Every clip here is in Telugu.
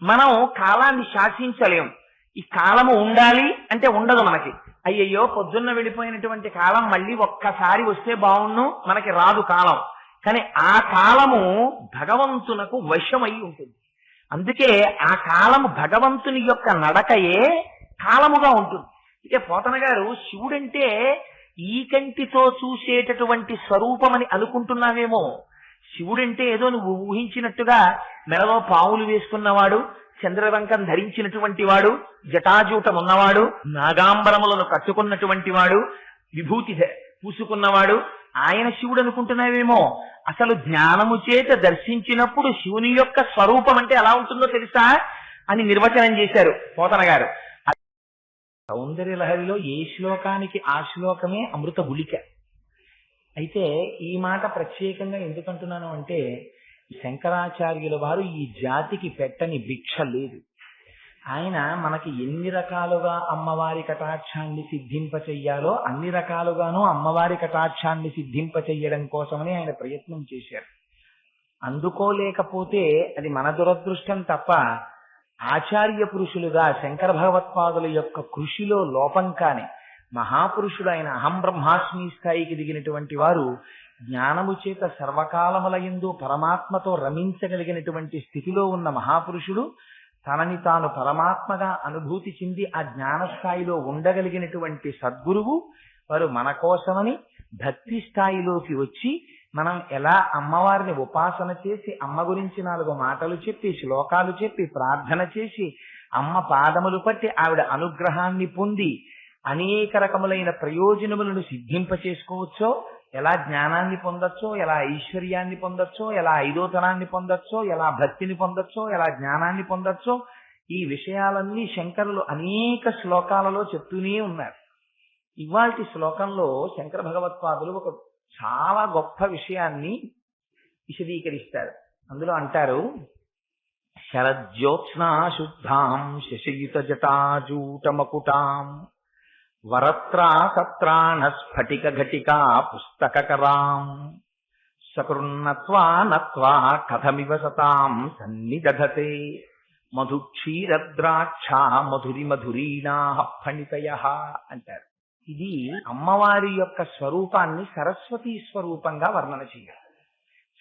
మనం కాలాన్ని శాసించలేం. ఈ కాలము ఉండాలి అంటే ఉండదు మనకి. అయ్యయ్యో పొద్దున్న వెళ్ళిపోయినటువంటి కాలం మళ్ళీ ఒక్కసారి వస్తే బాగుండు, మనకి రాదు కాలం. కానీ ఆ కాలము భగవంతునకు వశమై ఉంటుంది. అందుకే ఆ కాలము భగవంతుని యొక్క నడకయే కాలముగా ఉంటుంది. ఇక పోతన గారు శివుడంటే ఈ కంటితో చూసేటటువంటి స్వరూపమని అనుకుంటున్నావేమో. శివుడంటే ఏదో నువ్వు ఊహించినట్టుగా మెడలో పావులు వేసుకున్నవాడు, చంద్రవంకం ధరించినటువంటి వాడు, జటాజూటం ఉన్నవాడు, నాగాంబరములను కట్టుకున్నటువంటి వాడు, విభూతి పూసుకున్నవాడు ఆయన శివుడు అనుకుంటున్నావేమో. అసలు జ్ఞానము చేత దర్శించినప్పుడు శివుని యొక్క స్వరూపం అంటే ఎలా ఉంటుందో తెలుసా అని నిర్వచనం చేశారు పోతన గారు. సౌందర్య లహరిలో ఏ శ్లోకానికి ఆ శ్లోకమే అమృత గుళిక. అయితే ఈ మాట ప్రత్యేకంగా ఎందుకంటున్నాను అంటే, శంకరాచార్యుల వారు ఈ జాతికి పెట్టని భిక్ష లేదు. ఆయన మనకి ఎన్ని రకాలుగా అమ్మవారి కటాక్షాన్ని సిద్ధింపచెయ్యాలో అన్ని రకాలుగానూ అమ్మవారి కటాక్షాన్ని సిద్ధింపచెయ్యడం కోసమని ఆయన ప్రయత్నం చేశారు. అందుకోలేకపోతే అది మన దురదృష్టం తప్ప ఆచార్య పురుషులుగా శంకర భగవత్పాదుల యొక్క కృషిలో లోపం కాని మహాపురుషుడు ఆయన అహం బ్రహ్మాస్మి స్థాయికి దిగినటువంటి వారు జ్ఞానము చేత సర్వకాలములయందు పరమాత్మతో రమించగలిగినటువంటి స్థితిలో ఉన్న మహాపురుషుడు, తనని తాను పరమాత్మగా అనుభూతి చెంది ఆ జ్ఞాన స్థాయిలో ఉండగలిగినటువంటి సద్గురువు వారు మన కోసమని భక్తి స్థాయిలోకి వచ్చి మనం ఎలా అమ్మవారిని ఉపాసన చేసి అమ్మ గురించి 4 మాటలు చెప్పి శ్లోకాలు చెప్పి ప్రార్థన చేసి అమ్మ పాదములు పట్టి ఆవిడ అనుగ్రహాన్ని పొంది అనేక రకములైన ప్రయోజనములను సిద్ధింప చేసుకోవచ్చో, ఎలా జ్ఞానాన్ని పొందొచ్చో, ఎలా ఐశ్వర్యాన్ని పొందొచ్చో, ఎలా ఐదోతనాన్ని పొందొచ్చో, ఎలా భక్తిని పొందొచ్చో, ఎలా జ్ఞానాన్ని పొందొచ్చో, ఈ విషయాలన్నీ శంకరులు అనేక శ్లోకాలలో చెప్తూనే ఉన్నారు. ఇవాల్టి శ్లోకంలో శంకర భగవత్పాదులు ఒక చాలా గొప్ప విషయాన్ని విశదీకరిస్తారు. అందులో అంటారు, శరజ్యోత్స్నా శుద్ధాం శశయుత జటాజూటమకుటాం వరత్రా సత్రాణ స్ఫటిక ఘటికా పుస్తకరాం సకృన్నత్వా నత్వా కథమివ సతాం సన్నిదధతే మధుక్షీరద్రాక్షా మధురి మధురీణా ఫణితయః అంటారు. ఇది అమ్మవారి యొక్క స్వరూపాన్ని సరస్వతీ స్వరూపంగా వర్ణన చేయాలి.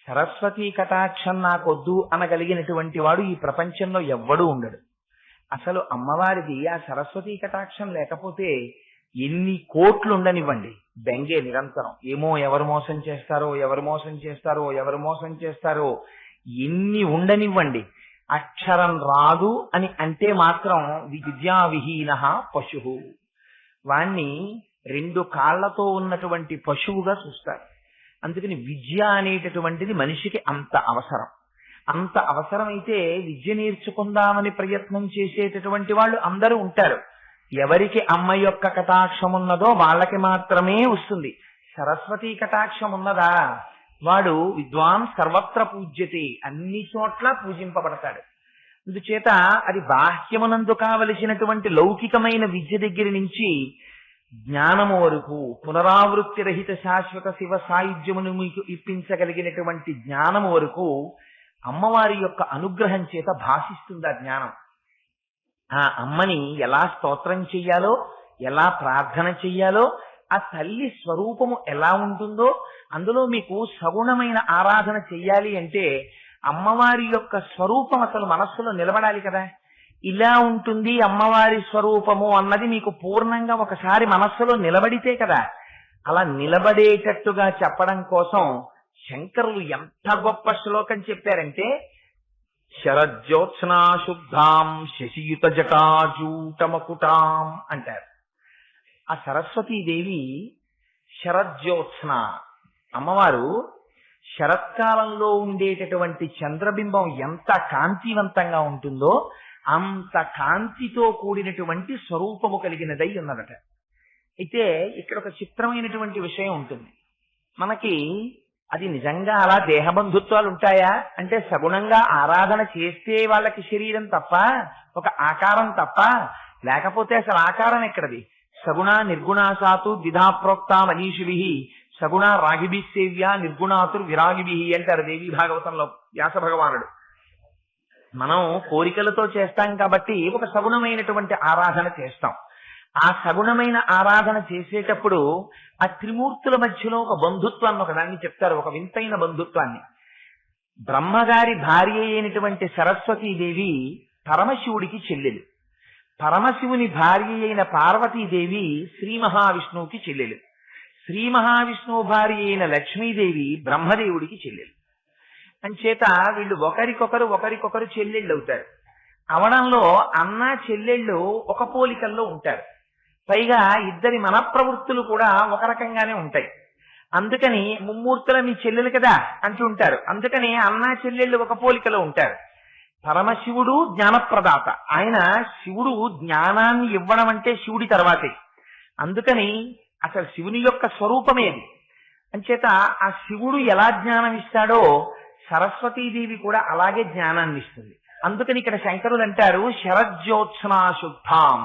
సరస్వతీ కటాక్షం నాకొద్దు అనగలిగినటువంటి వాడు ఈ ప్రపంచంలో ఎవ్వడూ ఉండడు. అసలు అమ్మవారిది ఆ సరస్వతీ కటాక్షం లేకపోతే ఎన్ని కోట్లు ఉండనివ్వండి, బెంగే నిరంతరం. ఏమో ఎవరు మోసం చేస్తారో ఎవరు మోసం చేస్తారో ఎవరు మోసం చేస్తారో ఎన్ని ఉండనివ్వండి, అక్షరం రాదు అని అంటే మాత్రం విద్యా విహీన పశువు, వాణ్ణి 2 కాళ్లతో ఉన్నటువంటి పశువుగా చూస్తారు. అందుకని విద్య అనేటటువంటిది మనిషికి అంత అవసరం. అంత అవసరమైతే విద్య నేర్చుకుందామని ప్రయత్నం చేసేటటువంటి వాళ్ళు అందరూ ఉంటారు. ఎవరికి అమ్మ యొక్క కటాక్షం ఉన్నదో వాళ్ళకి మాత్రమే వస్తుంది. సరస్వతీ కటాక్షం ఉన్నదా వాడు విద్వాన్ సర్వత్ర పూజ్యతే, అన్ని చోట్ల పూజింపబడతాడు. అందుచేత అది బాహ్యమునందు కావలసినటువంటి లౌకికమైన విద్య దగ్గర నుంచి జ్ఞానము వరకు, పునరావృత్తి రహిత శాశ్వత శివ సాయుధ్యమును మీకు ఇప్పించగలిగినటువంటి జ్ఞానము వరకు అమ్మవారి యొక్క అనుగ్రహం చేత భాషిస్తుంది ఆ జ్ఞానం. ఆ అమ్మని ఎలా స్తోత్రం చెయ్యాలో, ఎలా ప్రార్థన చెయ్యాలో, ఆ తల్లి స్వరూపము ఎలా ఉంటుందో, అందులో మీకు సగుణమైన ఆరాధన చెయ్యాలి అంటే అమ్మవారి యొక్క స్వరూపం అసలు మనస్సులో నిలబడాలి కదా. ఇలా ఉంటుంది అమ్మవారి స్వరూపము అన్నది మీకు పూర్ణంగా ఒకసారి మనస్సులో నిలబడితే కదా. అలా నిలబడేటట్టుగా చెప్పడం కోసం శంకరులు ఎంత గొప్ప శ్లోకం చెప్పారంటే, శరజ్యోత్స్నా శుద్ధాం శశియుత జటాజూటమకుటాం అంటారు. ఆ సరస్వతీదేవి శరజ్యోత్స్న, అమ్మవారు శరత్కాలంలో ఉండేటటువంటి చంద్రబింబం ఎంత కాంతివంతంగా ఉంటుందో అంత కాంతితో కూడినటువంటి స్వరూపము కలిగినదై ఉన్నదట. అయితే ఇక్కడ ఒక చిత్రమైనటువంటి విషయం ఉంటుంది. మనకి అది నిజంగా అలా దేహబంధుత్వాలు ఉంటాయా అంటే, సగుణంగా ఆరాధన చేస్తే వాళ్ళకి శరీరం తప్ప, ఒక ఆకారం తప్ప, లేకపోతే అసలు ఆకారం ఎక్కడది? సగుణ నిర్గుణాసాతు ద్విధా ప్రోక్త మనీషిభి సగుణ రాగిభి సేవ్య నిర్గుణాతుర్ విరాగిభి అంటారు దేవీ భాగవతంలో వ్యాస భగవానుడు. మనం కోరికలతో చేస్తాం కాబట్టి ఒక సగుణమైనటువంటి ఆరాధన చేస్తాం. ఆ సగుణమైన ఆరాధన చేసేటప్పుడు ఆ త్రిమూర్తుల మధ్యలో ఒక బంధుత్వాన్ని ఒకదాన్ని చెప్తారు, ఒక వింతైన బంధుత్వాన్ని. బ్రహ్మగారి భార్య అయినటువంటి సరస్వతీదేవి పరమశివుడికి చెల్లెలు, పరమశివుని భార్య అయిన పార్వతీదేవి శ్రీ మహావిష్ణువుకి చెల్లెలు, శ్రీ మహావిష్ణువు భార్య అయిన లక్ష్మీదేవి బ్రహ్మదేవుడికి చెల్లెలు. అంచేత వీళ్ళు ఒకరికొకరు చెల్లెళ్ళు అవుతారు. అవడంలో అన్న చెల్లెళ్ళు ఒక పోలికల్లో ఉంటారు. పైగా ఇద్దరి మనప్రవృత్తులు కూడా ఒక రకంగానే ఉంటాయి. అందుకని ముమ్మూర్తుల మీ చెల్లెలు కదా అంటుంటారు. అందుకని అన్న చెల్లెళ్ళు ఒక పోలికలో ఉంటారు. పరమశివుడు జ్ఞానప్రదాత, ఆయన శివుడు జ్ఞానాన్ని ఇవ్వడం అంటే శివుడి తర్వాతే. అందుకని అసలు శివుని యొక్క స్వరూపమేది. అంచేత ఆ శివుడు ఎలా జ్ఞానం ఇస్తాడో సరస్వతీదేవి కూడా అలాగే జ్ఞానాన్ని ఇస్తుంది. అందుకని ఇక్కడ శంకరులు అంటారు శరజ్యోత్సనా శుద్ధాం.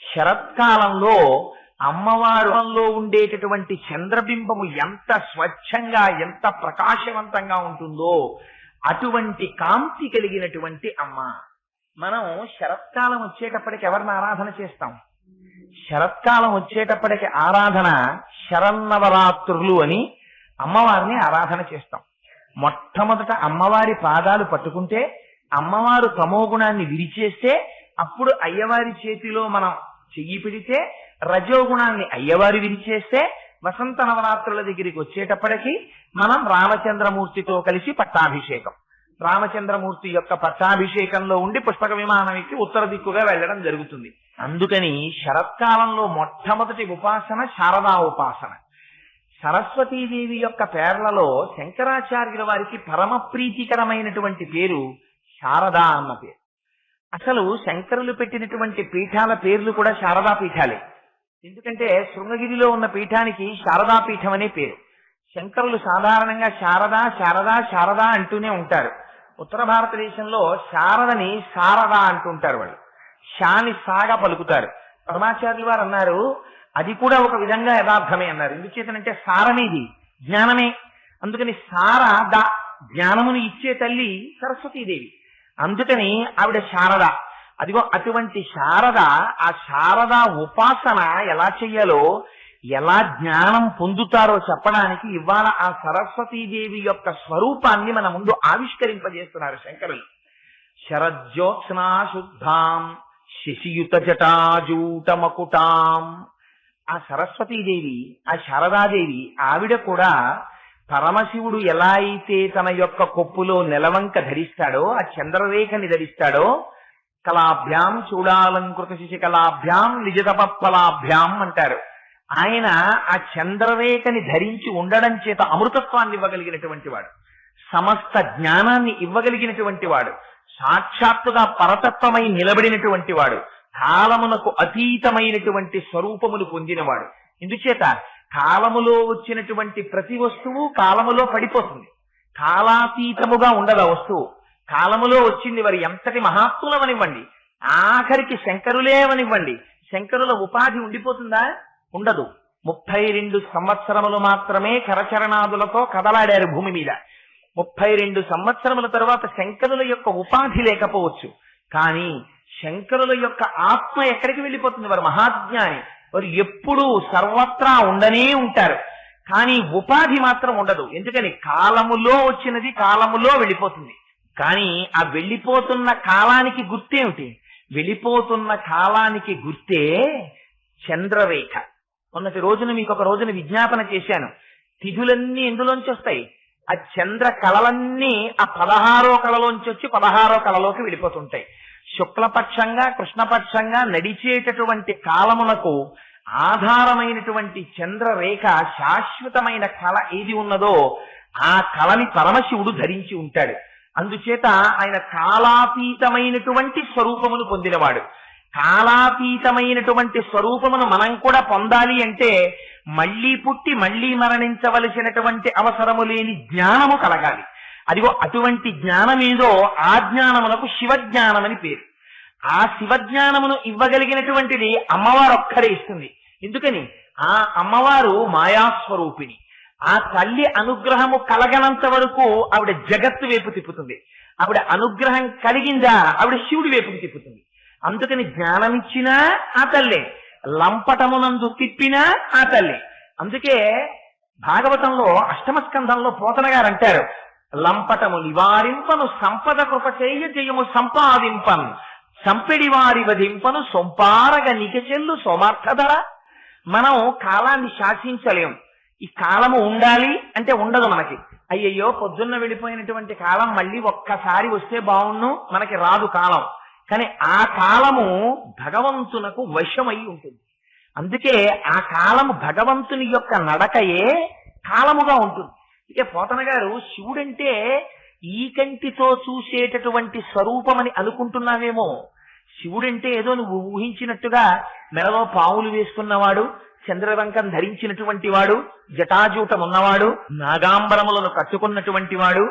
శరత్కాలంలో అమ్మవారులో ఉండేటటువంటి చంద్రబింబము ఎంత స్వచ్ఛంగా ఎంత ప్రకాశవంతంగా ఉంటుందో అటువంటి కాంతి కలిగినటువంటి అమ్మ. మనం శరత్కాలం వచ్చేటప్పటికి ఎవరిని ఆరాధన చేస్తాం? శరత్కాలం వచ్చేటప్పటికి ఆరాధన శరన్నవరాత్రులు అని అమ్మవారిని ఆరాధన చేస్తాం. మొట్టమొదట అమ్మవారి పాదాలు పట్టుకుంటే, అమ్మవారు తమోగుణాన్ని విరిచేస్తే అప్పుడు అయ్యవారి చేతిలో మనం చెయ్యి పెడితే, రజోగుణాన్ని అయ్యవారు విరిచేస్తే, వసంత నవరాత్రుల దగ్గరికి వచ్చేటప్పటికి మనం రామచంద్రమూర్తితో కలిసి పట్టాభిషేకం, రామచంద్రమూర్తి యొక్క పట్టాభిషేకంలో ఉండి పుష్పక విమానం ఎక్కి ఉత్తర దిక్కుగా వెళ్ళడం జరుగుతుంది. అందుకని శరత్కాలంలో మొట్టమొదటి ఉపాసన శారదా ఉపాసన. సరస్వతీదేవి యొక్క పేర్లలో శంకరాచార్యుల వారికి పరమ ప్రీతికరమైనటువంటి పేరు శారదా అన్న పేరు. అసలు శంకరులు పెట్టినటువంటి పీఠాల పేర్లు కూడా శారదా పీఠాలే. ఎందుకంటే శృంగగిరిలో ఉన్న పీఠానికి శారదా పీఠం అనే పేరు. శంకరులు సాధారణంగా శారదా శారదా శారదా అంటూనే ఉంటారు. ఉత్తర భారతదేశంలో శారదని శారదా అంటుంటారు, వాళ్ళు శాని సాగా పలుకుతారు. పరమాచార్యులు వారు అన్నారు అది కూడా ఒక విధంగా యథార్థమే అన్నారు. ఎందుచేతనంటే సారనేది జ్ఞానమే. అందుకని శారద జ్ఞానమును ఇచ్చే తల్లి సరస్వతీదేవి. అందుకని ఆవిడ శారద. అదిగో అటువంటి శారద, ఆ శారద ఉపాసన ఎలా చెయ్యాలో, ఎలా జ్ఞానం పొందుతారో చెప్పడానికి ఇవాళ ఆ సరస్వతీదేవి యొక్క స్వరూపాన్ని మన ముందు ఆవిష్కరింపజేస్తున్నారు శంకరులు. శరజ్యోత్స్నా శుద్ధాం శశియుత జటాజూటమకుటాం. ఆ సరస్వతీదేవి, ఆ శారదాదేవి, ఆవిడ కూడా పరమశివుడు ఎలా అయితే తన యొక్క కొప్పులో నెలవంక ధరిస్తాడో, ఆ చంద్రరేఖని ధరిస్తాడో, కళాభ్యాం చూడాలంకృత శశికళాభ్యాం నిజతపఫలాభ్యాం అంటారు. ఆయన ఆ చంద్రరేఖని ధరించి ఉండడం చేత అమృతత్వాన్ని ఇవ్వగలిగినటువంటి వాడు, సమస్త జ్ఞానాన్ని ఇవ్వగలిగినటువంటి వాడు, సాక్షాత్తుగా పరతత్వమై నిలబడినటువంటి వాడు, కాలమునకు అతీతమైనటువంటి స్వరూపములు పొందినవాడు. ఇందుచేత కాలములో వచ్చినటువంటి ప్రతి వస్తువు కాలములో పడిపోతుంది, కాలాతీతముగా ఉండదు ఆ వస్తువు. కాలములో వచ్చింది వారు ఎంతటి మహాత్ములవనివ్వండి, ఆఖరికి శంకరులేవనివ్వండి, శంకరుల ఉపాధి ఉండిపోతుందా? ఉండదు. 32 సంవత్సరములు మాత్రమే కరచరణాదులతో కదలాడారు భూమి మీద. 32 సంవత్సరముల తరువాత శంకరుల యొక్క ఉపాధి లేకపోవచ్చు, కానీ శంకరుల యొక్క ఆత్మ ఎక్కడికి వెళ్ళిపోతుంది? వారు మహాజ్ఞాని, వారు ఎప్పుడూ సర్వత్రా ఉండనే ఉంటారు, కానీ ఉపాధి మాత్రం ఉండదు. ఎందుకని? కాలములో వచ్చినది కాలములో వెళ్ళిపోతుంది. కానీ ఆ వెళ్ళిపోతున్న కాలానికి గుర్తేమిటి? వెళ్ళిపోతున్న కాలానికి గుర్తే చంద్రరేఖ. మొన్నటి రోజున మీకు ఒక రోజున విజ్ఞాపన చేశాను, తిథులన్నీ ఎందులోంచి వస్తాయి? ఆ చంద్ర కళలన్నీ ఆ 16వ కళలోంచి వచ్చి 16వ కళలోకి వెళ్ళిపోతుంటాయి. శుక్లపక్షంగా కృష్ణపక్షంగా నడిచేటటువంటి కాలమునకు ఆధారమైనటువంటి చంద్రరేఖ, శాశ్వతమైన కళ ఏది ఉన్నదో ఆ కళని పరమశివుడు ధరించి ఉంటాడు. అందుచేత ఆయన కాలాతీతమైనటువంటి స్వరూపమును పొందినవాడు. కాలాతీతమైనటువంటి స్వరూపమును మనం కూడా పొందాలి అంటే మళ్లీ పుట్టి మళ్లీ మరణించవలసినటువంటి అవసరము లేని జ్ఞానము కలగాలి. అదిగో అటువంటి జ్ఞానమేదో ఆ జ్ఞానమునకు శివజ్ఞానమని పేరు. ఆ శివజ్ఞానమును ఇవ్వగలిగినటువంటిది అమ్మవారు ఒక్కరే ఇస్తుంది. ఎందుకని? ఆ అమ్మవారు మాయాస్వరూపిణి. ఆ తల్లి అనుగ్రహము కలగనంత వరకు ఆవిడ జగత్తు వైపు తిప్పుతుంది. ఆవిడ అనుగ్రహం కలిగిందా ఆవిడ శివుడి వైపుకి తిప్పుతుంది. అందుకని జ్ఞానమిచ్చినా ఆ తల్లే, లంపటమునందు తిప్పినా ఆ తల్లే. అందుకే భాగవతంలో అష్టమ స్కంధంలో పోతన గారు అంటారు, లంపటము నివారింపను సంపద కృపచేయ జయము సంపాదింపను సంపెడి వారి వధింపను సొంపారగ నికచెల్లు సోమార్థధర. మనం కాలాన్ని శాసించలేం. ఈ కాలము ఉండాలి అంటే ఉండదు మనకి. అయ్యయ్యో పొద్దున్న వెళ్ళిపోయినటువంటి కాలం మళ్ళీ ఒక్కసారి వస్తే బాగుండు, మనకి రాదు కాలం. కానీ ఆ కాలము భగవంతునకు వశమై ఉంటుంది. అందుకే ఆ కాలము భగవంతుని యొక్క నడకయే కాలముగా ఉంటుంది. ఇక పోతన గారు శివుడంటే ఈ కంటితో చూసేటటువంటి స్వరూపమని అనుకుంటున్నావేమో. శివుడంటే ఏదో నువ్వు ఊహించినట్టుగా మెడలో పావులు వేసుకున్నవాడు, చంద్రవంకం ధరించినటువంటి వాడు, జటాజూటం ఉన్నవాడు, నాగాంబరములను కట్టుకున్నటువంటి వాడు,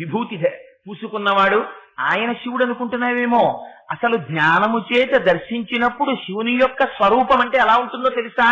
విభూతి పూసుకున్నవాడు ఆయన శివుడు అనుకుంటున్నావేమో. అసలు జ్ఞానము చేత దర్శించినప్పుడు శివుని యొక్క స్వరూపం అంటే ఎలా ఉంటుందో తెలుసా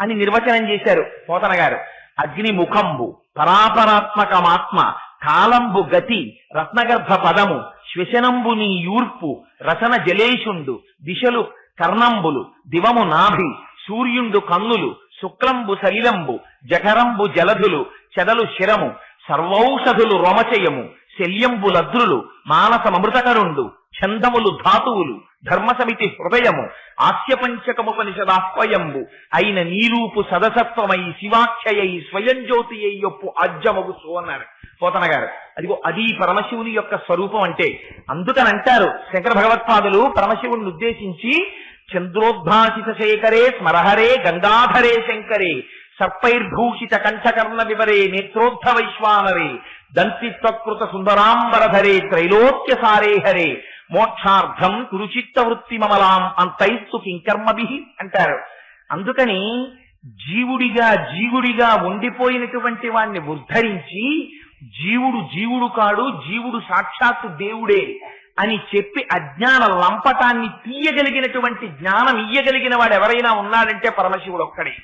అని నిర్వచనం చేశారు పోతన గారు. అగ్నిముఖంబు పరాపరాత్మకమాత్మ కాలంబు గతి రత్నగర్భ పదము శ్వశనంబు నీ యూర్పు రసన జలేషుండు దిశలు కర్ణంబులు దివము నాభి సూర్యుండు కన్నులు శుక్లంబు సలిలంబు జఠరంబు జలధులు చెదలు శిరము సర్వౌషధులు రోమచయము శల్యంబు లద్రులు మానసమృతకరుండు ఛందములు ధాతువులు ధర్మసమితి హృదయము ఆస్యపంచకముపనిషదాస్వయంబు అయిన నీరూపు సదసత్వమై శివాఖ్యయై స్వయం జ్యోతి అయ్యొప్పు అజ్జమగుసు అన్నారు పోతన గారు. అదిగో అది పరమశివుని యొక్క స్వరూపం అంటే. అందుకని అంటారు శంకర భగవత్పాదులు పరమశివుని ఉద్దేశించి, చంద్రోద్భాసిత శేఖరే స్మరహరే గంగాధరే శంకరే సర్పైర్భూషిత కంఠకర్ణ వివరే నేత్రోద్ధ వైశ్వానరే దంతిత్వకృత సుందరాంబరధరే త్రైలోక్య సారే హరే మోక్షార్థం కురుచిత్త వృత్తి మమలాం అంతైస్తు కింకర్మభి అంటారు. అందుకని జీవుడిగా ఉండిపోయినటువంటి వాణ్ణి ఉద్ధరించి జీవుడు కాడు, జీవుడు సాక్షాత్తు దేవుడే అని చెప్పి అజ్ఞాన లంపటాన్ని తీయగలిగినటువంటి జ్ఞానం ఇయ్యగలిగిన వాడు ఎవరైనా ఉన్నాడంటే పరమశివుడు ఒక్కడే.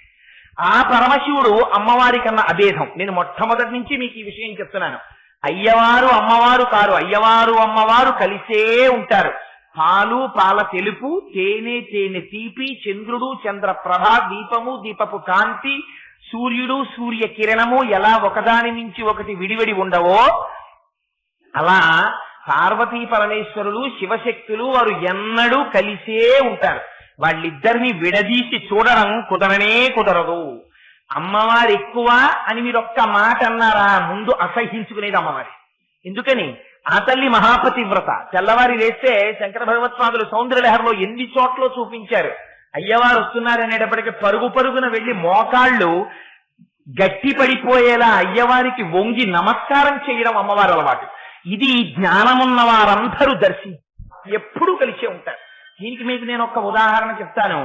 ఆ పరమశివుడు అమ్మవారి కన్నా అభేదం. నేను మొట్టమొదటి నుంచి మీకు ఈ విషయం చెప్తున్నాను. అయ్యవారు అమ్మవారు కారు, అయ్యవారు అమ్మవారు కలిసే ఉంటారు. పాలు పాల తెలుపు, తేనె తేనె తీపి, చంద్రుడు చంద్రప్రభ, దీపము దీపపు కాంతి, సూర్యుడు సూర్య కిరణము ఎలా ఒకదాని నుంచి ఒకటి విడివిడి ఉండవో అలా పార్వతీ పరమేశ్వరులు శివశక్తులు వారు ఎన్నడూ కలిసే ఉంటారు. వాళ్ళిద్దరిని విడదీసి చూడడం కుదరనే కుదరదు. అమ్మవారు ఎక్కువ అని మీరు ఒక్క మాట అన్నారా, ముందు అసహించుకునేది అమ్మవారి. ఎందుకని? ఆ తల్లి మహాపతివ్రత. తెల్లవారి లేస్తే శంకర భగవత్పాదులు సౌందర్యలహరిలో ఎన్ని చోట్ల చూపించారు. అయ్యవారు వస్తున్నారనేటప్పటికీ పరుగు పరుగున వెళ్లి మోకాళ్ళు గట్టి పడిపోయేలా అయ్యవారికి వంగి నమస్కారం చేయడం అమ్మవారి అలవాటు. ఇది జ్ఞానమున్న వారందరూ ఎప్పుడూ కలిసే ఉంటారు. దీనికి మీకు నేను ఒక ఉదాహరణ చెప్తాను.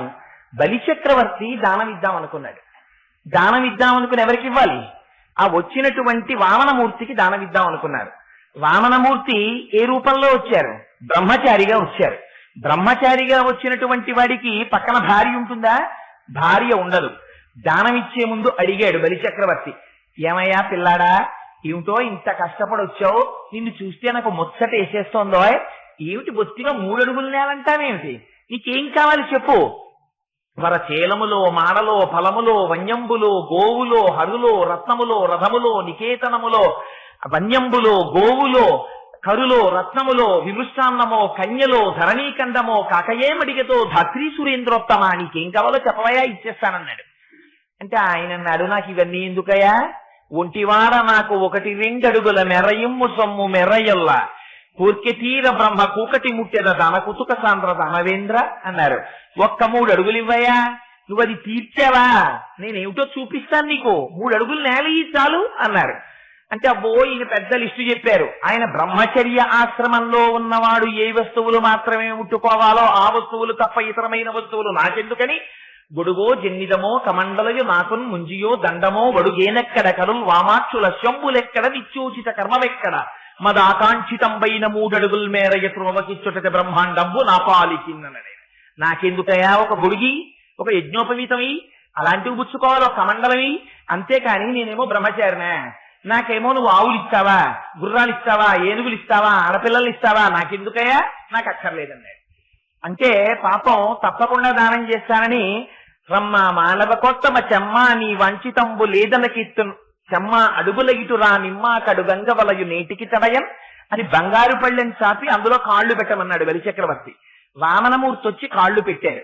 బలిచక్రవర్తి దానం ఇద్దాం అనుకున్నాడు. దానం ఇద్దాం అనుకుని ఎవరికి ఇవ్వాలి? ఆ వచ్చినటువంటి వామనమూర్తికి దానం ఇద్దాం అనుకున్నారు. వామనమూర్తి ఏ రూపంలో వచ్చారు? బ్రహ్మచారిగా వచ్చారు. బ్రహ్మచారిగా వచ్చినటువంటి వాడికి పక్కన భార్య ఉంటుందా? భార్య ఉండదు. దానం ఇచ్చే ముందు అడిగాడు బలిచక్రవర్తి, ఏమయ్యా పిల్లాడా, ఏమిటో ఇంత కష్టపడి వచ్చావు, నిన్ను చూస్తే నాకు ముచ్చట వేసేస్తోందో, ఏమిటి బొత్తిగా 3 అడుగులు నేలంటావేమిటి, నీకేం కావాలి చెప్పు. వరచేలములో మాడలో ఫలములో వన్యంబులో గోవులో హరులో రత్నములో రథములో నికేతనములో వన్యంబులో గోవులో కరులో రత్నములో విమృష్టాన్నమో కన్యలో ధరణీకండమో కాకయేమడిగతో ధాత్రీ సురేంద్రోత్తమ, నీకేం కావాలో చెప్పవయా ఇచ్చేస్తానన్నాడు. అంటే ఆయన అన్నాడు, నాకు ఇవన్నీ ఎందుకయా, ఒంటివార నాకు 1-2 అడుగుల మెరయిమ్ము సొమ్ము మెర్రయల్లా కూర్కె తీర బ్రహ్మ కూకటి ముట్టెద దన కుతుక సాంద్ర ధనవేంద్ర అన్నారు. 3 అడుగులు ఇవ్వయా, నువ్వు అది తీర్చావా, నేనేమిటో చూపిస్తాను నీకు, 3 అడుగులు నేల చాలు అన్నారు. అంటే అబ్బో ఈయన పెద్ద లిస్టు చెప్పారు. ఆయన బ్రహ్మచర్య ఆశ్రమంలో ఉన్నవాడు ఏ వస్తువులు మాత్రమే ముట్టుకోవాలో ఆ వస్తువులు తప్ప ఇతరమైన వస్తువులు నాకెందుకని, గొడుగో జన్నిదమో కమండలయు నాకున్ ముంజియో దండమో వడుగేనెక్కడ కరుల్ వామాక్షుల శంభులెక్కడ నిత్యోచిత కర్మవెక్కడ మదాకాంక్షితంబైన 3 అడుగుల మేర యత్రోవకిచ్చుట బ్రహ్మాండంబు నా పాలికిన్ననడే. నాకెందుకయా ఒక గొడుగి, ఒక యజ్ఞోపవీతమి, అలాంటివి పుచ్చుకోవాలి, ఒక కమండలమి, అంతేకాని నేనేమో బ్రహ్మచారినా, నాకేమో నువ్వు ఆవులు ఇస్తావా, గుర్రాలు ఇస్తావా, ఏనుగులు ఇస్తావా, ఆడపిల్లలు ఇస్తావా, నాకెందుకయ్యా, నాకు అక్కర్లేదన్నాడు. అంటే పాపం తప్పకుండా దానం చేస్తానని రమ్మ మానవ కొత్తమ చెమ్మ నీ వంచితంబు లేదనకిత్తు చెమ్మ అడుగులగిటురా నిమ్మ కడుగంగ వలయు నేటికి తడయన్ అని బంగారు పళ్ళెని చాపి అందులో కాళ్ళు పెట్టమన్నాడు బలిచక్రవర్తి. వామనమూర్తి వచ్చి కాళ్ళు పెట్టారు.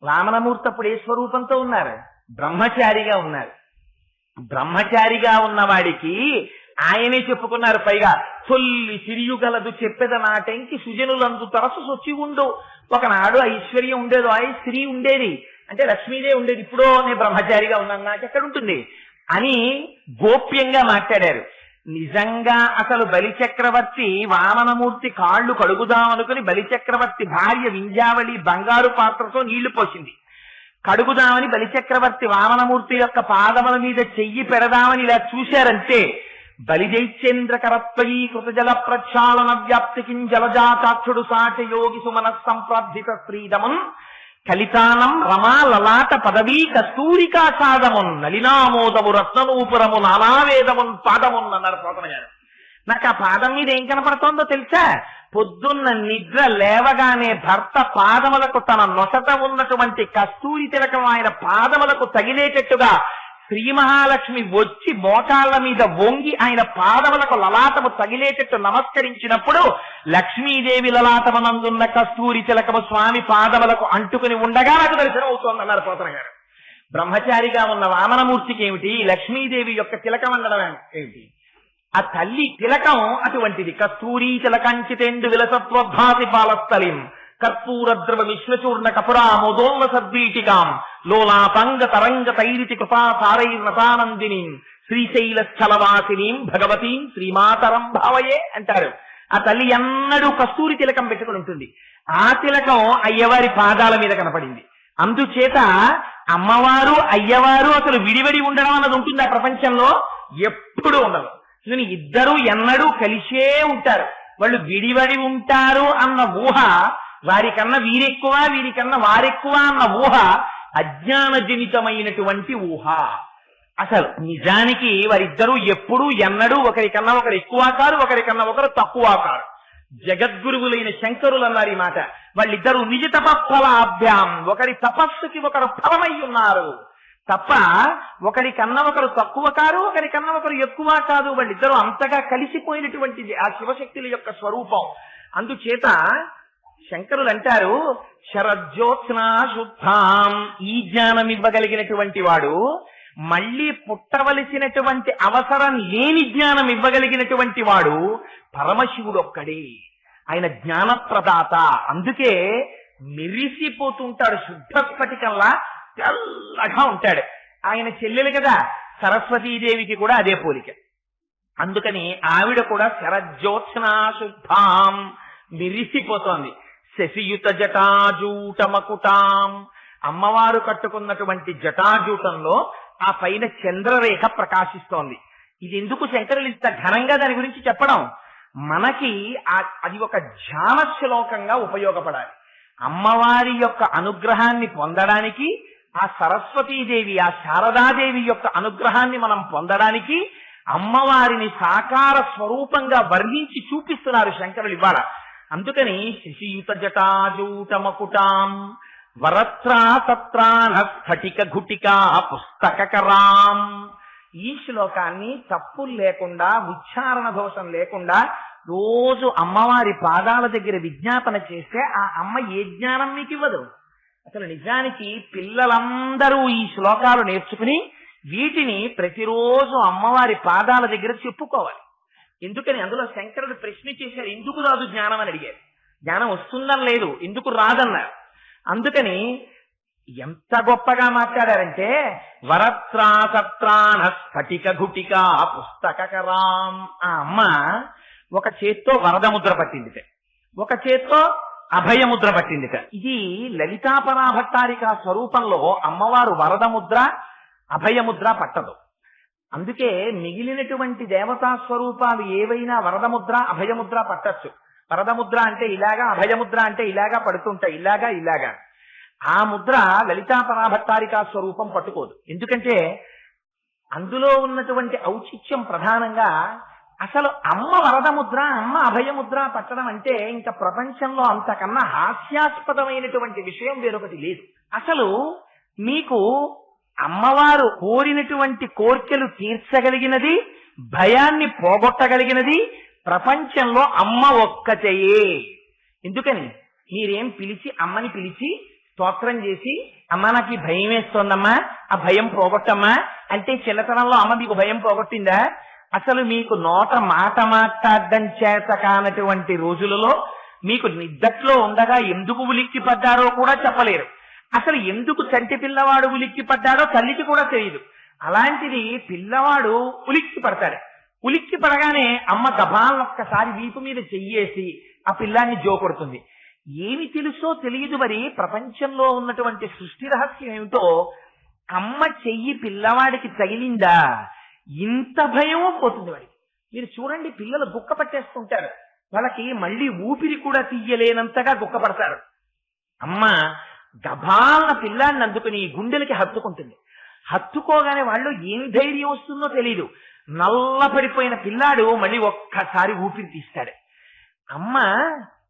వామనమూర్తి అప్పుడు ఏ స్వరూపంతో ఉన్నారు? బ్రహ్మచారిగా ఉన్నారు. బ్రహ్మచారిగా ఉన్నవాడికి ఆయనే చెప్పుకున్నారు. పైగా తొల్లి సిరియుగలదు చెప్పెద నాటెంకి సుజనులందు తరసు సొచ్చి ఉండు. ఒకనాడు ఐశ్వర్యం ఉండేది, ఆ స్త్రీ ఉండేది, అంటే లక్ష్మీదేవి ఉండేది. ఇప్పుడో నేను బ్రహ్మచారిగా ఉన్నాను, నాకెక్కడుంటుంది అని గోప్యంగా మాట్లాడారు. నిజంగా అసలు బలిచక్రవర్తి వామనమూర్తి కాళ్ళు కడుగుదామనుకుని బలిచక్రవర్తి భార్య వింధ్యావళి బంగారు పాత్రతో నీళ్లు పోసింది. కడుగుదామని బలిచక్రవర్తి వామనమూర్తి యొక్క పాదముల మీద చెయ్యి పెడదామని ఇలా చూశారంటే బలిజైచేంద్రకరత్వయీ కృతజల ప్రక్షాళన వ్యాప్తికిం జలజాతాక్షుడు సాటి యోగి సుమన సంప్రార్థిత శ్రీదమున్ కలితానం రమా లలాట పదవీ కస్తూరికా సాదమున్ నలినామోదము రత్ననూపురము నానావేదమున్ పాదమున్ అన్నారు పోతన గారు. నాకు ఆ పాదం మీద ఏం కనపడుతోందో తెలుసా? పొద్దున్న నిద్ర లేవగానే భర్త పాదములకు తన నొసట ఉన్నటువంటి కస్తూరి తిలకం ఆయన పాదములకు తగిలేటట్టుగా శ్రీ మహాలక్ష్మి వచ్చి మోకాళ్ల మీద వంగి ఆయన పాదములకు లలాటము తగిలేటట్టు నమస్కరించినప్పుడు లక్ష్మీదేవి లలాటమనందున్న కస్తూరి తిలకము స్వామి పాదములకు అంటుకుని ఉండగా నాకు దర్శనం అవుతోంది అన్నారు పోతన గారు. బ్రహ్మచారిగా ఉన్న వామనమూర్తికి ఏమిటి, లక్ష్మీదేవి యొక్క తిలకం అనడం ఏమిటి? ఆ తల్లి తిలకం అటువంటిది. కస్తూరీ తిలకంచితేందు విలసత్వభాసి పాలస్థలిం కర్పూర ద్రవ విశ్వచూర్ణ కపురామోదోల్ల సద్వీటికాం లోలాపంగ తరంగ తైరితి కృపా సారైర్నతానందిని శ్రీశైల స్థలవాసినీం భగవతీం శ్రీమాతరం భావయే అంటారు. ఆ తల్లి ఎన్నడూ కస్తూరి తిలకం పెట్టుకుని ఉంటుంది. ఆ తిలకం అయ్యవారి పాదాల మీద కనపడింది. అందుచేత అమ్మవారు అయ్యవారు అసలు విడివడి ఉండడం అన్నది ఉంటుంది ఆ ప్రపంచంలో, ఎప్పుడూ ఉండదు. ఇద్దరు ఎన్నడూ కలిసే ఉంటారు. వాళ్ళు విడివడి ఉంటారు అన్న ఊహ, వారికన్నా వీరెక్కువ వీరికన్నా వారెక్కువ అన్న ఊహ అజ్ఞాన జనితమైనటువంటి ఊహ. అసలు నిజానికి వారిద్దరూ ఎప్పుడూ ఎన్నడూ ఒకరికన్నా ఒకరు ఎక్కువ కారు, ఒకరికన్నా ఒకరు తక్కువ కారు. జగద్గురువులైన శంకరులు అన్నారు ఈ మాట. వాళ్ళిద్దరూ నిజ తపఫలాభ్యాం, ఒకరి తపస్సుకి ఒకరు ఫలమై ఉన్నారు తప్ప ఒకరికన్నా ఒకరు తక్కువ కారు, ఒకరికన్నా ఒకరు ఎక్కువ కాదు. వాళ్ళిద్దరూ అంతగా కలిసిపోయినటువంటిది ఆ శివశక్తుల యొక్క స్వరూపం. అందుచేత శంకరులు అంటారు, శరజ్యోత్స్నా శుద్ధాం, ఈ జ్ఞానం ఇవ్వగలిగినటువంటి వాడు మళ్ళీ పుట్టవలసినటువంటి అవసరం లేని జ్ఞానం ఇవ్వగలిగినటువంటి వాడు పరమశివుడు ఒక్కడే. ఆయన జ్ఞానప్రదాత. అందుకే మెరిసిపోతుంటాడు, శుద్ధ స్ఫటికంలా తెల్లగా ఉంటాడు. ఆయన చెల్లెలు కదా సరస్వతీదేవికి కూడా అదే పోలిక. అందుకని ఆవిడ కూడా శరజ్యోత్స్నా శుద్ధాం మెరిసిపోతోంది. శశియుత జటాజూటమకుటాం, అమ్మవారు కట్టుకున్నటువంటి జటాజూటంలో ఆ పైన చంద్రరేఖ ప్రకాశిస్తోంది. ఇది ఎందుకు శంకరులు ఇంత ఘనంగా దాని గురించి చెప్పడం? మనకి అది ఒక ధ్యాన శ్లోకంగా ఉపయోగపడాలి. అమ్మవారి యొక్క అనుగ్రహాన్ని పొందడానికి, ఆ సరస్వతీదేవి ఆ శారదాదేవి యొక్క అనుగ్రహాన్ని మనం పొందడానికి అమ్మవారిని సాకార స్వరూపంగా వర్ణించి చూపిస్తున్నారు శంకరులు ఇవాళ. అందుకని శశియుత జటాజూటమకుటాం వరత్రా తత్రాన స్ఫటిక ఘుటికా పుస్తకరాం. ఈ శ్లోకాన్ని తప్పులు లేకుండా, ఉచ్చారణ దోషం లేకుండా రోజు అమ్మవారి పాదాల దగ్గర విజ్ఞాపన చేస్తే ఆ అమ్మ ఏ జ్ఞానం మీకు ఇవ్వదు. అసలు నిజానికి పిల్లలందరూ ఈ శ్లోకాలు నేర్చుకుని వీటిని ప్రతిరోజు అమ్మవారి పాదాల దగ్గర చెప్పుకోవాలి. ఎందుకని అందులో శంకరుడు ప్రశ్న చేశారు, ఎందుకు రాదు జ్ఞానం అని అడిగారు. జ్ఞానం వస్తుందని లేదు, ఎందుకు రాదన్నారు. అందుకని ఎంత గొప్పగా మాట్లాడారంటే వరత్రా సత్రాన స్ఫటిక ఘుటికా పుస్తకరాం. ఆ అమ్మ ఒక చేత్తో వరదముద్ర పట్టిందిట, ఒక చేత్తో అభయముద్ర పట్టిందిట. ఇది లలితాపరాభట్టారిక స్వరూపంలో అమ్మవారు వరదముద్ర అభయముద్ర పట్టదు. అందుకే మిగిలినటువంటి దేవతా స్వరూపాలు ఏవైనా వరదముద్ర అభయముద్ర పట్టచ్చు. వరదముద్ర అంటే ఇలాగా, అభయముద్ర అంటే ఇలాగా పడుతుంటాయి, ఇలాగా ఇలాగా. ఆ ముద్ర లలితాపరాభట్టారిక స్వరూపం పట్టుకోదు. ఎందుకంటే అందులో ఉన్నటువంటి ఔచిత్యం ప్రధానంగా అసలు అమ్మ వరదముద్ర, అమ్మ అభయముద్ర పట్టడం అంటే ఇంకా ప్రపంచంలో అంతకన్నా హాస్యాస్పదమైనటువంటి విషయం వేరొకటి లేదు. అసలు మీకు అమ్మవారు కోరినటువంటి కోర్కెలు తీర్చగలిగినది, భయాన్ని పోగొట్టగలిగినది ప్రపంచంలో అమ్మ ఒక్కటయే. ఎందుకని మీరేం పిలిచి అమ్మని పిలిచి స్తోత్రం చేసి, అమ్మ నాకు ఈ భయం వేస్తోందమ్మా, ఆ భయం పోగొట్టమ్మా అంటే చిన్నతనంలో అమ్మ మీకు భయం పోగొట్టిందా? అసలు మీకు నోట మాట మాట్లాడడం చేత కానటువంటి రోజులలో మీకు నిద్దట్లో ఉండగా ఎందుకు ఉలిక్కి పడ్డారో కూడా చెప్పలేరు. అసలు ఎందుకు చంటి పిల్లవాడు ఉలిక్కి పడ్డాడో తల్లికి కూడా తెలియదు. అలాంటిది పిల్లవాడు ఉలిక్కి పడతాడు. ఉలిక్కి పడగానే అమ్మ గబాలను ఒక్కసారి వీపు మీద చెయ్యేసి ఆ పిల్లాన్ని జోకొడుతుంది. ఏమి తెలుసో తెలియదు, మరి ప్రపంచంలో ఉన్నటువంటి సృష్టి రహస్యం ఏమిటో అమ్మ చెయ్యి పిల్లవాడికి తగిలిందా ఇంత భయమో పోతుంది వాడికి. మీరు చూడండి, పిల్లలు గుక్క పట్టేస్తుంటారు, వాళ్ళకి మళ్ళీ ఊపిరి కూడా తీయలేనంతగా గుక్కపడతారు. అమ్మ గబాలన పిల్లాన్ని అందుకుని గుండెలకి హత్తుకుంటుంది. హత్తుకోగానే వాళ్ళు ఏం ధైర్యం వస్తుందో తెలియదు. నల్లపడిపోయిన పిల్లాడు మళ్ళీ ఒక్కసారి ఊపిరి తీస్తాడు. అమ్మ,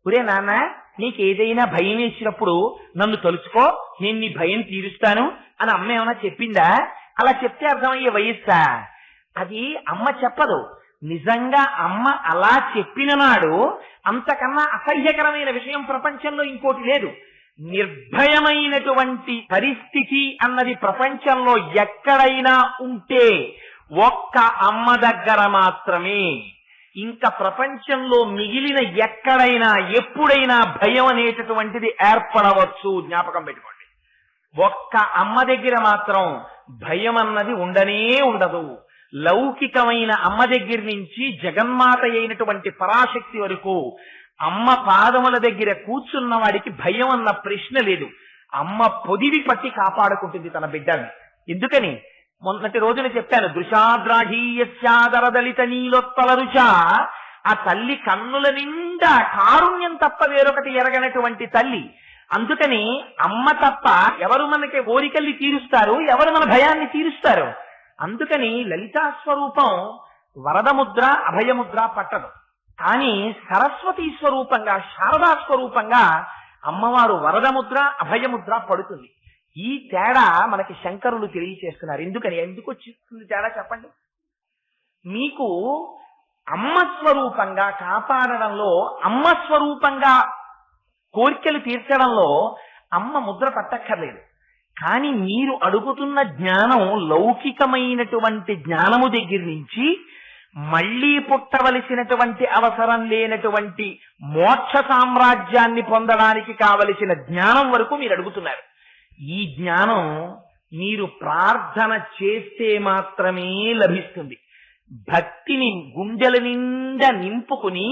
ఒరే నాన్న, నీకేదైనా భయం వేసినప్పుడు నన్ను తలుచుకో, నేను నీ భయం తీరుస్తాను అని అమ్మ ఏమైనా చెప్పిందా? అలా చెప్తే అర్థమయ్యే వయస్సా? అది అమ్మ చెప్పదు. నిజంగా అమ్మ అలా చెప్పిన నాడు అంతకన్నా అసహ్యకరమైన విషయం ప్రపంచంలో ఇంకోటి లేదు. నిర్భయమైనటువంటి పరిస్థితి అన్నది ప్రపంచంలో ఎక్కడైనా ఉంటే ఒక్క అమ్మ దగ్గర మాత్రమే. ఇంకా ప్రపంచంలో మిగిలిన ఎక్కడైనా ఎప్పుడైనా భయం అనేటటువంటిది ఏర్పడవచ్చు. జ్ఞాపకం పెట్టుకోండి, ఒక్క అమ్మ దగ్గర మాత్రం భయం అన్నది ఉండనే ఉండదు. లౌకికమైన అమ్మ దగ్గర నుంచి జగన్మాత అయినటువంటి పరాశక్తి వరకు అమ్మ పాదముల దగ్గర కూర్చున్న వాడికి భయం అన్న ప్రశ్న లేదు. అమ్మ పొదివి పట్టి కాపాడుకుంటుంది తన బిడ్డని. ఎందుకని మొన్నటి రోజున చెప్పాను, దృశాద్రాఢీయస్యాదరదలిత నీలోత్పల రుచ. ఆ తల్లి కన్నుల నిండా కారుణ్యం తప్ప వేరొకటి ఎరగనటువంటి తల్లి. అందుకని అమ్మ తప్ప ఎవరు మనకి కోరికల్ని తీరుస్తారు, ఎవరు మన భయాన్ని తీరుస్తారు? అందుకని లలితా స్వరూపం వరదముద్ర అభయముద్ర పట్టదు. కానీ సరస్వతీ స్వరూపంగా, శారదా స్వరూపంగా అమ్మవారు వరదముద్ర అభయముద్ర పడుతుంది. ఈ తేడా మనకి శంకరులు తెలియచేస్తున్నారు. ఎందుకు వచ్చింది తేడా చెప్పండి. మీకు అమ్మ స్వరూపంగా కాపాడడంలో, అమ్మ స్వరూపంగా కోరికలు తీర్చడంలో అమ్మ ముద్ర పట్టక్కర్లేదు. కానీ మీరు అడుగుతున్న జ్ఞానం లౌకికమైనటువంటి జ్ఞానము దగ్గర నుంచి మళ్లీ పుట్టవలసినటువంటి అవసరం లేనటువంటి మోక్ష సామ్రాజ్యాన్ని పొందడానికి కావలసిన జ్ఞానం వరకు మీరు అడుగుతున్నారు. ఈ జ్ఞానం మీరు ప్రార్థన చేస్తే మాత్రమే లభిస్తుంది. భక్తిని గుండెల నిండా నింపుకుని,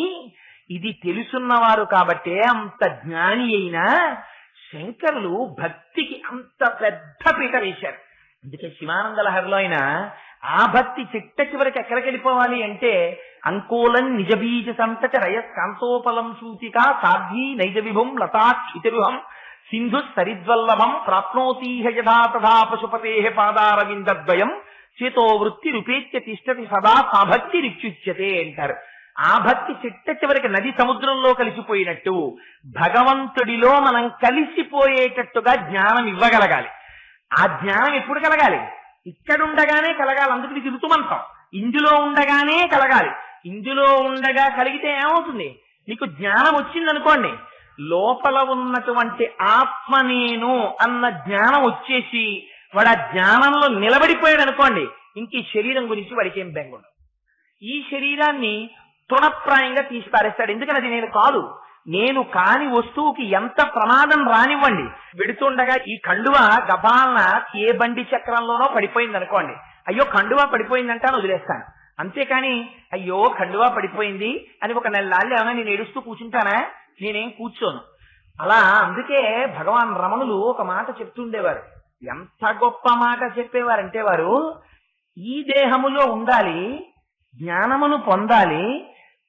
ఇది తెలుసున్నవారు కాబట్టే అంత జ్ఞాని అయినా శంకరులు భక్తికి అంత పెద్ద పీట వేశారు. అందుకే శివానంద లహరిలో అయినా ఆ భక్తి చిట్ట చివరికి ఎక్కడికి వెళ్ళిపోవాలి అంటే, అంకోలం నిజబీజ సంతచ రయస్కాంతోపలం సూచిక సాధ్వీ నైజ విభుం లతాక్షితిరుహం సింధు సరిద్వల్లభం ప్రాప్నోతీహ యథా తథా పశుపతే పాదారవిందద్వయం చేతో వృత్తి రూపేత్య తిష్టతి సదా సా భక్తి రిచ్యుచ్యతే అంటారు. ఆ భక్తి చిట్ట చివరికి నది సముద్రంలో కలిసిపోయినట్టు భగవంతుడిలో మనం కలిసిపోయేటట్టుగా జ్ఞానం ఇవ్వగలగాలి. ఆ జ్ఞానం ఎప్పుడు కలగాలి? ఇక్కడుండగానే కలగాలి. అందుకు ఇది ఋతుమంతం. ఇందులో ఉండగానే కలగాలి. ఇందులో ఉండగా కలిగితే ఏమవుతుంది? మీకు జ్ఞానం వచ్చిందనుకోండి, లోపల ఉన్నటువంటి ఆత్మ నేను అన్న జ్ఞానం వచ్చేసి వాడు ఆ జ్ఞానంలో నిలబడిపోయాడు అనుకోండి, ఇంక ఈ శరీరం గురించి వాడికి ఏం బెంగుండదు. ఈ శరీరాన్ని తృణప్రాయంగా తీసి పారేస్తాడు. ఎందుకని అది నేను కాదు. నేను కాని వస్తువుకి ఎంత ప్రమాదం రానివ్వండి, వెడుతుండగా ఈ కండువ గబాలన ఏ బండి చక్రంలోనో పడిపోయింది అనుకోండి, అయ్యో కండువా పడిపోయిందంటే అని వదిలేస్తాను. అంతేకాని అయ్యో కండువా పడిపోయింది అని ఒక నెలలాళ్ళు ఏమైనా నేను ఏడుస్తూ కూర్చుంటానా? నేనేం కూర్చోను. అలా అందుకే భగవాన్ రమణులు ఒక మాట చెప్తుండేవారు. ఎంత గొప్ప మాట చెప్పేవారంటే, వారు ఈ దేహములో ఉండాలి, జ్ఞానమును పొందాలి,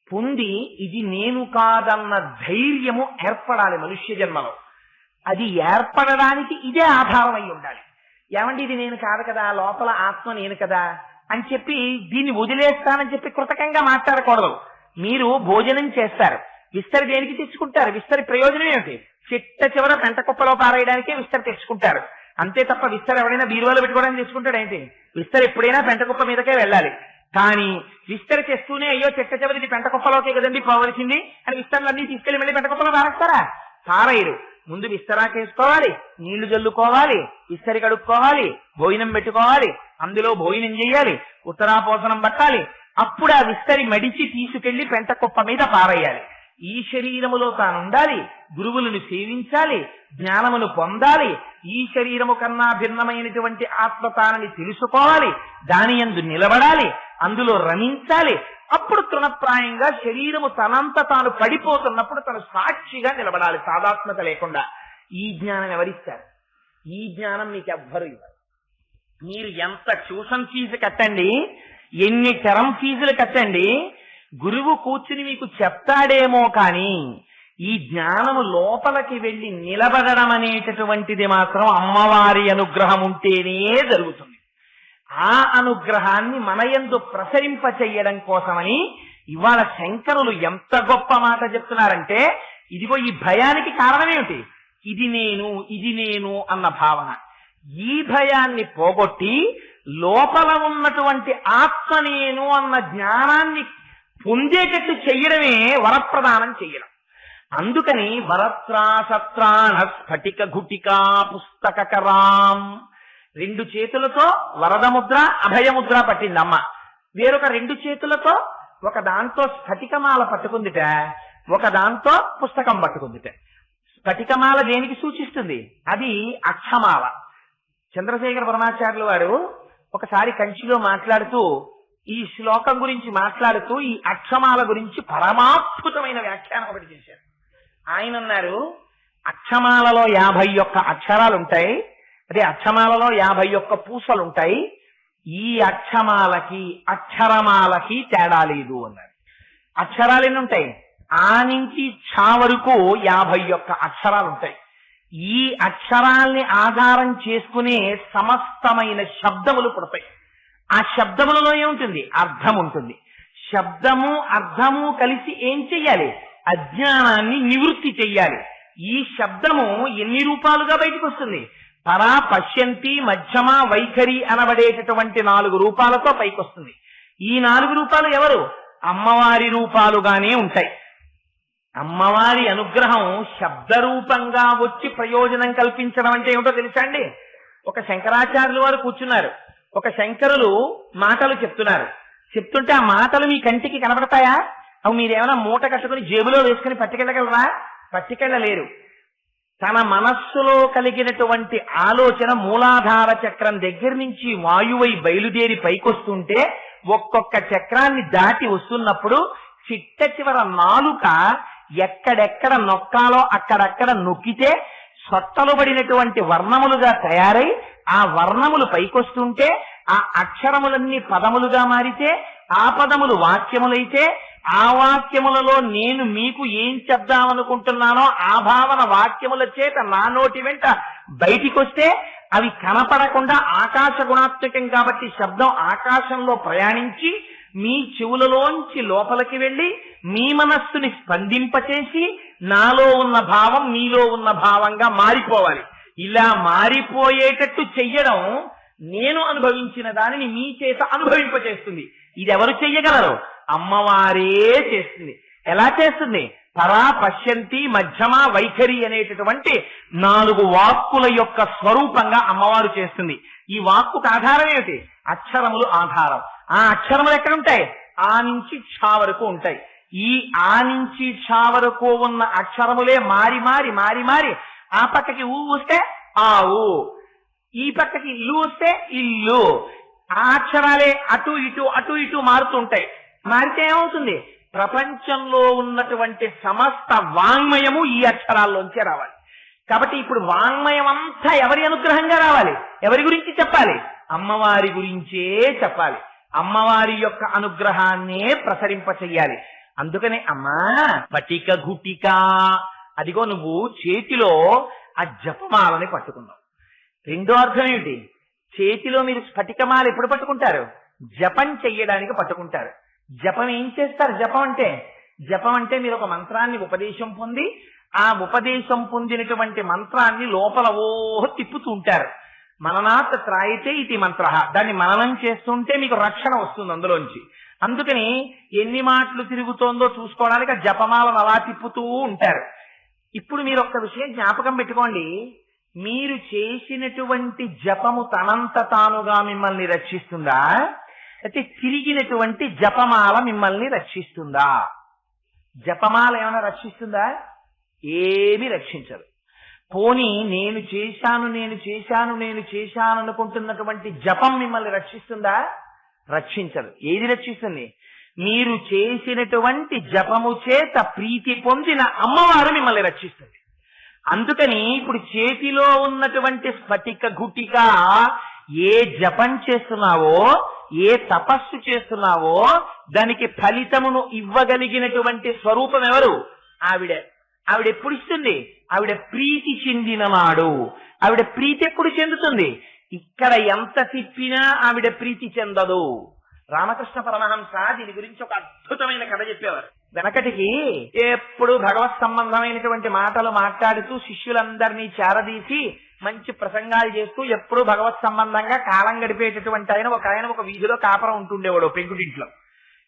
పొంది ఇది నేను కాదన్న ధైర్యము ఏర్పడాలి మనుష్య జన్మలో. అది ఏర్పడడానికి ఇదే ఆధారం అయి ఉండాలి. ఏమండి ఇది నేను కాదు కదా, లోపల ఆత్మ నేను కదా అని చెప్పి దీన్ని వదిలేస్తానని చెప్పి కృతకంగా మాట్లాడకూడదు. మీరు భోజనం చేస్తారు, విస్తరి దేనికి తెచ్చుకుంటారు? విస్తరి ప్రయోజనం ఏమిటి? చిట్ట చివర పెంట కుప్పలో పారేయడానికే విస్తరి తెచ్చుకుంటారు, అంతే తప్ప విస్తరి ఎవరైనా బీరువాలో పెట్టుకోవడానికి తెచ్చుకుంటాడు ఏంటి? విస్తరి ఎప్పుడైనా పెంట కుప్ప మీదకే వెళ్ళాలి. కానీ విస్తరి చేస్తూనే అయ్యో చిట్ట చివరి ఇది పెంట కుప్పలోకే కదండి పోవలసింది అని విస్తరులన్నీ తీసుకెళ్లి మళ్ళీ పెంట కుప్పలో పారేస్తారా? పారేయరు. ముందు విస్తరాకేసుకోవాలి, నీళ్లు జల్లుకోవాలి, విస్తరి కడుక్కోవాలి, భోజనం పెట్టుకోవాలి, అందులో భోజనం చెయ్యాలి, ఉత్తరాపోసనం పట్టాలి, అప్పుడు ఆ విస్తరి మడిచి తీసుకెళ్లి పెంట కుప్ప మీద పారేయాలి. ఈ శరీరములో తాను ఉండాలి, గురువులను సేవించాలి, జ్ఞానమును పొందాలి, ఈ శరీరము కన్నా భిన్నమైనటువంటి ఆత్మ తానని తెలుసుకోవాలి, దాని యందు నిలబడాలి, అందులో రమించాలి. అప్పుడు తృణప్రాయంగా శరీరము తనంత తాను పడిపోతున్నప్పుడు తను సాక్షిగా నిలబడాలి, సాదాత్మత లేకుండా. ఈ జ్ఞానం ఎవరిస్తారు? ఈ జ్ఞానం మీకు ఎవ్వరు ఇవ్వరు. మీరు ఎంత ట్యూషన్ ఫీజు కట్టండి, ఎన్ని టర్మ్ ఫీజులు కట్టండి, గురువు కూర్చుని మీకు చెప్తాడేమో కానీ ఈ జ్ఞానము లోపలికి వెళ్లి నిలబడడం అనేటటువంటిది మాత్రం అమ్మవారి అనుగ్రహం ఉంటేనే జరుగుతుంది. ఆ అనుగ్రహాన్ని మన యందు ప్రసరింప చెయ్యడం కోసమని ఇవాళ శంకరులు ఎంత గొప్ప మాట చెప్తున్నారంటే, ఇదిగో ఈ భయానికి కారణమేమిటి? ఇది నేను అన్న భావన. ఈ భయాన్ని పోగొట్టి లోపల ఉన్నటువంటి ఆత్మ నేను అన్న జ్ఞానాన్ని పొందేటట్టు చెయ్యడమే వరప్రదానం చెయ్యడం. అందుకని వరత్రాసత్రాణ స్ఫటిక ఘుటికా పుస్తకరాం, 2 చేతులతో వరదముద్ర అభయముద్ర పట్టింది అమ్మ. వేరొక 2 చేతులతో ఒక దాంతో స్ఫటికమాల పట్టుకుందిట, ఒక దాంతో పుస్తకం పట్టుకుందిట. స్ఫటికమాల దేనికి సూచిస్తుంది? అది అక్షమాల. చంద్రశేఖర పరమాచార్యులు వారు ఒకసారి కంచిలో మాట్లాడుతూ ఈ శ్లోకం గురించి మాట్లాడుతూ ఈ అక్షమాల గురించి పరమాద్భుతమైన వ్యాఖ్యానం ఒకటి చేశారు. ఆయన అన్నారు, అక్షమాలలో 51 అక్షరాలుంటాయి, అదే అక్షమాలలో 51 పూసలుంటాయి. ఈ అక్షమాలకి అక్షరమాలకి తేడా లేదు అన్నారు. అక్షరాలు ఎన్ని ఉంటాయి? ఆ నుంచి ఛ వరకు 51 అక్షరాలు ఉంటాయి. ఈ అక్షరాల్ని ఆధారం చేసుకునే సమస్తమైన శబ్దములు పుడతాయి. ఆ శబ్దములలో ఏముంటుంది? అర్థం ఉంటుంది. శబ్దము అర్థము కలిసి ఏం చెయ్యాలి? అజ్ఞానాన్ని నివృత్తి చెయ్యాలి. ఈ శబ్దము ఎన్ని రూపాలుగా బయటకు వస్తుంది? పరా, పశ్యంతి, మధ్యమ, వైఖరి అనబడేటటువంటి 4 రూపాలతో పైకొస్తుంది. ఈ 4 రూపాలు ఎవరు? అమ్మవారి రూపాలుగానే ఉంటాయి. అమ్మవారి అనుగ్రహం శబ్ద రూపంగా వచ్చి ప్రయోజనం కల్పించడం అంటే ఏమిటో తెలుసా అండి? ఒక శంకరాచార్యులు వారు కూర్చున్నారు, ఒక శంకరులు మాటలు చెప్తుంటే ఆ మాటలు మీ కంటికి కనబడతాయా? అవి మీరేమైనా మూట కట్టుకుని జేబులో వేసుకుని పట్టుకెళ్ళగలరా? పట్టుకెళ్ళలేరు. తన మనస్సులో కలిగినటువంటి ఆలోచన మూలాధార చక్రం దగ్గర నుంచి వాయువై బయలుదేరి పైకొస్తుంటే ఒక్కొక్క చక్రాన్ని దాటి వస్తున్నప్పుడు చిట్ట చివర నాలుక ఎక్కడెక్కడ నొక్కాలో అక్కడక్కడ నొక్కితే సొట్టలు పడినటువంటి వర్ణములుగా తయారై ఆ వర్ణములు పైకొస్తుంటే ఆ అక్షరములన్నీ పదములుగా మారితే ఆ పదములు వాక్యములైతే ఆ వాక్యములలో నేను మీకు ఏం చెప్దామనుకుంటున్నానో ఆ భావన వాక్యముల చేత నా నోటి వెంట బయటికొస్తే అవి కనపడకుండా ఆకాశ గుణాత్మకం కాబట్టి శబ్దం ఆకాశంలో ప్రయాణించి మీ చెవులలోంచి లోపలికి వెళ్లి మీ మనస్సుని స్పందింపచేసి నాలో ఉన్న భావం మీలో ఉన్న భావంగా మారిపోవాలి. ఇలా మారిపోయేటట్టు చెయ్యడం నేను అనుభవించిన దానిని మీ చేత అనుభవింపచేస్తుంది. ఇది ఎవరు చెయ్యగలరు? అమ్మవారే చేస్తుంది. ఎలా చేస్తుంది? పరా, పశ్యంతి, మధ్యమ, వైఖరి అనేటటువంటి 4 వాక్కుల యొక్క స్వరూపంగా అమ్మవారు చేస్తుంది. ఈ వాక్కుకు ఆధారం ఏమిటి? అక్షరములు ఆధారం. ఆ అక్షరములు ఎక్కడుంటాయి? ఆ నుంచి ఛ వరకు ఉంటాయి. ఈ ఆ నుంచి ఛ వరకు ఉన్న అక్షరములే మారి మారి మారి మారి ఆ పక్కకి ఊ వస్తే ఆవు, ఈ పక్కకి ఇల్లు వస్తే ఇల్లు. ఆ అక్షరాలే అటు ఇటు మారుతుంటాయి. మారితే ఏమవుతుంది? ప్రపంచంలో ఉన్నటువంటి సమస్త వాంగ్మయము ఈ అక్షరాల్లోంచే రావాలి. కాబట్టి ఇప్పుడు వాంగ్మయం అంతా ఎవరి అనుగ్రహంగా రావాలి? ఎవరి గురించి చెప్పాలి? అమ్మవారి గురించే చెప్పాలి. అమ్మవారి యొక్క అనుగ్రహాన్నే ప్రసరింప చెయ్యాలి. అందుకనే అమ్మా పటిక గుటిక, అదిగో నువ్వు చేతిలో ఆ జపమాలని పట్టుకున్నావు. రెండో అర్థం ఏమిటి? చేతిలో మీరు స్ఫటికమాల ఎప్పుడు పట్టుకుంటారు? జపం చెయ్యడానికి పట్టుకుంటారు. జపం ఏం చేస్తారు? జపం అంటే మీరు ఒక మంత్రాన్ని ఉపదేశం పొంది ఆ ఉపదేశం పొందినటువంటి మంత్రాన్ని లోపల తిప్పుతూ ఉంటారు. మననాత్ త్రాయితే ఇది మంత్ర, దాన్ని మననం చేస్తుంటే మీకు రక్షణ వస్తుంది అందులోంచి. అందుకని ఎన్ని మాటలు తిరుగుతోందో చూసుకోవడానికి ఆ జపమాలను అలా తిప్పుతూ ఉంటారు. ఇప్పుడు మీరు ఒక్క విషయం జ్ఞాపకం పెట్టుకోండి, మీరు చేసినటువంటి జపము తనంత తానుగా మిమ్మల్ని రక్షిస్తుందా, అయితే తిరిగినటువంటి జపమాల మిమ్మల్ని రక్షిస్తుందా? జపమాల ఏమైనా రక్షిస్తుందా? ఏమీ రక్షించదు. పోనీ నేను చేశాను అనుకుంటున్నటువంటి జపం మిమ్మల్ని రక్షిస్తుందా? రక్షించదు. ఏది రక్షిస్తుంది? మీరు చేసినటువంటి జపము చేత ప్రీతి పొందిన అమ్మవారు మిమ్మల్ని రక్షిస్తుంది. అందుకని ఇప్పుడు చేతిలో ఉన్నటువంటి స్ఫటిక గుటిక ఏ జపం చేస్తున్నావో, ఏ తపస్సు చేస్తున్నావో దానికి ఫలితమును ఇవ్వగలిగినటువంటి స్వరూపం ఎవరు? ఆవిడే. ఆవిడ ఎప్పుడు ఇస్తుంది? ఆవిడ ప్రీతి చెందిన నాడు. ఆవిడ ప్రీతి ఎప్పుడు చెందుతుంది? ఇక్కడ ఎంత తిప్పినా ఆవిడ ప్రీతి చెందదు. రామకృష్ణ పరమహంస దీని గురించి ఒక అద్భుతమైన కథ చెప్పేవారు. వెనకటికి ఎప్పుడు భగవత్ సంబంధమైనటువంటి మాటలు మాట్లాడుతూ శిష్యులందరినీ చేరదీసి మంచి ప్రసంగాలు చేస్తూ ఎప్పుడు భగవత్ సంబంధంగా కాలం గడిపేటటువంటి ఆయన ఒక వీధిలో కాపరం ఉంటుండేవాడు పెంకుటింట్లో.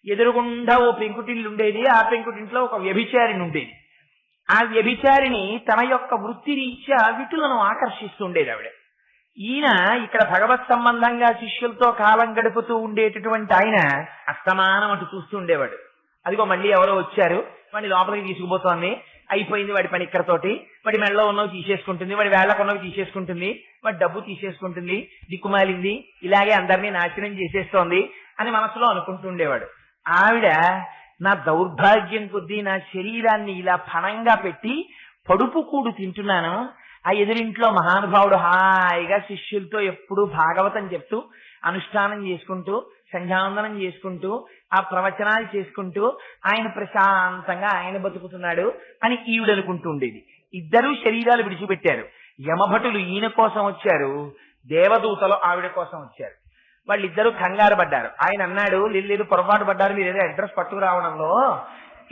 ఎదురుగుండా ఓ పెంకుటిల్లు ఉండేది. ఆ పెంకుటింట్లో ఒక వ్యభిచారిణి ఉండేది. ఆ వ్యభిచారిణి తన యొక్క వృత్తి రీత్యా విటులను ఆకర్షిస్తుండేది ఆవిడ. ఈయన ఇక్కడ భగవత్ సంబంధంగా శిష్యులతో కాలం గడుపుతూ ఉండేటటువంటి ఆయన అస్తమానం అటు చూస్తుండేవాడు. అదిగో మళ్ళీ ఎవరో వచ్చారు, వాడిని లోపలికి తీసుకుపోతోంది, అయిపోయింది వాడి పని ఇక్కడతోటి, వాడి మెడలో ఉన్నవి తీసేసుకుంటుంది, వాడి వేళ్లకు ఉన్నవి తీసేసుకుంటుంది, వాడి డబ్బు తీసేసుకుంటుంది, దిక్కుమాలింది, ఇలాగే అందరినీ నాశనం చేసేస్తోంది అని మనసులో అనుకుంటుండేవాడు. ఆవిడ నా దౌర్భాగ్యం కొద్దీ నా శరీరాన్ని ఇలా ఫణంగా పెట్టి పడుపు కూడు తింటున్నాను, ఆ ఎదురింట్లో మహానుభావుడు హాయిగా శిష్యులతో ఎప్పుడూ భాగవతం చెప్తూ అనుష్ఠానం చేసుకుంటూ సంధ్యావందనం చేసుకుంటూ ఆ ప్రవచనాలు చేసుకుంటూ ఆయన ప్రశాంతంగా ఆయన బతుకుతున్నాడు అని ఈవిడ అనుకుంటూ ఉండేది. ఇద్దరూ శరీరాలు విడిచిపెట్టారు. యమభటులు ఈయన కోసం వచ్చారు, దేవదూతలు ఆవిడ కోసం వచ్చారు. వాళ్ళిద్దరూ కంగారు పడ్డారు. ఆయన అన్నాడు, లేదు పొరపాటు పడ్డారు, మీరు ఏదో అడ్రస్ పట్టుకురావడంలో,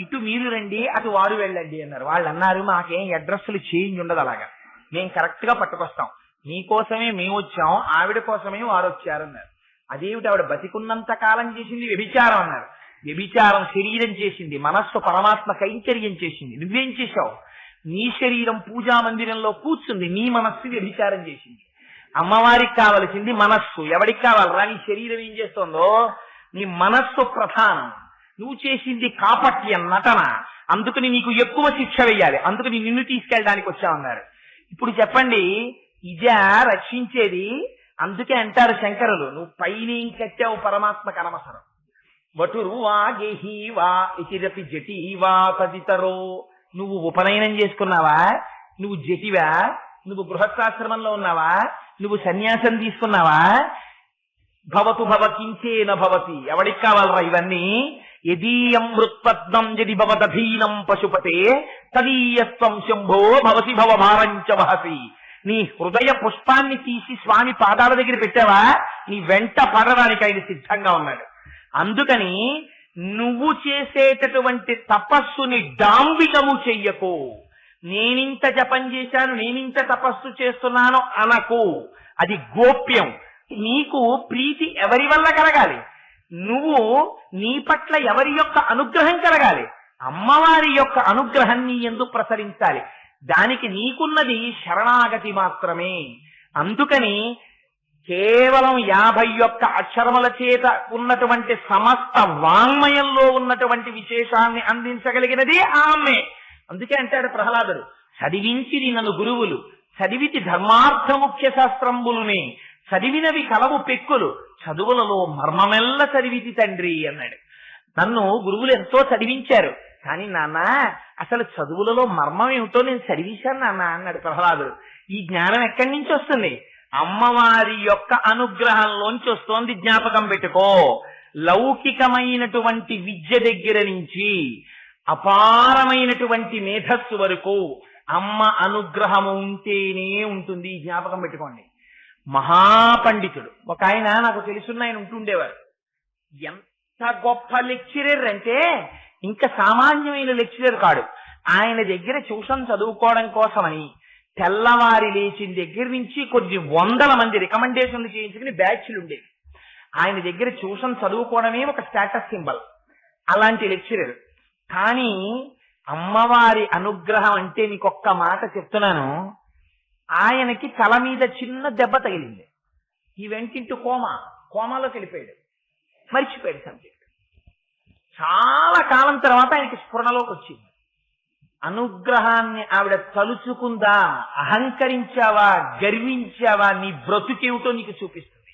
ఇటు మీరు రండి అటు వారు వెళ్ళండి అన్నారు. వాళ్ళు అన్నారు, మాకేం అడ్రస్లు చేంజ్ ఉండదు, అలాగా మేము కరెక్ట్ గా పట్టుకొస్తాం, మీకోసమే మేము వచ్చాం, ఆవిడ కోసమే వారు వచ్చారు అన్నారు. అదేమిటి? ఆవిడ బతికున్నంత కాలం చేసింది వ్యభిచారం అన్నారు. వ్యభిచారం శరీరం చేసింది, మనస్సు పరమాత్మ కైంకర్యం చేసింది. నువ్వేం చేశావు? నీ శరీరం పూజా మందిరంలో కూర్చుంది, నీ మనస్సు వ్యభిచారం చేసింది. అమ్మవారికి కావలసింది మనస్సు. ఎవరికి కావాలరా? నీ శరీరం ఏం చేస్తోందో నీ మనస్సు ప్రధానం. నువ్వు చేసింది కాపట్యం, నటన. అందుకని నీకు ఎక్కువ శిక్ష వేయాలి, అందుకని నిన్ను తీసుకెళ్ళడానికి వచ్చామన్నారు. ఇప్పుడు చెప్పండి, ఇదా రక్షించేది? అందుకే అంటారు శంకరులు, నువ్వు పైనేం కట్టావు పరమాత్మకు అనవసరం. వటురువా గేహీవా ఇతిరపి జటీవా తదితరో. నువ్వు ఉపనయనం చేసుకున్నావా? నువ్వు జటివా? నువ్వు గృహస్థాశ్రమంలో ఉన్నావా? నువ్వు సన్యాసం తీసుకున్నావా? భవతు భవకించేన భవతి. ఎవడికి కావాలరా ఇవన్నీ? యదీయం మృత్పద్మం యది భవదధీనం పశుపతే తదీయస్వం శంభో భవసి భవభారంచ వహసి. నీ హృదయ పుష్పాన్ని తీసి స్వామి పాదాల దగ్గర పెట్టావా? నీ వెంట పడడానికి ఆయన సిద్ధంగా ఉన్నాడు. అందుకని నువ్వు చేసేటటువంటి తపస్సుని డాంబికము చెయ్యకు. నేనింత జపం చేశాను, నేనింత తపస్సు చేస్తున్నాను అనకు. అది గోప్యం. నీకు ప్రీతి ఎవరి వల్ల కలగాలి? నువ్వు నీ పట్ల ఎవరి యొక్క అనుగ్రహం కలగాలి? అమ్మవారి యొక్క అనుగ్రహం నీ యందు ప్రసరించాలి. దానికి నీకున్నది శరణాగతి మాత్రమే. అందుకని కేవలం 51 అక్షరముల చేత ఉన్నటువంటి సమస్త వాంగ్మయంలో ఉన్నటువంటి విశేషాన్ని అందించగలిగినది ఆమె. అందుకే అంటాడు ప్రహ్లాదుడు, చదివించిరి నన్ను గురువులు, చదివితి ధర్మార్థ ముఖ్య శాస్త్రంబులునే, చదివినవి కలవు పెక్కులు, చదువులలో మర్మమెల్ల చదివితి తండ్రి అన్నాడు. నన్ను గురువులు ఎంతో చదివించారు, కానీ నాన్న అసలు చదువులలో మర్మం ఏమిటో నేను చదివించాను నాన్న అన్నాడు ప్రహ్లాదుడు. ఈ జ్ఞానం ఎక్కడి నుంచి వస్తుంది? అమ్మవారి యొక్క అనుగ్రహంలోంచి వస్తోంది. జ్ఞాపకం పెట్టుకో. లౌకికమైనటువంటి విద్య దగ్గర నుంచి అపారమైనటువంటి మేధస్సు వరకు అమ్మ అనుగ్రహము ఉంటేనే ఉంటుంది. జ్ఞాపకం పెట్టుకోండి. మహాపండితుడు. ఒక ఆయన నాకు తెలుసున్న ఆయన ఉంటుండేవారు. ఎంత గొప్ప లెక్చరర్ అంటే ఇంకా సామాన్యమైన లెక్చరర్ కాడు. ఆయన దగ్గర ట్యూషన్ చదువుకోవడం కోసమని తెల్లవారి లేచిన దగ్గర నుంచి కొన్ని వందల మంది రికమెండేషన్లు చేయించుకుని బ్యాచ్లు ఉండేవి. ఆయన దగ్గర ట్యూషన్ చదువుకోవడమే ఒక స్టేటస్ సింబల్. అలాంటి లెక్చరర్. కానీ అమ్మవారి అనుగ్రహం అంటే మీకు ఒక్క మాట చెప్తున్నాను. ఆయనకి తల మీద చిన్న దెబ్బ తగిలింది. ఈ వెంటింటూ కోమాలోకి వెళ్ళిపోయాడు, మర్చిపోయాడు సబ్జెక్ట్. చాలా కాలం తర్వాత ఆయనకి స్ఫురణలోకి వచ్చింది. అనుగ్రహాన్ని ఆవిడ తలుచుకుందా, అహంకరించావా, గర్వించావా, నీ బ్రతుకేమిటో నీకు చూపిస్తుంది.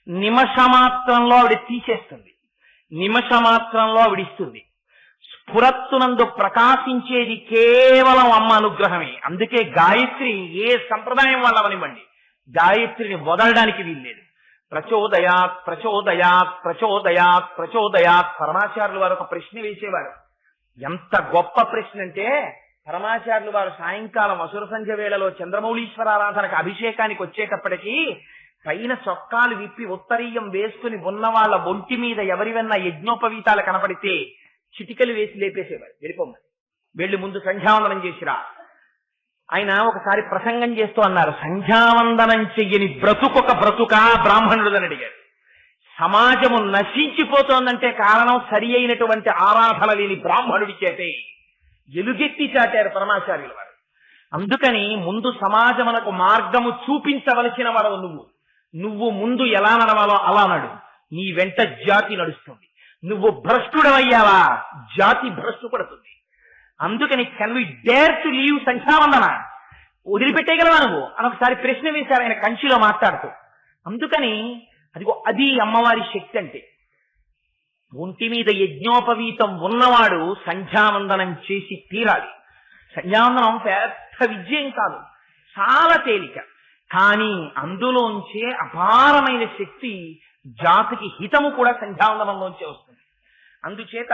నిమిషమాత్రంలో ఆవిడ తీసేస్తుంది, నిమిషమాత్రంలో ఆవిడ ఇస్తుంది. స్ఫురత్తునందు ప్రకాశించేది కేవలం అమ్మ అనుగ్రహమే. అందుకే గాయత్రి ఏ సంప్రదాయం వాళ్ళవనివ్వండి, గాయత్రిని వదలడానికి వీల్లేదు. ప్రచోదయాత్ ప్రచోదయాత్ ప్రచోదయాత్ ప్రచోదయాత్. పరమాచార్యులు వారు ఒక ప్రశ్న వేసేవారు. ఎంత గొప్ప ప్రశ్న అంటే, పరమాచార్యులు వారు సాయంకాలం అసుర సంధ్య వేళలో చంద్రమౌళీశ్వరారాధనకు అభిషేకానికి వచ్చేటప్పటికీ పైన చొక్కాలు విప్పి ఉత్తరీయం వేసుకుని ఉన్న వాళ్ళ ఒంటి మీద ఎవరివన్నా యజ్ఞోపవీతాలు కనపడితే చిటికలు వేసి లేపేసేవారు. వెళ్ళిపోమ్మని, వెళ్ళి ముందు సంధ్యావందనం చేసిరా. ఆయన ఒకసారి ప్రసంగం చేస్తూ అన్నారు, సంధ్యావందనం చెయ్యని బ్రతుకొక బ్రతుకా బ్రాహ్మణుడుదని అడిగారు. సమాజము నశించిపోతోందంటే కారణం సరి అయినటువంటి ఆరాధన లేని బ్రాహ్మణుడి చేతే. ఎలుగెత్తి చాటారు పరమాచార్యుల వారు. అందుకని ముందు సమాజమునకు మార్గము చూపించవలసిన వాడు నువ్వు ముందు ఎలా నడవాలో అలా నడు, నీ వెంట జాతి నడుస్తుంది. నువ్వు భ్రష్టుడవయ్యావా, జాతి భ్రష్టు పడుతుంది. అందుకని can we dare to leave sandhyavandana, వదిలిపెట్టేయగలవా నువ్వు అని ఒకసారి ప్రశ్న వేశారు ఆయన కంచిలో మాట్లాడుతూ. అందుకని అది అమ్మవారి శక్తి అంటే. ఒంటి మీద యజ్ఞోపవీతం ఉన్నవాడు సంధ్యావందనం చేసి తీరాలి. సంధ్యావందనం పెద్ద విజయం కాదు, చాలా తేలిక. కానీ అందులోంచే అపారమైన శక్తి, జాతికి హితము కూడా సంధ్యావందనంలోంచే వస్తుంది. అందుచేత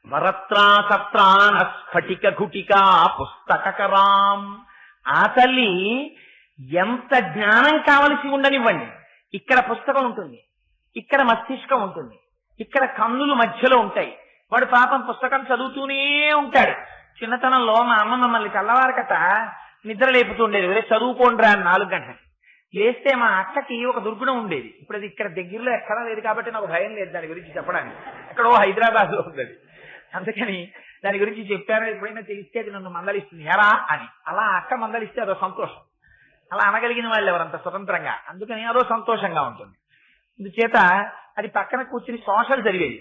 వరత్రా సత్రాన స్ఫటిక ఘుటికా పుస్తకరాం. ఆ తల్లి ఎంత జ్ఞానం కావలసి ఉండనివ్వండి, ఇక్కడ పుస్తకం ఉంటుంది, ఇక్కడ మస్తిష్కం ఉంటుంది, ఇక్కడ కన్నులు మధ్యలో ఉంటాయి. వాడు పాపం పుస్తకం చదువుతూనే ఉంటాడు. చిన్నతనంలో మా అమ్మ మమ్మల్ని తెల్లవారకట నిద్ర లేపుతుండేది, వేరే చదువుకోండిరా అని 4 గంటలకి. లేస్తే మా అక్కకి ఒక దుర్గుణం ఉండేది. ఇప్పుడు అది ఇక్కడ దగ్గరలో ఎక్కడా లేదు కాబట్టి నాకు భయం లేదు దాని గురించి చెప్పడానికి. ఎక్కడో హైదరాబాద్ లో ఉంది. అందుకని దాని గురించి చెప్పారో ఎప్పుడైనా తెలిస్తే అది నన్ను మందలిస్తుంది, ఎరా అని. అలా అక్క మందలిస్తే అదో సంతోషం. అలా అనగలిగిన వాళ్ళు ఎవరంత స్వతంత్రంగా, అందుకని అదో సంతోషంగా ఉంటుంది. అందుచేత అది పక్కన కూర్చుని సోషల్ జరిగేది.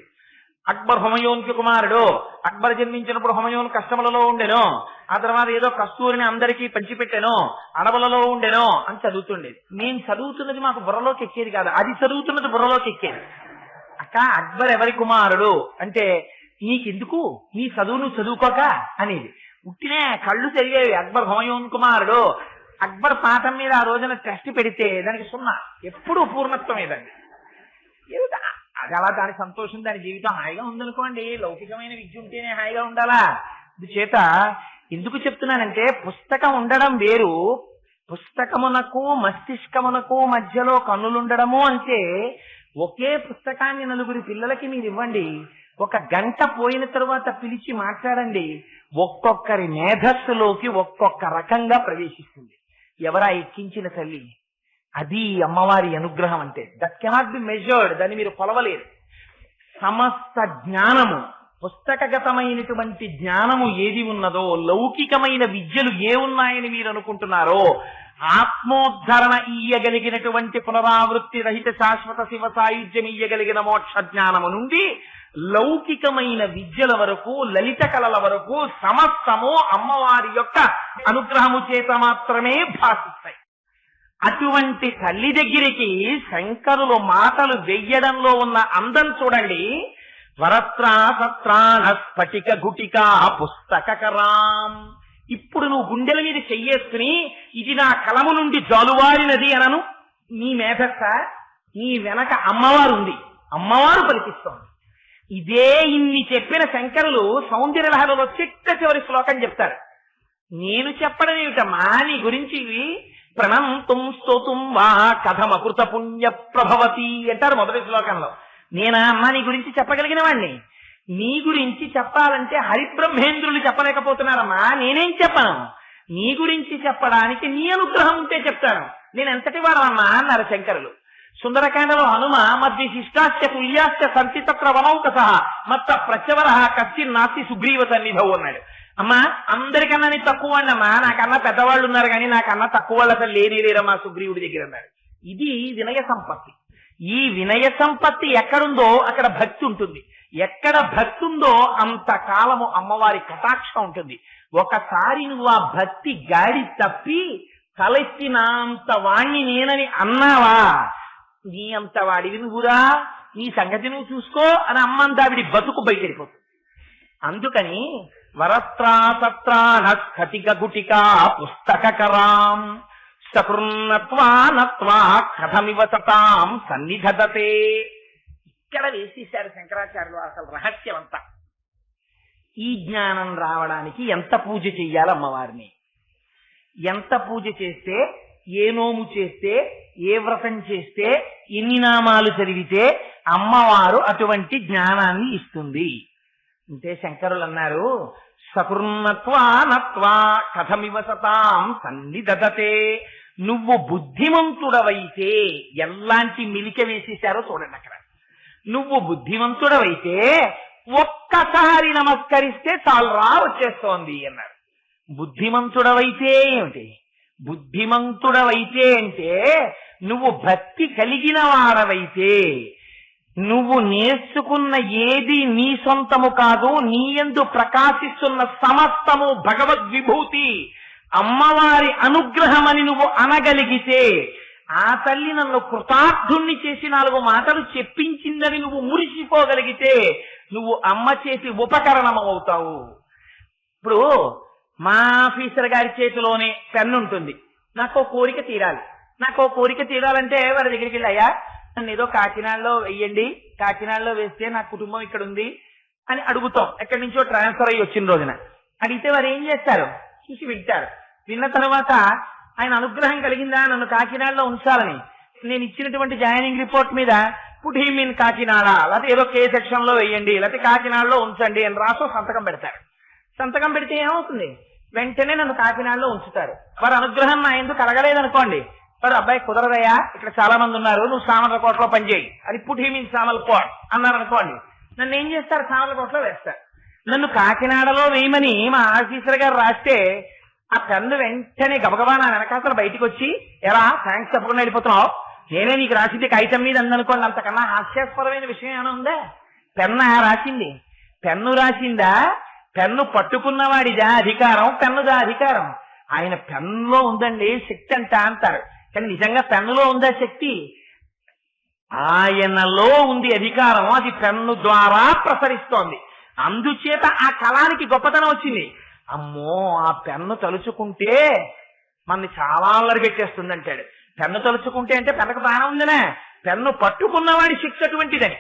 అక్బర్ హుమయూన్కి కుమారుడు, అక్బర్ జన్మించినప్పుడు హుమయూన్ కష్టములలో ఉండెను, ఆ తర్వాత ఏదో కస్తూరిని అందరికీ పంచిపెట్టాను, అడవులలో ఉండెను అని చదువుతుండేది. నేను చదువుతున్నది మాకు బుర్రలోకి ఎక్కేది కాదు, అది చదువుతున్నది బుర్రలోకి ఎక్కేది. అక్క అక్బర్ ఎవరి కుమారుడు అంటే, నీకెందుకు, నీ చదువు నువ్వు చదువుకోక అనేది. ఉట్టినే కళ్ళు చదివేవి. అక్బర్ హుమయూన్ కుమారుడు. అక్బర్ పాఠం మీద ఆ రోజున టెస్ట్ పెడితే దానికి 0, ఎప్పుడూ పూర్ణత్వమే దాన్ని. అది అలా దాని సంతోషం, దాని జీవితం హాయిగా ఉందనుకోండి. లౌకికమైన విద్య ఉంటేనే హాయిగా ఉండాలా. చేత ఎందుకు చెప్తున్నానంటే, పుస్తకం ఉండడం వేరు, పుస్తకమునకు మస్తిష్కమునకు మధ్యలో కన్నులుండడము అంటే. ఒకే పుస్తకాన్ని 9 పిల్లలకి మీరు ఇవ్వండి, 1 గంట పోయిన తరువాత పిలిచి మాట్లాడండి, ఒక్కొక్కరి మేధస్సులోకి ఒక్కొక్క రకంగా ప్రవేశిస్తుంది. ఎవరా ఎక్కించిన తల్లి? అది అమ్మవారి అనుగ్రహం అంటే. దట్ కెనాట్ బి మెజర్డ్, దాన్ని మీరు కొలవలేరు. సమస్త జ్ఞానము, పుస్తకగతమైనటువంటి జ్ఞానము ఏది ఉన్నదో, లౌకికమైన విద్యలు ఏ ఉన్నాయని మీరు అనుకుంటున్నారో, ఆత్మోద్ధరణ ఇయ్యగలిగినటువంటి పునరావృత్తి రహిత శాశ్వత శివ సాయుధ్యం ఇయ్యగలిగిన మోక్ష జ్ఞానము నుండి లౌకికమైన విద్యల వరకు, లలిత కళల వరకు సమస్తము అమ్మవారి యొక్క అనుగ్రహము చేత మాత్రమే భాషిస్తాయి. అటువంటి తల్లి దగ్గరికి శంకరులు మాటలు వెయ్యడంలో ఉన్న అందం చూడండి. వరత్రా సత్రాన స్ఫటిక ఘుటికా పుస్తకరాం. ఇప్పుడు నువ్వు గుండెల మీద చెయ్యేసుకుని ఇది నా కలము నుండి జాలువారినది అనను. నీ మేధస్స, నీ వెనక అమ్మవారు ఉంది, అమ్మవారు పలికిస్తోంది. ఇదే ఇన్ని చెప్పిన శంకరులు సౌందర్యలహరిలో చిట్ట చివరి శ్లోకం చెప్తారు. నేను చెప్పడం ఏమిటమ్మా, నీ గురించి ప్రణంతుం స్తోతుం వా కథమకృత పుణ్య ప్రభవతి అంటారు మొదటి శ్లోకంలో. నేనా అమ్మ నీ గురించి చెప్పగలిగిన వాణ్ణి. నీ గురించి చెప్పాలంటే హరిబ్రహ్మేంద్రులు చెప్పలేకపోతున్నారమ్మా, నేనేం చెప్పను. నీ గురించి చెప్పడానికి నీ అనుగ్రహం ఉంటే చెప్తాను. నేను ఎంతటి వాడమ్మా అన్నారు శంకరులు. సుందరకాండలో హనుమ మద్విశిష్టాశ్చ తుల్యాశ్చ సంతి తత్ర వనౌక సహా మత్త ప్రత్యవర కశ్చిన్ నాస్తి సుగ్రీవ సన్నిధవు అన్నాడు. అమ్మా అందరికన్నా నీ తక్కువ వాడినమ్మా, నాకన్నా పెద్దవాళ్ళు ఉన్నారు కానీ నాకన్నా తక్కువ వాళ్ళు అసలు లేరమ్మా సుగ్రీవుడి దగ్గర అన్నాడు. ఇది వినయ సంపత్తి. ఈ వినయ సంపత్తి ఎక్కడుందో అక్కడ భక్తి ఉంటుంది. ఎక్కడ భక్తి ఉందో అంతకాలము అమ్మవారి కటాక్షం ఉంటుంది. ఒకసారి నువ్వు ఆ భక్తి గాడి తప్పి తలెత్తినంత వాణ్ణి నేనని అన్నావా, నీ అంత వాడివి నువ్వురా, నీ సంగతి నువ్వు చూసుకో అని అమ్మందావిడి బతుకు బయటెడిపోతుంది. అందుకని వరత్రా తత్రాణ స్ఫటిక గుటికా పుస్తకరాం సకృన్నత్వా నత్వా కథమివ సతాం సన్నిధతే. ఇక్కడ వేసేశారు శంకరాచార్యులు అసలు రహస్యం అంతా. ఈ జ్ఞానం రావడానికి ఎంత పూజ చెయ్యాలి అమ్మవారిని, ఎంత పూజ చేస్తే, ఏ నోము చేస్తే, ఏ వ్రతం చేస్తే, ఎన్ని నామాలు చదివితే అమ్మవారు అటువంటి జ్ఞానాన్ని ఇస్తుంది అంటే శంకరులు అన్నారు సకృన్నత్వా నత్వా కథమివ సతాం సన్నిధతే. నువ్వు బుద్ధిమంతుడవైతే, ఎలాంటి మిలిక వేసేశారో చూడండి అక్కడ. నువ్వు బుద్ధిమంతుడవైతే ఒక్కసారి నమస్కరిస్తే చాలురా వచ్చేస్తోంది అన్నారు. బుద్ధిమంతుడవైతే ఏమిటి? బుద్ధిమంతుడవైతే అంటే నువ్వు భక్తి కలిగిన వాడవైతే, నువ్వు నేర్చుకున్న ఏది నీ సొంతము కాదు, నీ యందు ప్రకాశిస్తున్న సమస్తము భగవద్విభూతి, అమ్మవారి అనుగ్రహమని నువ్వు అనగలిగితే, ఆ తల్లి నన్ను కృతార్థుణ్ణి చేసి 4 మాటలు చెప్పించిందని నువ్వు మురిసిపోగలిగితే నువ్వు అమ్మ చేసి ఉపకరణం అవుతావు. ఇప్పుడు మా ఆఫీసర్ గారి చేతిలోనే పెన్ను ఉంటుంది. నాకు కోరిక తీరాలంటే వారి దగ్గరికి వెళ్ళి, అయ్యా నన్ను ఏదో కాకినాడలో వెయ్యండి, కాకినాడలో వేస్తే నా కుటుంబం ఇక్కడ ఉంది అని అడుగుతాం. ఎక్కడి నుంచో ట్రాన్స్ఫర్ అయ్యి వచ్చిన రోజున అడిగితే వారు ఏం చేస్తారు, చూసి వింటారు. విన్న తర్వాత ఆయన అనుగ్రహం కలిగిందా నన్ను కాకినాడలో ఉంచాలని, నేను ఇచ్చినటువంటి జాయినింగ్ రిపోర్ట్ మీద పుట్ హిమ్ ఇన్ కాకినాడ, లేకపోతే ఏదో కే సెక్షన్ లో వేయండి, లేకపోతే కాకినాడలో ఉంచండి అని రాసో సంతకం పెడతారు. సంతకం పెడితే ఏమవుతుంది, వెంటనే నన్ను కాకినాడలో ఉంచుతారు. వారి అనుగ్రహం నా ఎందుకు కలగలేదనుకోండి, వారు అబ్బాయి కుదరదయ్యా ఇక్కడ చాలా మంది ఉన్నారు, నువ్వు సామర్లకోటలో పనిచేయి అని పుట్ హిమ్ ఇన్ సామర్లకోట్ అన్నారు అనుకోండి, నన్ను ఏం చేస్తారు, సామర్లకోటలో వేస్తారు. నన్ను కాకినాడలో వేయమని మా ఆఫీసర్ గారు రాస్తే ఆ పెన్ను వెంటనే గబగబా నా వెనకాతలు బయటికి వచ్చి, ఎరా థ్యాంక్స్ చెప్పకుండా వెళ్ళిపోతున్నావు, నేనే నీకు రాసింది కాగితం మీద అందనుకోండి. అంతకన్నా హాస్యాస్పదమైన విషయం ఏమైనా ఉందా? పెన్ను రాసింది, పెన్ను రాసిందా, పెన్ను పట్టుకున్నవాడిదా అధికారం, పెన్నుదా అధికారం. ఆయన పెన్నులో ఉందండి శక్తి అంటారు, కానీ నిజంగా పెన్నులో ఉందా శక్తి? ఆయనలో ఉంది అధికారం, అది పెన్ను ద్వారా ప్రసరిస్తోంది. అందుచేత ఆ కళానికి గొప్పతనం వచ్చింది. అమ్మో ఆ పెన్ను తలుచుకుంటే మనని చాలా అల్లరి పెట్టేస్తుంది అంటాడు. పెన్ను తలుచుకుంటే అంటే పెన్నుకు ప్రాణం ఉందనే, పెన్ను పట్టుకున్నవాడి శక్తి అటువంటిదని.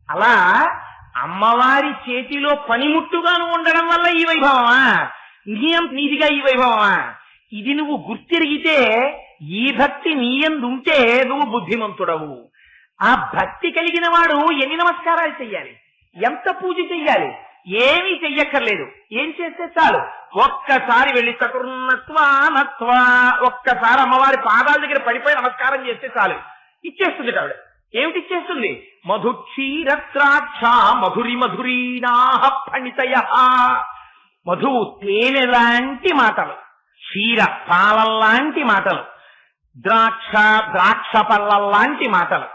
అలా అమ్మవారి చేతిలో పనిముట్టుగాను ఉండడం వల్ల ఈ వైభవమా, నీదిగా ఈ వైభవమా, ఇది నువ్వు గుర్తిరిగితే, ఈ భక్తి నీయందుంటే నువ్వు బుద్ధిమంతుడవు. ఆ భక్తి కలిగిన వాడు ఎన్ని నమస్కారాలు చెయ్యాలి, ఎంత పూజ చెయ్యాలి, ఏమీ చెయ్యక్కర్లేదు. ఏం చేస్తే చాలు, ఒక్కసారి వెళ్ళి సకృన్నత్వా ఒక్కసారి అమ్మవారి పాదాల దగ్గర పడిపోయి నమస్కారం చేస్తే చాలు, ఇచ్చేస్తుంది ఆవిడ. ఏమిటి ఇచ్చేస్తుంది? మధుక్షీరద్రాక్ష మధురి మధురీనాహ ఫణితయ. మధువు తేనె లాంటి మాటలు, క్షీర పాలల్లాంటి మాటలు, ద్రాక్ష పళ్ళల్లాంటి మాటలు,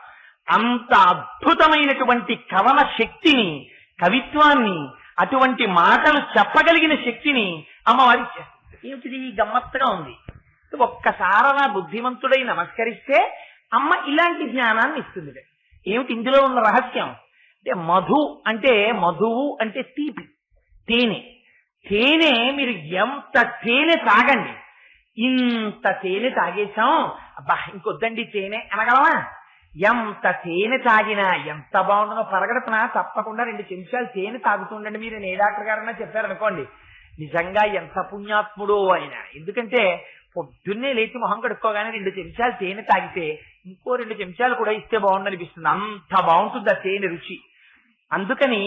అంత అద్భుతమైనటువంటి కవన శక్తిని, కవిత్వాన్ని, అటువంటి మాటలు చెప్పగలిగిన శక్తిని అమ్మవారి ఇచ్చేస్తుంది. ఏమిటిది గమ్మత్తుగా ఉంది. ఒక్కసారి నా బుద్ధిమంతుడై నమస్కరిస్తే అమ్మ ఇలాంటి జ్ఞానాన్ని ఇస్తుంది. ఏమిటి ఇందులో ఉన్న రహస్యం అంటే, మధువు అంటే తీపి, తేనె. తేనె మీరు ఎంత తేనె తాగండి, ఇంత తేనె తాగేశాం అబ్బా ఇంకొద్దండి తేనె అనగలమా? ఎంత తేనె తాగినా ఎంత బాగుంటుందో పరగడుపున తప్పకుండా 2 చెంచాలు తేనె తాగుతుండండి మీరు. ఏ డాక్టర్ గారన్నా చెప్పారనుకోండి, నిజంగా ఎంత పుణ్యాత్ముడో ఆయన. ఎందుకంటే పొద్దున్నే లేచి మొహం కడుక్కోగానే 2 చెంచాలు తేనె తాగితే ఇంకో 2 చెంచాలు కూడా ఇస్తే బాగుండనిపిస్తుంది. అంత బాగుంటుంది ఆ తేనె రుచి. అందుకని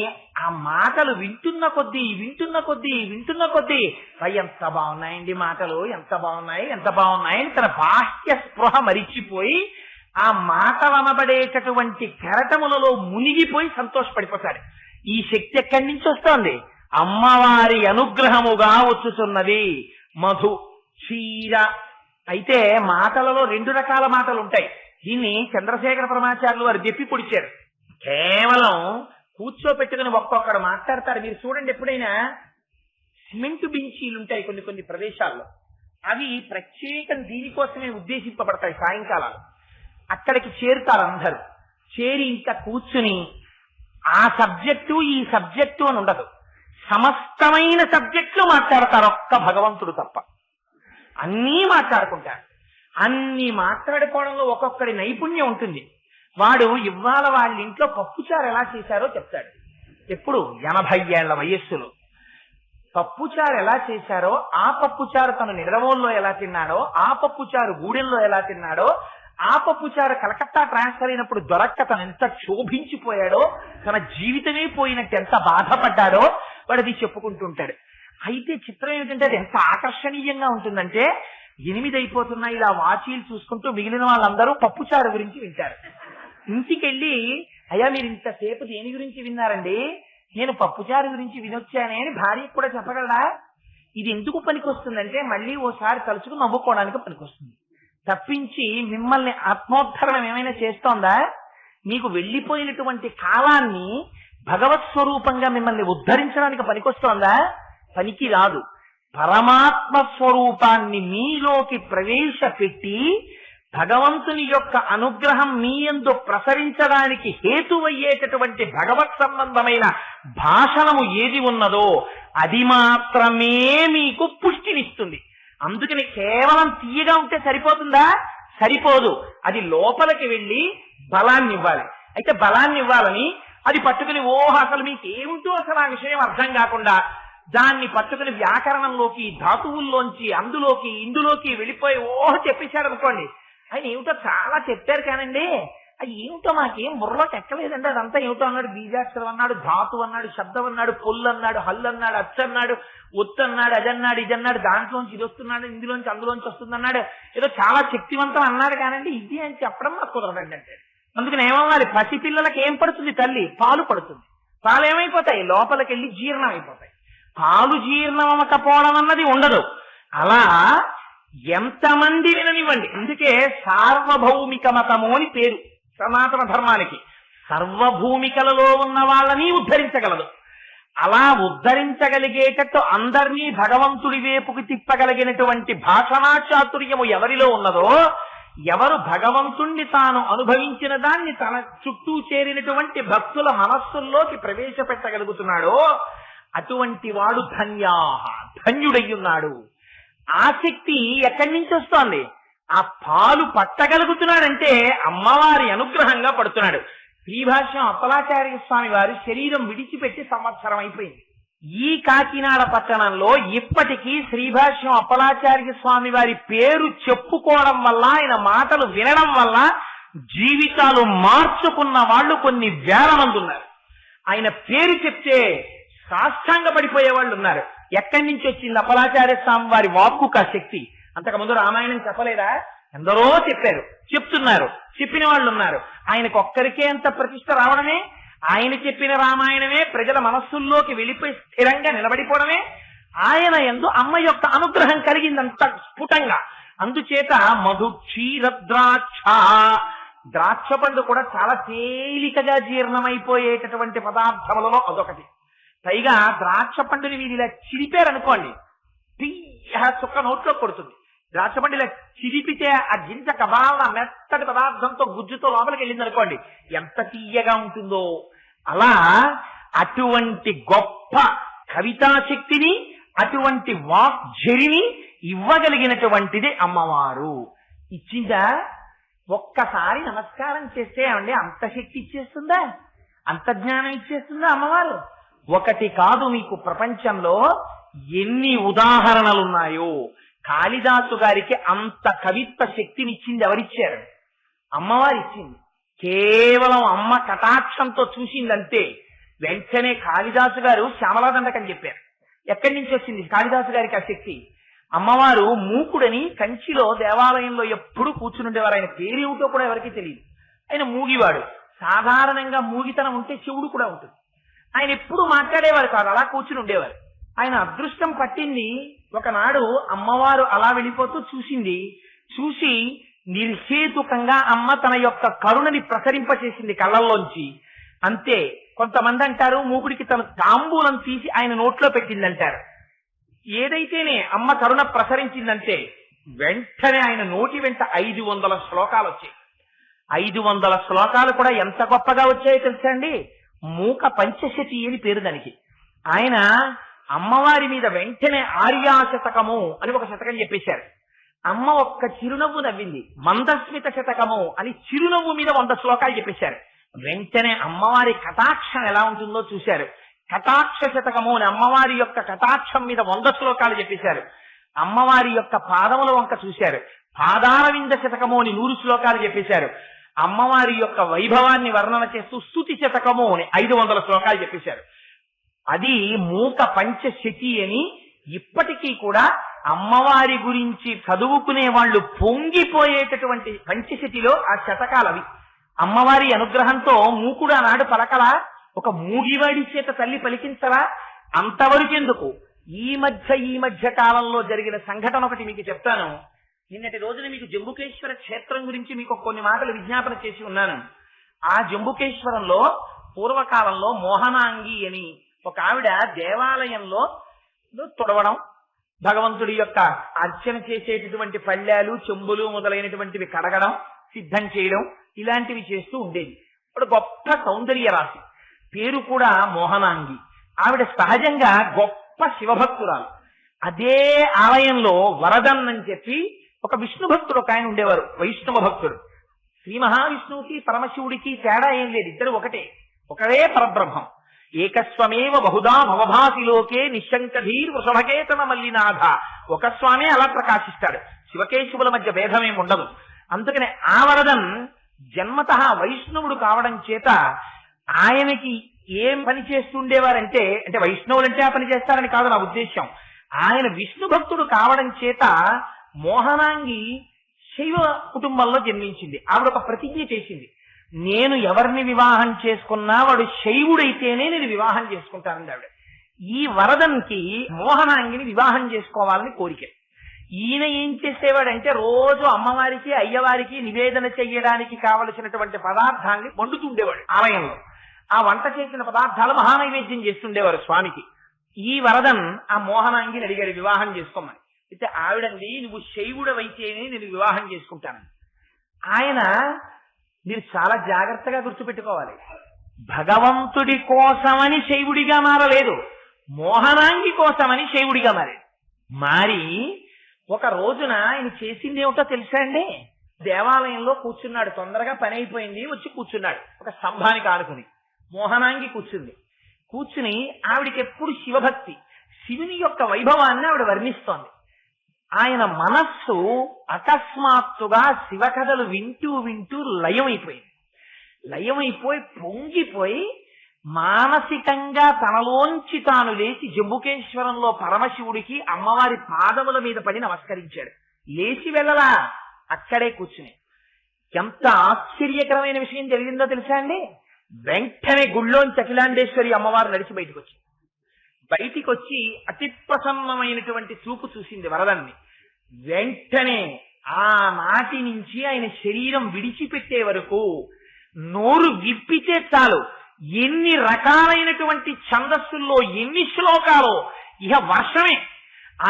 ఆ మాటలు వింటున్న కొద్దీ ఎంత బాగున్నాయండి మాటలు, ఎంత బాగున్నాయి అని తన బాహ్య స్పృహ మరిచిపోయి ఆ మాటలనబడేటటువంటి కెరటములలో మునిగిపోయి సంతోషపడిపోతాడు. ఈ శక్తి ఎక్కడి నుంచి వస్తోంది? అమ్మవారి అనుగ్రహముగా వచ్చుతున్నది. మధు క్షీర. అయితే మాటలలో 2 రకాల మాటలు ఉంటాయి. దీన్ని చంద్రశేఖర పరమాచార్యులు వారు చెప్పి పొడిచారు. కేవలం కూర్చోపెట్టుకుని ఒక్కొక్కడు మాట్లాడతారు. మీరు చూడండి, ఎప్పుడైనా సిమెంట్ బెంచీలు ఉంటాయి కొన్ని ప్రదేశాల్లో, అవి ప్రత్యేకం దీనికోసమే ఉద్దేశింపబడతాయి. సాయంకాలాలు అక్కడికి చేరుతారు అందరూ. చేరి ఇంకా కూర్చుని ఆ సబ్జెక్టు ఈ సబ్జెక్టు అని ఉండదు, సమస్తమైన సబ్జెక్టులు మాట్లాడతారు ఒక్క భగవంతుడు తప్ప. అన్నీ మాట్లాడుకుంటారు. అన్ని మాట్లాడుకోవడంలో ఒక్కొక్కడి నైపుణ్యం ఉంటుంది. వాడు ఇవాళ వాళ్ళ ఇంట్లో పప్పుచారు ఎలా చేశారో చెప్తాడు. ఎప్పుడు 80 ఏళ్ల వయస్సులో పప్పుచారు ఎలా చేశారో, ఆ పప్పుచారు తను నిద్రవోల్లో ఎలా తిన్నాడో, ఆ పప్పుచారు గూడెంలో ఎలా తిన్నాడో, ఆ పప్పుచారు కలకత్తా ట్రాన్స్ఫర్ అయినప్పుడు దొరక్క తను ఎంత క్షోభించిపోయాడో, తన జీవితమే పోయినట్టు ఎంత బాధపడ్డాడో వాడు అది చెప్పుకుంటుంటాడు. అయితే చిత్రం ఏమిటంటే అది ఎంత ఆకర్షణీయంగా ఉంటుందంటే 8 అయిపోతున్నాయి, ఇలా వాచీలు చూసుకుంటూ మిగిలిన వాళ్ళందరూ పప్పుచారు గురించి వింటారు. ఇంటికెళ్ళి, అయ్యా మీరు ఇంతసేపు దేని గురించి విన్నారండి? నేను పప్పుచారు గురించి వినొచ్చానే అని భార్యకు కూడా చెప్పగలరా? ఇది ఎందుకు పనికొస్తుందంటే మళ్ళీ ఓసారి తలుచుకుని నవ్వుకోవడానికి పనికొస్తుంది తప్పించి మిమ్మల్ని ఆత్మోద్ధరణం ఏమైనా చేస్తోందా? మీకు వెళ్లిపోయినటువంటి కాలాన్ని భగవత్ స్వరూపంగా మిమ్మల్ని ఉద్ధరించడానికి పనికొస్తోందా? పనికి రాదు. పరమాత్మ స్వరూపాన్ని మీలోకి ప్రవేశపెట్టి భగవంతుని యొక్క అనుగ్రహం మీ యందు ప్రసరించడానికి హేతువయ్యేటటువంటి భగవత్ సంబంధమైన భాషణము ఏది ఉన్నదో అది మాత్రమే మీకు పుష్టినిస్తుంది. అందుకని కేవలం తీయగా ఉంటే సరిపోతుందా? సరిపోదు. అది లోపలికి వెళ్ళి బలాన్ని ఇవ్వాలి. అయితే బలాన్ని ఇవ్వాలని అది పట్టుకుని అసలు మీకు ఏమిటో అసలు ఆ విషయం అర్థం కాకుండా దాన్ని పట్టుకుని వ్యాకరణంలోకి, ధాతువుల్లోంచి, అందులోకి ఇందులోకి వెళ్ళిపోయి చెప్పేశాడు అనుకోండి. ఆయన ఏమిటో చాలా చెప్పారు కానండి అది ఏమిటో మాకేం బుర్రలోకి ఎక్కలేదండి, అదంతా ఏమిటో అన్నాడు. బీజాక్షరం అన్నాడు, ధాతు అన్నాడు, శబ్దం అన్నాడు, పొల్లు అన్నాడు, హల్లు అన్నాడు, అచ్చు అన్నాడు, ఒత్తు అన్నాడు, అదన్నాడు, ఇదన్నాడు, దాంట్లోంచి ఇది వస్తున్నాడు, ఇందులోంచి అందులోంచి వస్తుంది అన్నాడు. ఏదో చాలా శక్తివంతం అన్నాడు కానండి ఇది అని చెప్పడం మాకు కుదరదండి అంటే. అందుకని ఏమవ్వాలి? పసిపిల్లలకి ఏం పడుతుంది? తల్లి పాలు పడుతుంది. పాలు ఏమైపోతాయి? లోపలికి వెళ్ళి జీర్ణం అయిపోతాయి. పాలు జీర్ణం అవ్వకపోవడం అన్నది ఉండదు. అలా ఎంతమంది విననివ్వండి. అందుకే సార్వభౌమిక మతము అని పేరు సనాతన ధర్మానికి. సర్వభూమికలలో ఉన్న వాళ్ళని ఉద్ధరించగలదు. అలా ఉద్ధరించగలిగేటట్టు అందరినీ భగవంతుడి వైపుకి తిప్పగలిగినటువంటి భాషణా చాతుర్యము ఎవరిలో ఉన్నదో, ఎవరు భగవంతుణ్ణి తాను అనుభవించిన దాన్ని తన చుట్టూ చేరినటువంటి భక్తుల మనస్సుల్లోకి ప్రవేశపెట్టగలుగుతున్నాడో అటువంటి వాడు ధన్యుడయ్యున్నాడు. ఆసక్తి ఎక్కడి నుంచి వస్తోంది? ఆ పాలు పట్టగలుగుతున్నాడంటే అమ్మవారి అనుగ్రహంగా పడుతున్నాడు. శ్రీభాష్యం అప్పలాచార్య స్వామి వారి శరీరం విడిచిపెట్టి సంవత్సరం అయిపోయింది. ఈ కాకినాడ పట్టణంలో ఇప్పటికీ శ్రీభాష్యం అప్పలాచార్య స్వామి వారి పేరు చెప్పుకోవడం వల్ల, ఆయన మాటలు వినడం వల్ల జీవితాలు మార్చుకున్న వాళ్ళు కొన్ని వేల మంది ఉన్నారు. ఆయన పేరు చెప్తే సాష్టాంగ పడిపోయే వాళ్ళు ఉన్నారు. ఎక్కడి నుంచి వచ్చింది అప్పలాచార్య స్వామి వారి వాక్కుక శక్తి? అంతకుముందు రామాయణం చెప్పలేదా? ఎందరో చెప్పారు, చెప్తున్నారు, చెప్పిన వాళ్ళు ఉన్నారు. ఆయనకు ఒక్కరికే అంత ప్రతిష్ట రావడమే, ఆయన చెప్పిన రామాయణమే ప్రజల మనస్సుల్లోకి వెళ్ళిపోయి స్థిరంగా నిలబడిపోవడమే ఆయన యందు అమ్మ యొక్క అనుగ్రహం కలిగిందంత స్ఫుటంగా. అందుచేత మధు క్షీర ద్రాక్ష పండు కూడా చాలా తేలికగా జీర్ణమైపోయేటటువంటి పదార్థములలో అదొకటి. పైగా ద్రాక్ష పండుని వీరు ఇలా చిరిపారనుకోండి, చుక్క నోట్లో కొడుతుంది. ద్రాక్ష పండు ఇలా చిరిపితే ఆ గింజ కబాల మెత్తటి పదార్థంతో గుజ్జుతో లోపలికి వెళ్ళింది అనుకోండి, ఎంత తీయగా ఉంటుందో. అలా అటువంటి గొప్ప కవితాశక్తిని, అటువంటి వాక్జరిని ఇవ్వగలిగినటువంటిది అమ్మవారు. ఇచ్చిందా? ఒక్కసారి నమస్కారం చేస్తే ఏమండి అంత శక్తి ఇచ్చేస్తుందా? అంత జ్ఞానం ఇచ్చేస్తుందా అమ్మవారు? ఒకటి కాదు, మీకు ప్రపంచంలో ఎన్ని ఉదాహరణలున్నాయో, కాళిదాసు గారికి అంత కవిత్వ శక్తినిచ్చింది ఎవరిచ్చారు? అమ్మవారు ఇచ్చింది. కేవలం అమ్మ కటాక్షంతో చూసిందంతే. వెంటనే కాళిదాసు గారు శ్యామలాదండకం చెప్పారు. ఎక్కడి నుంచి వచ్చింది కాళిదాసు గారికి ఆ శక్తి? అమ్మవారు మూకుడని కంచిలో దేవాలయంలో ఎప్పుడు కూర్చునుండేవారు. ఆయన పేరేమిటో కూడా ఎవరికీ తెలియదు. ఆయన మూగివాడు. సాధారణంగా మూగితనం ఉంటే చెవుడు కూడా ఉంటుంది. ఆయన ఎప్పుడు మాట్లాడేవారు కాదు, అలా కూర్చుని ఉండేవారు. ఆయన అదృష్టం పట్టింది. ఒకనాడు అమ్మవారు అలా వెళ్ళిపోతూ చూసింది. చూసి నిర్హేతుకంగా అమ్మ తన యొక్క కరుణని ప్రసరింపచేసింది కళ్ళల్లోంచి. అంతే. కొంతమంది అంటారు మూకుడికి తన తాంబూలం తీసి ఆయన నోట్లో పెట్టిందంటారు. ఏదైతేనే అమ్మ కరుణ ప్రసరించిందంటే వెంటనే ఆయన నోటి వెంట 500 శ్లోకాలు వచ్చాయి. 500 శ్లోకాలు కూడా ఎంత గొప్పగా వచ్చాయో తెలుసా అండి? మూక పంచశతి అని పేరు దానికి. ఆయన అమ్మవారి మీద వెంటనే ఆర్యాశతకము అని ఒక శతకం చెప్పేశారు. అమ్మ ఒక్క చిరునవ్వు నవ్వింది. మందస్మిత శతకము అని చిరునవ్వు మీద 100 శ్లోకాలు చెప్పేశారు. వెంటనే అమ్మవారి కటాక్షం ఎలా ఉంటుందో చూశారు. కటాక్ష శతకము అని అమ్మవారి యొక్క కటాక్షం మీద 100 శ్లోకాలు చెప్పేశారు. అమ్మవారి యొక్క పాదముల వంక చూశారు. పాదారవింద శతకము అని 100 శ్లోకాలు చెప్పేశారు. అమ్మవారి యొక్క వైభవాన్ని వర్ణన చేస్తూ స్తుతి శతకము అని 500 శ్లోకాలు చెప్పేశారు. అది మూక పంచశతి అని ఇప్పటికీ కూడా అమ్మవారి గురించి చదువుకునే వాళ్ళు పొంగిపోయేటటువంటి పంచశతిలో ఆ శతకాలవి. అమ్మవారి అనుగ్రహంతో మూకుడు ఆనాడు పలకలా, ఒక మూగివాడి చేత తల్లి పలికించరా? అంతవరకెందుకు, ఈ మధ్య కాలంలో జరిగిన సంఘటన ఒకటి మీకు చెప్తాను. నిన్నటి రోజున మీకు జంబుకేశ్వర క్షేత్రం గురించి మీకు కొన్ని మాటలు విజ్ఞాపన చేసి ఉన్నాను. ఆ జంబుకేశ్వరంలో పూర్వకాలంలో మోహనాంగి అని ఒక ఆవిడ దేవాలయంలో తుడవడం, భగవంతుడి యొక్క అర్చన చేసేటటువంటి పళ్ళాలు చెంబులు మొదలైనటువంటివి కడగడం, సిద్ధం చేయడం, ఇలాంటివి చేస్తూ ఉండేది. ఇప్పుడు గొప్ప సౌందర్య రాశి, పేరు కూడా మోహనాంగి. ఆవిడ సహజంగా గొప్ప శివభక్తురాలు. అదే ఆలయంలో వరదన్ అని చెప్పి ఒక విష్ణు భక్తుడు ఒక ఆయన ఉండేవారు, వైష్ణవ భక్తుడు. శ్రీ మహావిష్ణువుకి పరమశివుడికి తేడా ఏం లేదు, ఇద్దరు ఒకటే, ఒకడే పరబ్రహ్మం. ఏకస్వమేవ బహుదా భవభాసిలోకే నిశంకధీర్ వృషభకేతన మల్లినాథ. ఒక స్వామి అలా ప్రకాశిస్తాడు, శివకేశవుల మధ్య భేదమేం ఉండదు. అందుకనే ఆ వరదన్ జన్మతః వైష్ణవుడు కావడం చేత ఆయనకి ఏం పని చేస్తుండేవారంటే, అంటే వైష్ణవులంటే ఆ పని చేస్తారని కాదు నా ఉద్దేశ్యం, ఆయన విష్ణు భక్తుడు కావడం చేత మోహనాంగి శైవ కుటుంబంలో జన్మించింది. ఆవిడ ఒక ప్రతిజ్ఞ చేసింది, నేను ఎవరిని వివాహం చేసుకున్నా వాడు శైవుడైతేనే నేను వివాహం చేసుకుంటానండి ఆవిడ. ఈ వరదన్కి మోహనాంగిని వివాహం చేసుకోవాలని కోరిక. ఈయన ఏం చేసేవాడంటే రోజు అమ్మవారికి అయ్యవారికి నివేదన చెయ్యడానికి కావలసినటువంటి పదార్థాన్ని వండుతుండేవాడు ఆలయంలో. ఆ వంట చేసిన పదార్థాలు మహానైవేద్యం చేస్తుండేవారు స్వామికి. ఈ వరదన్ ఆ మోహనాంగిని అడిగాడు వివాహం చేసుకోమని. అయితే ఆవిడండి, నువ్వు శైవుడవైతేనే నేను వివాహం చేసుకుంటాను. ఆయన, మీరు చాలా జాగ్రత్తగా గుర్తుపెట్టుకోవాలి, భగవంతుడి కోసమని శైవుడిగా మారలేదు, మోహనాంగి కోసమని శైవుడిగా మారి ఒక రోజున ఆయన చేసింది ఏమిటో తెలుసా అండి? దేవాలయంలో కూర్చున్నాడు, తొందరగా పని అయిపోయింది, వచ్చి కూర్చున్నాడు ఒక స్తంభానికి ఆనుకుని. మోహనాంగి కూర్చుని ఆవిడికి ఎప్పుడు శివభక్తి, శివుని యొక్క వైభవాన్ని ఆవిడ వర్ణిస్తోంది. ఆయన మనస్సు అకస్మాత్తుగా శివకథలు వింటూ లయమైపోయి పొంగిపోయి మానసికంగా తనలోంచి తాను లేచి జంబుకేశ్వరంలో పరమశివుడికి అమ్మవారి పాదముల మీద పడి నమస్కరించాడు. లేచి వెళ్ళలా, అక్కడే కూర్చుని. ఎంత ఆశ్చర్యకరమైన విషయం జరిగిందో తెలుసా అండి? వెంటనే గుళ్ళోంచి అఖిలాండేశ్వరి అమ్మవారు నడిచి బయటికి వచ్చి అతి ప్రసన్నమైనటువంటి చూపు చూసింది వరదన్ని. వెంటనే ఆనాటి నుంచి ఆయన శరీరం విడిచిపెట్టే వరకు నోరు విప్పితే చాలు ఎన్ని రకాలైనటువంటి ఛందస్సుల్లో ఎన్ని శ్లోకాలు, ఇక వర్షమే.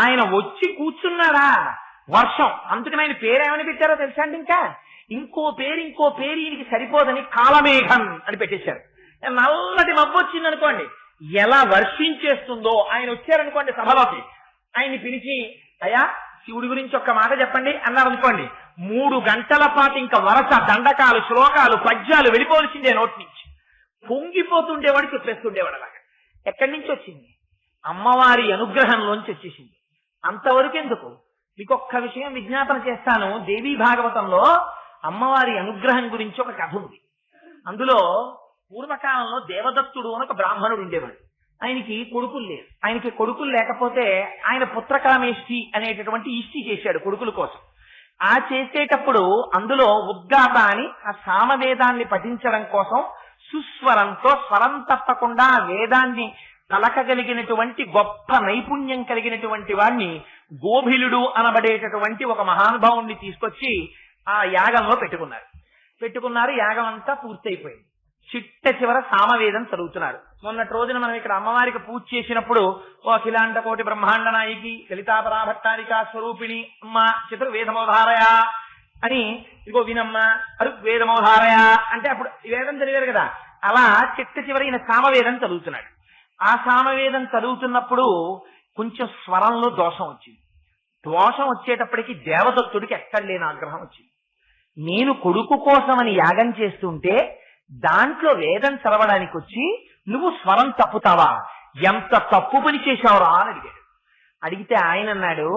ఆయన వచ్చి కూర్చున్నారా వర్షం. అందుకని ఆయన పేరేమని పెట్టారో తెలుసా అండి? ఇంకో పేరు ఈయనకి సరిపోదని కాలమేఘం అని పెట్టేశారు. నల్లటి మబ్బు వచ్చింది అనుకోండి, ఎలా వర్షించేస్తుందో. ఆయన వచ్చారనుకోండి సభలోకి, ఆయన్ని పిలిచి అయ్యా శివుడి గురించి ఒక్క మాట చెప్పండి అన్నారు అనుకోండి, 3 గంటల పాటు ఇంకా వరస దండకాలు, శ్లోకాలు, పద్యాలు వెళ్ళిపోవలసిందే నోటి నుంచి. పొంగిపోతుండేవాడు, చెప్పేస్తుండేవాడు. అలాగా ఎక్కడి నుంచి వచ్చింది? అమ్మవారి అనుగ్రహంలోంచి వచ్చేసింది. అంతవరకు ఎందుకు, ఇంకొక్క విషయం విజ్ఞాపన చేస్తాను. దేవీ భాగవతంలో అమ్మవారి అనుగ్రహం గురించి ఒక కథ ఉంది. అందులో పూర్వకాలంలో దేవదత్తుడు అని ఒక బ్రాహ్మణుడు ఉండేవాడు. ఆయనకి కొడుకులు లేరు. ఆయనకి కొడుకులు లేకపోతే ఆయన పుత్రకామేష్టి అనేటటువంటి ఇష్టి చేశాడు కొడుకుల కోసం. ఆ చేసేటప్పుడు అందులో ఉద్గాత అని ఆ సామవేదాన్ని పఠించడం కోసం సుస్వరంతో స్వరం తప్పకుండా వేదాన్ని పలకగలిగినటువంటి గొప్ప నైపుణ్యం కలిగినటువంటి వాణ్ణి గోభిలుడు అనబడేటటువంటి ఒక మహానుభావుణ్ణి తీసుకొచ్చి ఆ యాగంలో పెట్టుకున్నారు. యాగం అంతా పూర్తయిపోయింది. చిట్ట చివర సామవేదం చదువుతున్నారు. మొన్నటి రోజున మనం ఇక్కడ అమ్మవారికి పూజ చేసినప్పుడు ఓ అఖిలాండ కోటి బ్రహ్మాండ నాయకి లలితాపరాభట్టారికా స్వరూపిణి అమ్మ చతుర్వేదమోధారయ అని ఇదిగో వినమ్మ ఋగ్వేదమోధారయ అంటే అప్పుడు వేదం చదివారు కదా. అలా చిట్ట చివర ఈయన సామవేదం చదువుతున్నాడు. ఆ సామవేదం చదువుతున్నప్పుడు కొంచెం స్వరంలో దోషం వచ్చింది. దోషం వచ్చేటప్పటికి దేవదత్తుడికి ఎక్కడ లేని ఆగ్రహం వచ్చింది. నేను కొడుకు కోసమని యాగం చేస్తుంటే దాంట్లో వేదం చదవడానికి వచ్చి నువ్వు స్వరం తప్పుతావా, ఎంత తప్పు పని చేశావురా అని అడిగాడు. అడిగితే ఆయన అన్నాడు,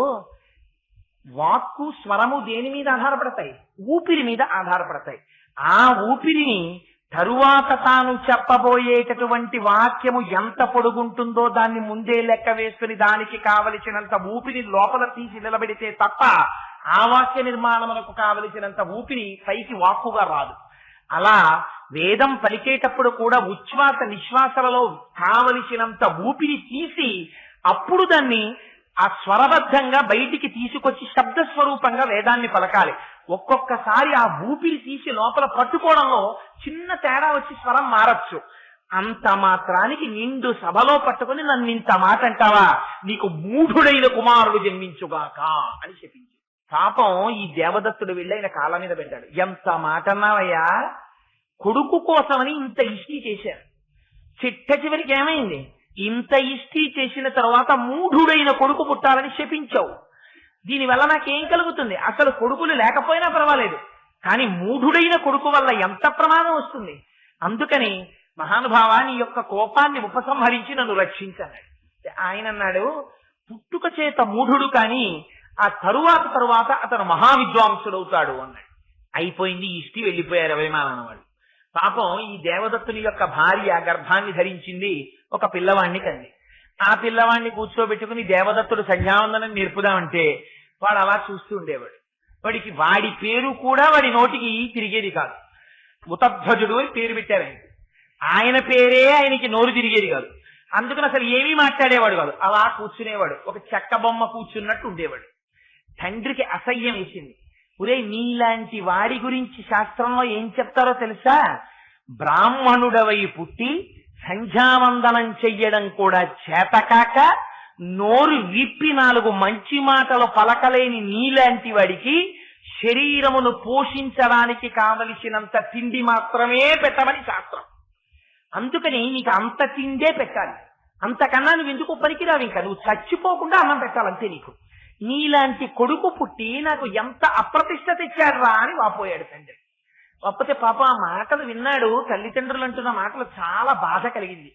వాక్కు స్వరము దేని మీద ఆధారపడతాయి? ఊపిరి మీద ఆధారపడతాయి. ఆ ఊపిరిని తరువాత తాను చెప్పబోయేటటువంటి వాక్యము ఎంత పొడుగుంటుందో దాన్ని ముందే లెక్క వేసుకుని దానికి కావలసినంత ఊపిరి లోపల తీసి నిలబెడితే తప్ప ఆ వాక్య నిర్మాణమునకు కావలసినంత ఊపిరి పైకి వాక్కుగా రాదు. అలా వేదం పలికేటప్పుడు కూడా ఉచ్ఛ్వాస నిశ్వాసలలో కావలసినంత ఊపిరి తీసి అప్పుడు దాన్ని ఆ స్వరబద్ధంగా బయటికి తీసుకొచ్చి శబ్ద స్వరూపంగా వేదాన్ని పలకాలి. ఒక్కొక్కసారి ఆ ఊపిరి తీసి లోపల పట్టుకోవడంలో చిన్న తేడా వచ్చి స్వరం మారచ్చు. అంత మాత్రానికి నిండు సభలో పట్టుకుని నన్ను ఇంత మాట అంటావా, నీకు మూఢుడైన కుమారుడు జన్మించుగాక అని చెప్పింది. పాపం ఈ దేవదత్తుడు వెళ్ళి ఆయన కాళ్ళ మీద పెట్టాడు. ఎంత మాట అన్నావయ్యా, కొడుకు కోసమని ఇంత ఇష్టి చేశారు. చిట్ట చివరికి ఏమైంది? ఇంత ఇష్టి చేసిన తర్వాత మూఢుడైన కొడుకు పుట్టాలని శపించావు. దీనివల్ల నాకేం కలుగుతుంది? అసలు కొడుకులు లేకపోయినా పర్వాలేదు, కానీ మూఢుడైన కొడుకు వల్ల ఎంత ప్రమాదం వస్తుంది. అందుకని మహానుభావా నీ యొక్క కోపాన్ని ఉపసంహరించి నన్ను రక్షించన్నాడు. ఆయన అన్నాడు, పుట్టుక చేత మూఢుడు కానీ ఆ తరువాత అతను మహావిద్వాంసుడవుతాడు అన్నాడు. అయిపోయింది, ఇష్టి వెళ్ళిపోయారు అభిమానం వాళ్ళు. పాపం ఈ దేవదత్తుని యొక్క భార్య గర్భాన్ని ధరించింది, ఒక పిల్లవాణ్ణి కంది. ఆ పిల్లవాణ్ణి కూర్చోబెట్టుకుని దేవదత్తుడు సంధ్యావందనం నేర్పుదామంటే వాడు అలా చూస్తూ ఉండేవాడు. వాడి పేరు కూడా వాడి నోటికి తిరిగేది కాదు. ఉతధ్వజుడు అని పేరు పెట్టారు. ఆయన పేరే ఆయనకి నోరు తిరిగేది కాదు. అందుకని అసలు ఏమీ మాట్లాడేవాడు కాదు. అలా కూర్చునేవాడు, ఒక చెక్క బొమ్మ కూర్చున్నట్టు ఉండేవాడు. తండ్రికి అసహ్యం వేసింది. ఒరే, నీలాంటి వాడి గురించి శాస్త్రంలో ఏం చెప్తారో తెలుసా? బ్రాహ్మణుడవై పుట్టి సంధ్యావందనం చెయ్యడం కూడా చేతకాక నోరు విప్పి 4 మంచి మాటలు పలకలేని నీలాంటి వాడికి శరీరమును పోషించడానికి కావలసినంత తిండి మాత్రమే పెట్టమని శాస్త్రం. అందుకని నీకు అంత తిండే పెట్టాలి, అంతకన్నా నువ్వు ఎందుకు పనికిరావు. ఇంకా నువ్వు చచ్చిపోకుండా అన్నం పెట్టాలంతే నీకు. నీలాంటి కొడుకు పుట్టి నాకు ఎంత అప్రతిష్ట తెచ్చారా అని వాపోయాడు తండ్రి. వాపోతే పాప ఆ మాటలు విన్నాడు. తల్లిదండ్రులు అంటున్న మాటలు చాలా బాధ కలిగింది.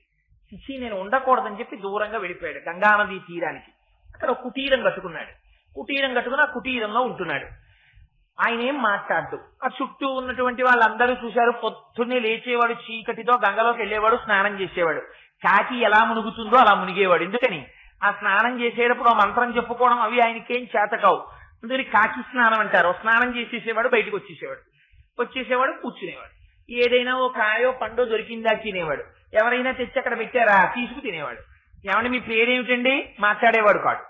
చిచ్చి, నేను ఉండకూడదని చెప్పి దూరంగా వెళ్ళిపోయాడు గంగానది తీరానికి. అక్కడ కుటీరం కట్టుకున్నాడు. కుటీరం కట్టుకుని ఆ కుటీరంలో ఉంటున్నాడు. ఆయన ఏం మాట్లాడుతూ ఆ చుట్టూ ఉన్నటువంటి వాళ్ళందరూ చూశారు. పొద్దున్నే లేచేవాడు, చీకటితో గంగలోకి వెళ్ళేవాడు, స్నానం చేసేవాడు. కాకి ఎలా మునుగుతుందో అలా మునిగేవాడు. ఎందుకని? ఆ స్నానం చేసేటప్పుడు ఆ మంత్రం చెప్పుకోవడం అవి ఆయనకేం చేతకావు. అందుకని కాకి స్నానం అంటారు. స్నానం చేసేసేవాడు, బయటకు వచ్చేసేవాడు, కూర్చునేవాడు. ఏదైనా ఓ కాయో పండో దొరికిందా తినేవాడు. ఎవరైనా తెచ్చి అక్కడ పెట్టారా తీసుకు తినేవాడు. ఏమంటే మీ పేరేమిటండి? మాట్లాడేవాడు కాడు.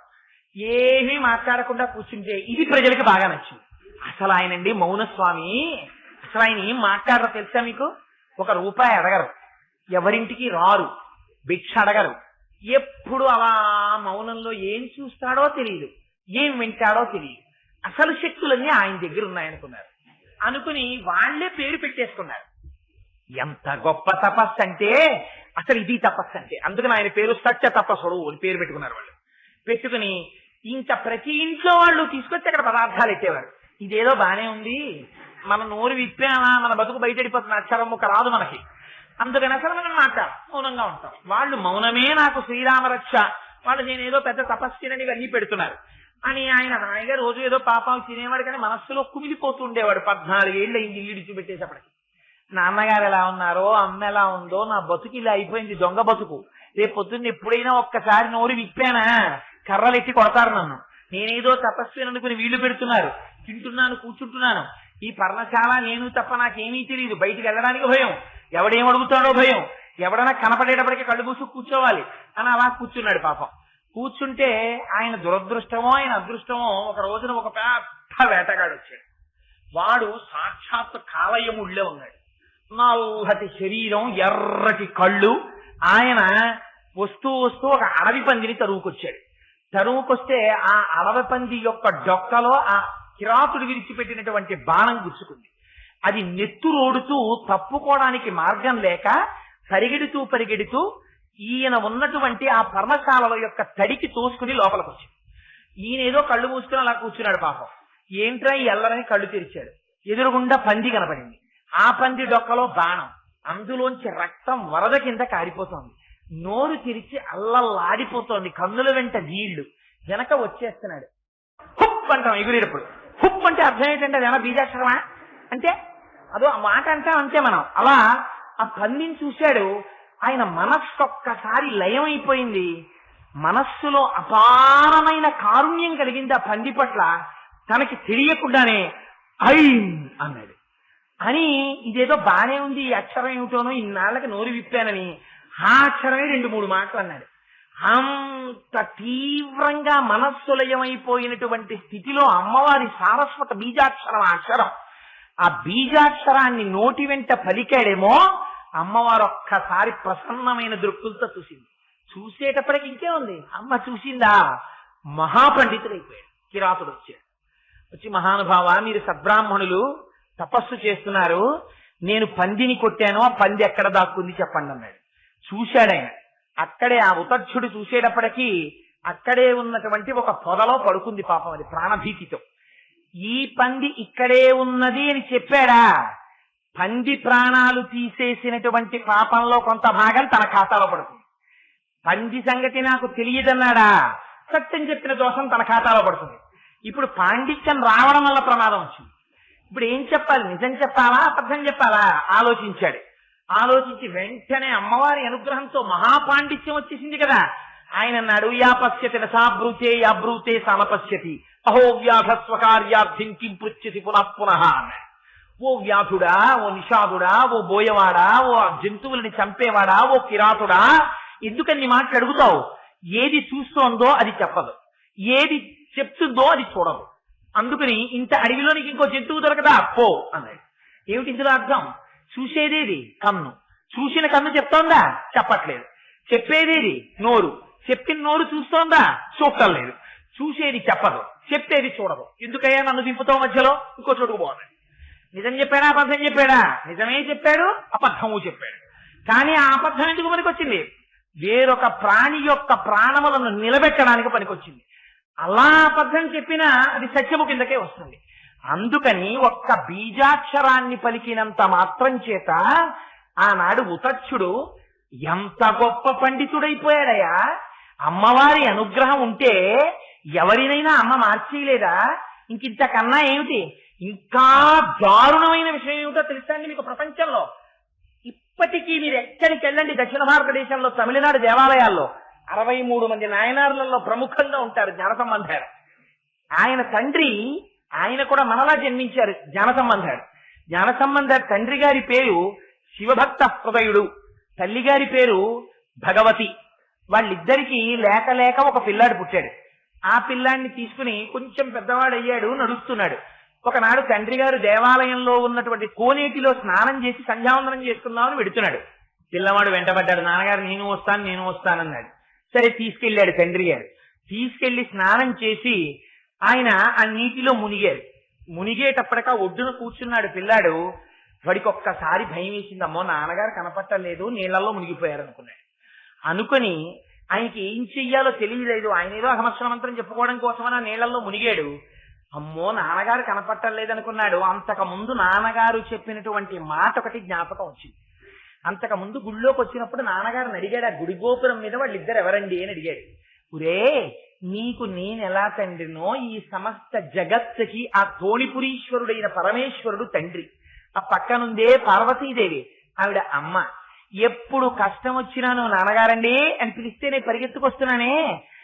ఏమీ మాట్లాడకుండా కూర్చుంటే ఇది ప్రజలకు బాగా నచ్చింది. అసలు ఆయనండి మౌనస్వామి. అసలు ఆయన ఏం మాట్లాడరో తెలుసా మీకు? 1 రూపాయి అడగరు, ఎవరింటికి రారు, భిక్ష అడగరు. ఎప్పుడు అలా మౌనంలో ఏం చూస్తాడో తెలియదు, ఏం వింటాడో తెలియదు. అసలు శక్తులన్నీ ఆయన దగ్గర ఉన్నాయనుకున్నారు. అనుకుని వాళ్లే పేరు పెట్టేసుకున్నారు. ఎంత గొప్ప తపస్సు అంటే అసలు ఇది తపస్సు అంటే. అందుకని ఆయన పేరు సత్య తపస్సుడు అని పేరు పెట్టుకున్నారు వాళ్ళు. పెట్టుకుని ఇంకా ప్రతి ఇంట్లో వాళ్ళు తీసుకొచ్చి అక్కడ పదార్థాలు ఎట్టేవారు. ఇదేదో బానే ఉంది, మన నోరు విప్పామా మన బతుకు బయటడిపోతుంది, అక్షరం ముక్క రాదు మనకి. అందుకని అసలు మనం మాట్లాడాలి, మౌనంగా ఉంటాం. వాళ్ళు మౌనమే నాకు శ్రీరామ రక్ష, వాళ్ళు నేనేదో పెద్ద తపస్సునని ఇవన్నీ పెడుతున్నారు. అని ఆయన హాయిగా రోజు ఏదో పాపాలు తినేవాడు, కానీ మనస్సులో కుమిలిపోతూ ఉండేవాడు. 14 ఏళ్ళు అయింది ఇల్లు విడిచిపెట్టేటప్పటికి. నాన్నగారు ఎలా ఉన్నారో, అమ్మ ఎలా ఉందో, నా బతుకు ఇలా అయిపోయింది, దొంగ బతుకు. రేపు పొద్దున్న ఎప్పుడైనా ఒక్కసారి నోరు విప్పానా కర్రలెట్టి కొడతారు నన్ను. నేనేదో తపస్సు అనుకుని వీళ్ళు పెడుతున్నారు, తింటున్నాను, కూర్చుంటున్నాను. ఈ పర్ణశాల నేను తప్ప నాకేమీ తెలియదు. బయటికి వెళ్ళడానికి భయం, ఎవడేం అడుగుతాడో భయం, ఎవడన్నా కనపడేటప్పటికీ కళ్ళు మూసు కూర్చోవాలి అని అలా కూర్చున్నాడు పాపం. కూర్చుంటే ఆయన దురదృష్టమో ఆయన అదృష్టమో ఒక రోజున ఒక పెద్ద వేటగాడు వచ్చాడు. వాడు సాక్షాత్ కాలయముళ్ళే ఉన్నాడు. నల్లటి శరీరం, ఎర్రటి కళ్ళు. ఆయన వస్తూ వస్తూ ఒక అడవి పందిని తరువుకొచ్చాడు. తరువుకొస్తే ఆ అడవి పంది యొక్క డొక్కలో ఆ కిరాతుడు విడిచిపెట్టినటువంటి బాణం గుచ్చుకుంది. అది నెత్తురోడుతూ తప్పుకోవడానికి మార్గం లేక పరిగెడుతూ ఈయన ఉన్నటువంటి ఆ పర్ణశాలలో యొక్క తడికి తోసుకుని లోపలికి వచ్చింది. ఈయన ఏదో కళ్ళు మూసుకుని అలా కూర్చున్నాడు పాపం. ఏంట్రా ఎల్లరని కళ్ళు తెరిచాడు. ఎదురుగుండా పంది కనపడింది. ఆ పంది డొక్కలో బాణం, అందులోంచి రక్తం వరద కింద కారిపోతోంది. నోరు తెరిచి అల్లల్లాడిపోతోంది, కన్నుల వెంట నీళ్లు. వెనక వచ్చేస్తున్నాడు. హుప్ అంటాం ఎగురేటప్పుడు. హుప్ అంటే అర్థం ఏంటంటే అది ఏమైనా బీజాక్షరమా అంటే అదో ఆ మాట అంటాం అంతే మనం. అలా ఆ పందిని చూశాడు. ఆయన మనస్సు ఒక్కసారి లయమైపోయింది. మనస్సులో అపారమైన కారుణ్యం కలిగింది ఆ పంది పట్ల. తనకి తెలియకుండానే ఐం అన్నాడు. అని ఇదేదో బానే ఉంది, ఈ అక్షరం ఏమిటోనో ఇన్నాళ్ళకి నోరు విప్పానని ఆ అక్షరమే 2-3 మాటలు అన్నాడు. అంత తీవ్రంగా మనస్సు లయమైపోయినటువంటి స్థితిలో అమ్మవారి సారస్వత బీజాక్షరం ఆ అక్షరం. ఆ బీజాక్షరాన్ని నోటి వెంట పలికాడేమో అమ్మవారు ఒక్కసారి ప్రసన్నమైన దృక్కులతో చూసింది. చూసేటప్పటికి ఇంకే ఉంది, అమ్మ చూసిందా, మహాపండితుడైపోయాడు. కిరాతుడు వచ్చాడు. వచ్చి, మహానుభావ, మీరు సద్బ్రాహ్మణులు తపస్సు చేస్తున్నారు, నేను పందిని కొట్టాను, ఆ పంది ఎక్కడ దాక్కుంది చెప్పండి అన్నాడు. చూశాడాయన. అక్కడే ఆ ఉతక్షుడు చూసేటప్పటికీ అక్కడే ఉన్నటువంటి ఒక పొదలో పడుకుంది పాపం, అది ప్రాణభీతితో. ఈ పంది ఇక్కడే ఉన్నది అని చెప్పాడా? పంది ప్రాణాలు తీసేసినటువంటి పాపంలో కొంత భాగం తన ఖాతాలో పడుతుంది. పంది సంగతి నాకు తెలియదన్నాడా? సత్యం చెప్పిన దోషం తన ఖాతాలో పడుతుంది. ఇప్పుడు పాండిత్యం రావడం వల్ల ప్రమాదం వచ్చింది. ఇప్పుడు ఏం చెప్పాలి? నిజం చెప్పాలా, అబద్ధం చెప్పాలా? ఆలోచించాడు. ఆలోచించి వెంటనే అమ్మవారి అనుగ్రహంతో మహాపాండిత్యం వచ్చేసింది కదా. ఆయన అన్నాడు, యా పశ్యతి నసాబ్రూతే యాబ్రూతే సమపశ్యతి అహో వ్యాధ స్వకార్యార్థిం కిం పృచ్యతి పునః అన్నాడు. ఓ వ్యాధుడా, ఓ నిషాదుడా, ఓ బోయవాడా, ఓ జంతువులని చంపేవాడా, ఓ కిరాతుడా, ఎందుకని మాటలు అడుగుతావు? ఏది చూస్తోందో అది చెప్పదు, ఏది చెప్తుందో అది చూడదు. అందుకని ఇంత అడవిలోనికి ఇంకో జంతువు దొరకదా పో అన్నాడు. ఏమిటి ఇందులో అర్థం? చూసేదేది కన్ను, చూసిన కన్ను చెప్తోందా? చెప్పట్లేదు. చెప్పేదేది నోరు, చెప్పిన నోరు చూస్తోందా? చూడటం లేదు. చూసేది చెప్పదు, చెప్పేది చూడదు. ఎందుకయ్యా నన్ను దింపుతావు మధ్యలో? ఇంకో చోటుకు పోవాలి. నిజం చెప్పాడా, అబద్ధం చెప్పాడా? నిజమే చెప్పాడు, అబద్ధము చెప్పాడు. కానీ ఆ అబద్ధం ఎందుకు పనికొచ్చింది? వేరొక ప్రాణి యొక్క ప్రాణములను నిలబెట్టడానికి పనికొచ్చింది. అలా అబద్ధం చెప్పినా అది సత్యము కిందకే వస్తుంది. అందుకని ఒక్క బీజాక్షరాన్ని పలికినంత మాత్రం చేత ఆనాడు ఉతక్షుడు ఎంత గొప్ప పండితుడైపోయాడయా. అమ్మవారి అనుగ్రహం ఉంటే ఎవరినైనా అమ్మ మార్చేయలేదా? ఇంకింతకన్నా ఏమిటి? ఇంకా దారుణమైన విషయం ఏమిటో తెలుసా అండి మీకు? ప్రపంచంలో ఇప్పటికీ మీరు ఎక్కడికి వెళ్ళండి, దక్షిణ భారతదేశంలో తమిళనాడు దేవాలయాల్లో 63 మంది నాయనార్లలో ప్రముఖంగా ఉంటారు జ్ఞానసంబంధారు. ఆయన తండ్రి, ఆయన కూడా మనలా జన్మించారు జ్ఞానసంబంధారు. జ్ఞానసంబంధారు తండ్రి గారి పేరు శివభక్త హృదయుడు, తల్లి గారి పేరు భగవతి. వాళ్ళిద్దరికీ లేక లేక ఒక పిల్లాడు పుట్టాడు. ఆ పిల్లాడిని తీసుకుని కొంచెం పెద్దవాడయ్యాడు, నడుస్తున్నాడు. ఒకనాడు తండ్రి గారు దేవాలయంలో ఉన్నటువంటి కోనేటిలో స్నానం చేసి సంధ్యావందనం చేసుకుందామని వెడుతున్నాడు. పిల్లవాడు వెంటబడ్డాడు. నాన్నగారు నేను వస్తానన్నాడు. సరే తీసుకెళ్లాడు తండ్రి గారు. తీసుకెళ్లి స్నానం చేసి ఆయన ఆ నీటిలో మునిగారు. మునిగేటప్పటికా ఒడ్డున కూర్చున్నాడు పిల్లాడు. వాడికి ఒక్కసారి భయం వేసింది. అమ్మో, నాన్నగారు కనపట్టలేదు, నీళ్లలో మునిగిపోయారు అనుకున్నాడు. అనుకుని ఆయనకి ఏం చెయ్యాలో తెలియలేదు. ఆయన ఏదో అహమక్షర మంత్రం చెప్పుకోవడం కోసమని ఆ నీళ్లలో మునిగాడు. అమ్మో, నాన్నగారు కనపట్టలేదనుకున్నాడు. అంతకు ముందు నాన్నగారు చెప్పినటువంటి మాట ఒకటి జ్ఞాపకం వచ్చింది. అంతకు ముందు గుళ్ళోకి వచ్చినప్పుడు నాన్నగారిని అడిగాడు, ఆ గుడి గోపురం మీద వాళ్ళిద్దరు ఎవరండి అని అడిగాడు. ఒరే నీకు నేనెలా తండ్రినో ఈ సమస్త జగత్తుకి ఆ తోణిపురీశ్వరుడైన పరమేశ్వరుడు తండ్రి. ఆ పక్కనుందే పార్వతీదేవి, ఆవిడ అమ్మ. ఎప్పుడు కష్టం వచ్చినా నువ్వు నాన్నగారండి అని పిలిస్తే నేను పరిగెత్తుకొస్తున్నానే,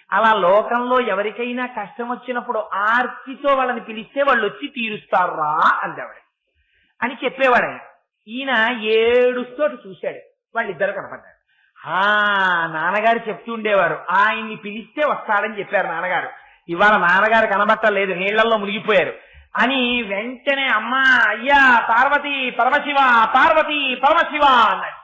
అలా లోకంలో ఎవరికైనా కష్టం వచ్చినప్పుడు ఆర్తితో వాళ్ళని పిలిస్తే వాళ్ళు వచ్చి తీరుస్తారా అందావిడ అని చెప్పేవాడు ఆయన. ఈయన ఏడుస్తూ చూశాడు, వాళ్ళిద్దరు కనపడ్డారు. నాన్నగారు చెప్తూ ఉండేవారు, ఆయన్ని పిలిస్తే వస్తాడని చెప్పారు నాన్నగారు. ఇవాళ నాన్నగారు కనబట్టలేదు, నీళ్లలో మునిగిపోయారు అని వెంటనే అమ్మా అయ్యా పార్వతి పరమశివ పార్వతి పరమశివ అన్నాడు.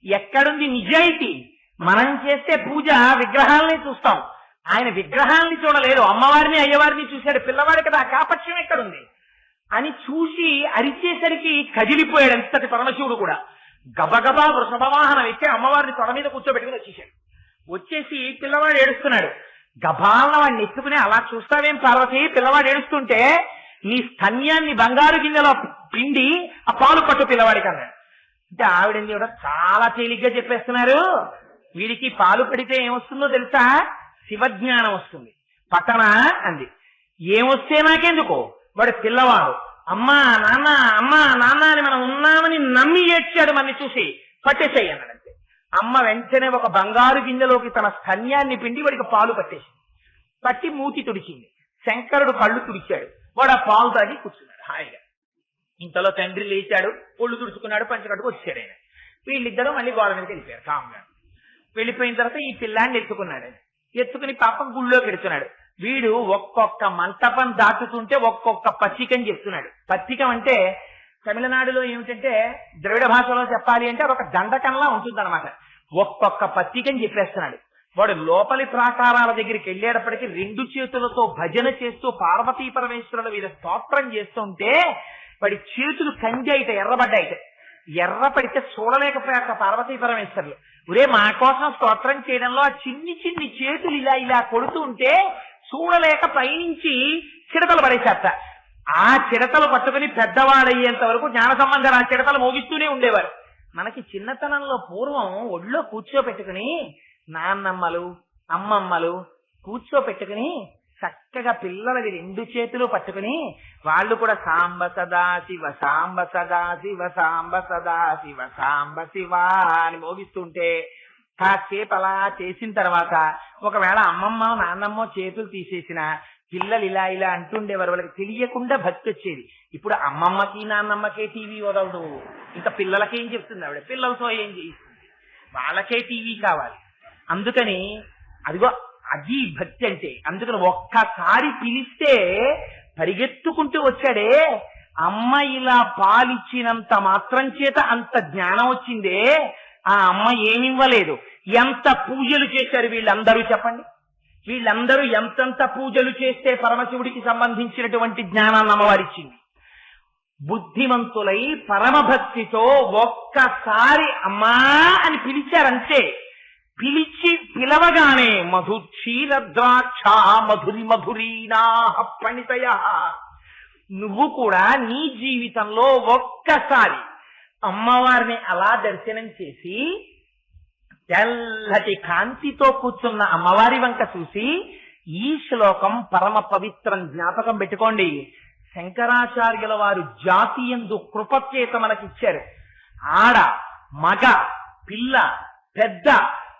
ఎక్కడుంది నిజాయితీ? మనం చేస్తే పూజ విగ్రహాలని చూస్తాం, ఆయన విగ్రహాలని చూడలేదు, అమ్మవారిని అయ్యవారిని చూశాడు. పిల్లవాడి కదా కాపక్ష్యం ఎక్కడుంది అని చూసి అరిచేసరికి కదిలిపోయాడు అంతటి పరమశివుడు కూడా. గబగబా వృషభవాహనం ఎక్కి అమ్మవారిని తొడ మీద కూర్చోబెట్టుకుని వచ్చేసాడు. వచ్చేసి పిల్లవాడు ఏడుస్తున్నాడు. గబాలన వాడిని ఎత్తుకుని, అలా చూస్తావేం పార్వతి, పిల్లవాడు ఏడుస్తుంటే నీ స్తన్యాన్ని బంగారు గిన్నెలో పిండి ఆ పాలు పట్టు పిల్లవాడికి అన్నాడు. అంటే ఆవిడేంది కూడా చాలా తేలిగ్గా చెప్పేస్తున్నారు. వీడికి పాలు పడితే ఏమొస్తుందో తెలుసా? శివజ్ఞానం వస్తుంది. పట్టనా అంది. ఏమొస్తే నాకెందుకో, వాడు పిల్లవాడు. అమ్మా నాన్న అమ్మా నాన్న అని మనం ఉన్నామని నమ్మి ఏడ్చాడు. మనని చూసి పట్టేసేయి అన్నాడంతే. అమ్మ వెంటనే ఒక బంగారు గిన్నెలోకి తన స్తన్యాన్ని పిండి వాడికి పాలు పట్టేసింది. పట్టి మూతి తుడిచింది. శంకరుడు కళ్ళు తుడిచాడు. వాడు ఆ పాలు తాగి కూర్చున్నాడు హాయిగా. ఇంతలో తండ్రి లేచాడు, ఒళ్ళు తుడుచుకున్నాడు, పంచకట్టుకు వచ్చాడు ఆయన. వీళ్ళిద్దరూ మళ్ళీ గోడ మీదకి వెళ్ళిపోయారు కామ్గా. వెళ్ళిపోయిన తర్వాత ఈ పిల్లాన్ని ఎత్తుకున్నాడు. ఎత్తుకుని పాపం గుళ్ళోకి ఎడుతున్నాడు. వీడు ఒక్కొక్క మంటపం దాటుతుంటే ఒక్కొక్క పచ్చికని చెప్తున్నాడు. పచ్చికం అంటే తమిళనాడులో ఏమిటంటే, ద్రవిడ భాషలో చెప్పాలి అంటే అదొక దండకంలా ఉంటుందన్నమాట. ఒక్కొక్క పచ్చికని చెప్పేస్తున్నాడు. వాడు లోపలి ప్రాకారాల దగ్గరికి వెళ్ళేటప్పటికి 2 చేతులతో భజన చేస్తూ పార్వతీ పరమేశ్వరుల మీద స్తోత్రం చేస్తుంటే వాడి చేతులు కంది అయితే ఎర్రబడ్డాయిట. ఎర్ర పడితే చూడలేకపోయాక పార్వతీ పరమేశ్వరులు, ఒరే మా కోసం స్తోత్రం చేయడంలో ఆ చిన్ని చిన్ని చేతులు ఇలా ఇలా కొడుతూ ఉంటే చూడలేక పైనుంచి చిడతలు పడేసేట. ఆ చిడతలు పట్టుకుని పెద్దవాడయ్యేంత వరకు జ్ఞాన సంబంధం ఆ చిడతలు మోగిస్తూనే ఉండేవారు. మనకి చిన్నతనంలో పూర్వం ఒళ్ళో కూర్చోపెట్టుకుని నాన్నమ్మలు అమ్మమ్మలు కూర్చోపెట్టుకుని చక్కగా పిల్లలకి 2 చేతులు పట్టుకుని వాళ్ళు కూడా సాంబ సదా శివ సాంబ సదా శివ సాంబ సదా శివ సాంబ శివ అని మోగిస్తుంటే కాసేపు అలా చేసిన తర్వాత ఒకవేళ అమ్మమ్మ నాన్నమ్మ చేతులు తీసేసిన పిల్లలు ఇలా ఇలా అంటుండేవారు. వాళ్ళకి తెలియకుండా భక్తి వచ్చేది. ఇప్పుడు అమ్మమ్మకి నాన్నమ్మకే టీవీ వదలదు, ఇంకా పిల్లలకేం చెప్తుంది ఆవిడ? పిల్లలతో ఏం చేయిస్తుంది? వాళ్ళకే టీవీ కావాలి. అందుకని అదిగో అది భక్తి అంటే. అందుకని ఒక్కసారి పిలిస్తే పరిగెత్తుకుంటూ వచ్చాడే. అమ్మ ఇలా పాలిచ్చినంత మాత్రం చేత అంత జ్ఞానం వచ్చిందే. ఆ అమ్మ ఏమివ్వలేదు. ఎంత పూజలు చేశారు వీళ్ళందరూ చెప్పండి. వీళ్ళందరూ ఎంతంత పూజలు చేస్తే పరమశివుడికి సంబంధించినటువంటి జ్ఞానాన్ని అమ్మవారిచ్చింది. బుద్ధిమంతులై పరమభక్తితో ఒక్కసారి అమ్మా అని పిలిచారంతే. పిలవగానే మధుక్షీరద్రాక్ష మధురి మధురీనా పణితయ. నువ్వు కూడా నీ జీవితంలో ఒక్కసారి అమ్మవారిని అలా దర్శనం చేసి తెల్లటి కాంతితో కూర్చున్న అమ్మవారి వంక చూసి ఈ శ్లోకం పరమ పవిత్రం. జ్ఞాపకం పెట్టుకోండి. శంకరాచార్యుల వారు జాతియందు కృపచేత మనకిచ్చారు. ఆడ మగ పిల్ల పెద్ద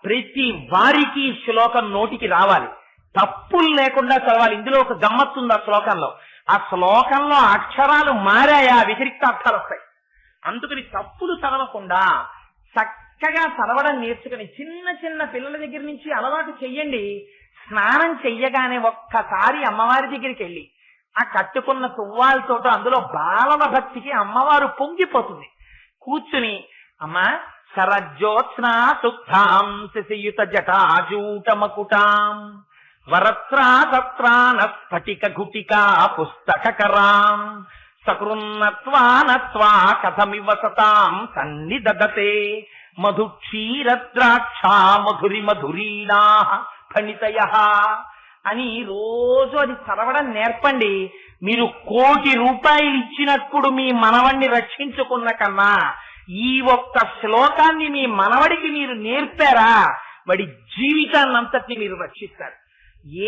ప్రతి వారికి శ్లోకం నోటికి రావాలి, తప్పులు లేకుండా చదవాలి. ఇందులో ఒక గమ్మత్తుంది ఆ శ్లోకంలో. ఆ శ్లోకంలో అక్షరాలు మారాయా, వ్యతిరిక్త అర్థాలు వస్తాయి. అందుకని తప్పులు చదవకుండా చక్కగా చదవడం నేర్చుకుని చిన్న చిన్న పిల్లల దగ్గర నుంచి అలవాటు చెయ్యండి. స్నానం చెయ్యగానే ఒక్కసారి అమ్మవారి దగ్గరికి వెళ్ళి ఆ కట్టుకున్న తువ్వాలతోట అందులో బాలల భక్తికి అమ్మవారు పొంగిపోతుంది. కూర్చుని అమ్మా శరజ్యోత్స్నా సుగ్ధాం శశియుత జటాజూట మకుటాం వరత్రా తత్రాన స్ఫటిక ఘుటికా పుస్తకరాం సకృన్నత్వానత్వా కథమివ సతాం సన్నిదదతే మధుక్షీరద్రాక్షా మధురి మధురీనా ఫణితయ అని రోజు అది చదవడం నేర్పండి. మీరు 1,00,00,000 రూపాయలు ఇచ్చినప్పుడు మీ మనవణ్ణి రక్షించుకున్న కన్నా ఈ ఒక్క శ్లోకాన్ని మీ మనవడికి మీరు నేర్పారా, వాడి జీవితాన్నంతటిని మీరు రక్షిస్తారు.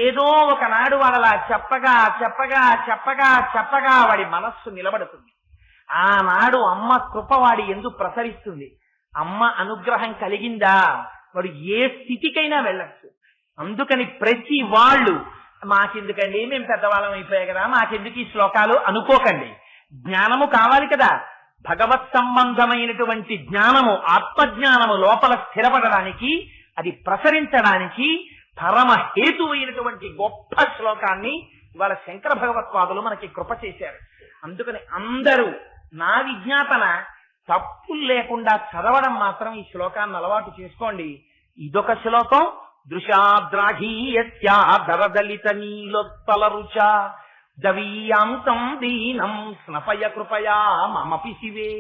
ఏదో ఒకనాడు వాళ్ళ చెప్పగా చెప్పగా చెప్పగా చెప్పగా వాడి మనస్సు నిలబడుతుంది. ఆనాడు అమ్మ కృప వాడి ఎందు ప్రసరిస్తుంది. అమ్మ అనుగ్రహం కలిగిందా వాడు ఏ స్థితికైనా వెళ్ళచ్చు. అందుకని ప్రతి వాళ్ళు మాకెందుకండి, మేము పెద్దవాళ్ళం అయిపోయాయి కదా, మాకెందుకు ఈ శ్లోకాలు అనుకోకండి. జ్ఞానము కావాలి కదా, భగవత్ సంబంధమైనటువంటి జ్ఞానము, ఆత్మజ్ఞానము లోపల స్థిరపడడానికి, అది ప్రసరించడానికి పరమ హేతువైనటువంటి గొప్ప శ్లోకాన్ని ఇవాళ శంకర భగవత్పాదులు మనకి కృప చేశారు. అందుకని అందరూ నా విజ్ఞాపన తప్పులు లేకుండా చదవడం మాత్రం ఈ శ్లోకాన్ని అలవాటు చేసుకోండి. ఇదొక శ్లోకం. దృశాద్రాఘీయస్యా దరదలిత నీలోత్పల రుచ దవీయాంతం దీనం స్నపయ కృపయా మమపి శివే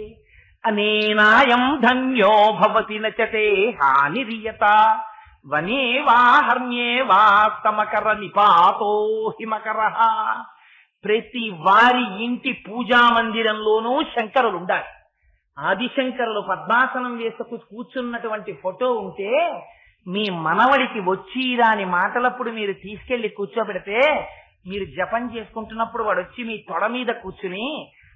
అనేనాయం ధన్యో భవతి నచతే హానిరియత వనే వా హర్మ్యే వా స్తమకర నిపాతో హిమకర. ప్రతి వారి ఇంటి పూజా మందిరంలోనూ శంకరులు ఉండాలి. ఆదిశంకరులు పద్మాసనం వేసుకు కూర్చున్నటువంటి ఫోటో ఉంటే మీ మనవడికి వచ్చి రాని మాటలప్పుడు మీరు తీసుకెళ్లి కూర్చోబెడితే, మీరు జపం చేసుకుంటున్నప్పుడు వాడు వచ్చి మీ తొడ మీద కూర్చుని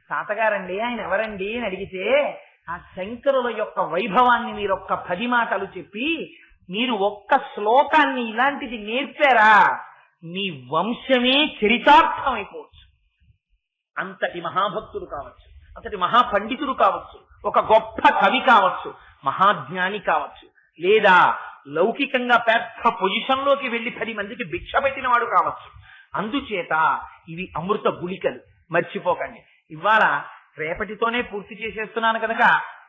తాతగారండి ఆయన ఎవరండి అని అడిగితే, ఆ శంకరుల యొక్క వైభవాన్ని మీరు ఒక్క 10 మాటలు చెప్పి మీరు ఒక్క శ్లోకాన్ని ఇలాంటిది నేర్పారా, మీ వంశమే చరితార్థం అయిపోవచ్చు. అంతటి మహాభక్తులు కావచ్చు, అంతటి మహాపండితుడు కావచ్చు, ఒక గొప్ప కవి కావచ్చు, మహాజ్ఞాని కావచ్చు, లేదా లౌకికంగా పెద్ద పొజిషన్ లోకి వెళ్లి 10 మందికి భిక్ష పెట్టిన వాడు కావచ్చు. అందుచేత ఇవి అమృత గుళికలు, మర్చిపోకండి. ఇవాళ రేపటితోనే పూర్తి చేసేస్తున్నాను కనుక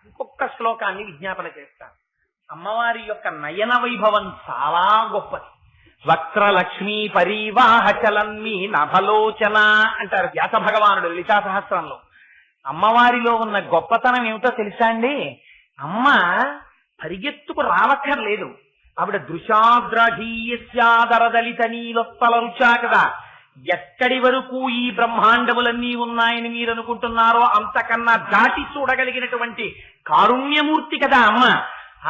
ఇంకొక శ్లోకాన్ని విజ్ఞాపన చేస్తాను. అమ్మవారి యొక్క నయన వైభవం చాలా గొప్పది. వక్రలక్ష్మీ పరీవాహ చలన్మీ నభలోచన అంటారు వ్యాస భగవానుడు లలితా సహస్రంలో. అమ్మవారిలో ఉన్న గొప్పతనం ఏమిటో తెలుసా అండి? అమ్మ పరిగెత్తుకు రావక్కర్లేదు. ఆవిడ దృశాద్రాఘీయస్యాదరదలిత నీలోత్పల రుచా కదా. ఎక్కడి వరకు ఈ బ్రహ్మాండములన్నీ ఉన్నాయని మీరు అనుకుంటున్నారో అంతకన్నా దాటి చూడగలిగినటువంటి కారుణ్యమూర్తి కదా అమ్మ.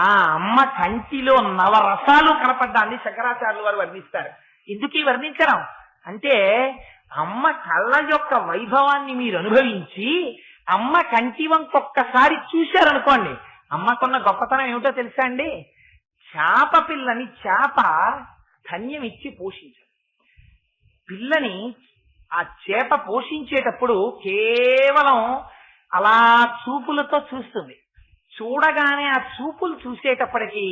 ఆ అమ్మ కంటిలో నవరసాలు కనపడ్డాన్ని శంకరాచార్యులు వారు వర్ణిస్తారు. ఎందుకు వర్ణించడం అంటే, అమ్మ కళ్ళ యొక్క వైభవాన్ని మీరు అనుభవించి అమ్మ కంటి వంకొక్కసారి చూశారనుకోండి, అమ్మకున్న గొప్పతనం ఏమిటో తెలుసా అండి? చేప పిల్లని చేప ధన్యం ఇచ్చి పోషించారు. పిల్లని ఆ చేప పోషించేటప్పుడు కేవలం అలా చూపులతో చూస్తుంది. చూడగానే ఆ చూపులు చూసేటప్పటికి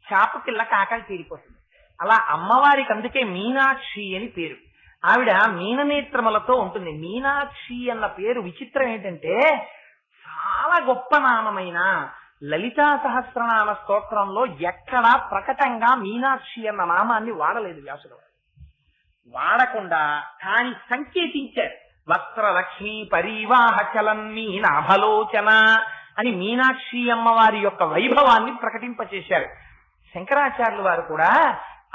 చేప పిల్లకి ఆకలి తీరిపోతుంది. అలా అమ్మవారికి అందుకే మీనాక్షి అని పేరు. ఆవిడ మీననేత్రములతో ఉంటుంది. మీనాక్షి అన్న పేరు విచిత్రం ఏంటంటే, చాలా గొప్ప నామమైన లలితా సహస్రనామ స్తోత్రంలో ఎక్కడా ప్రకటంగా మీనాక్షి అన్న నామాన్ని వాడలేదు వ్యాసుడు. వాడకుండా కానీ సంకేతించారు. వక్రలక్ష్మీ పరీవాహ చలన్మీ నాభలోచన అని మీనాక్షి అమ్మవారి యొక్క వైభవాన్ని ప్రకటింపచేశారు. శంకరాచార్యులు వారు కూడా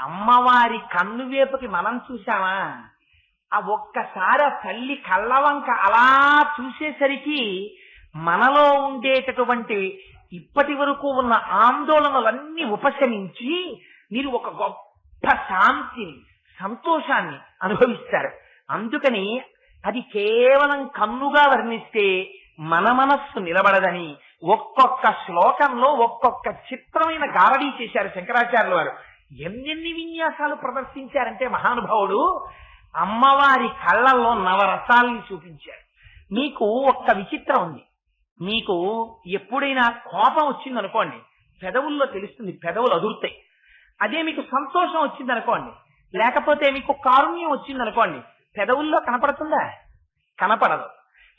అమ్మవారి కన్నువేపుకి మనం చూశామా, ఆ ఒక్కసారి తల్లి కళ్ళవంక అలా చూసేసరికి మనలో ఉండేటటువంటి ఇప్పటి వరకు ఉన్న ఆందోళనలన్నీ ఉపశమించి మీరు ఒక గొప్ప శాంతిని, సంతోషాన్ని అనుభవిస్తారు. అందుకని అది కేవలం కన్నుగా వర్ణిస్తే మన మనస్సు నిలబడదని ఒక్కొక్క శ్లోకంలో ఒక్కొక్క చిత్రమైన గారడీ చేశారు శంకరాచార్యుల వారు. ఎన్నెన్ని విన్యాసాలు ప్రదర్శించారంటే మహానుభావుడు అమ్మవారి కళ్ళల్లో నవరసాలని చూపించారు. మీకు ఒక్క విచిత్రం ఉంది. మీకు ఎప్పుడైనా కోపం వచ్చిందనుకోండి, పెదవుల్లో తెలుస్తుంది, పెదవులు అదురుతాయి. అదే మీకు సంతోషం వచ్చిందనుకోండి, లేకపోతే మీకు కారుణ్యం వచ్చిందనుకోండి, పెదవుల్లో కనపడుతుందా? కనపడదు.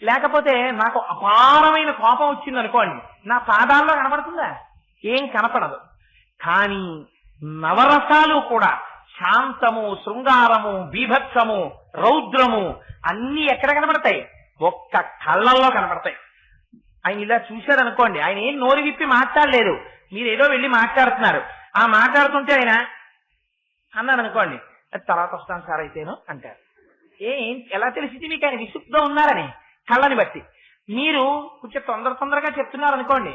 లేకపోతే నాకు అపారమైన కోపం వచ్చిందనుకోండి, నా పాదాల్లో కనపడుతుందా? ఏం కనపడదు. కానీ నవరసాలు కూడా శాంతము, శృంగారము, బీభత్సము, రౌద్రము అన్ని ఎక్కడ కనపడతాయి? ఒక్క కళ్ళల్లో కనపడతాయి. ఆయన ఇలా చూశారనుకోండి, ఆయన ఏం నోరు విప్పి మాట్లాడలేదు, మీరు ఏదో వెళ్ళి మాట్లాడుతున్నారు. ఆ మాట్లాడుతుంటే ఆయన అన్నాడు అనుకోండి, తర్వాత వస్తాను సార్ అయితేను అంటారు. ఎలా తెలిసింది మీకు ఆయన విసుగ్గా ఉన్నారని? కళ్ళని బట్టి. మీరు కొంచెం తొందరగా చెప్తున్నారు అనుకోండి,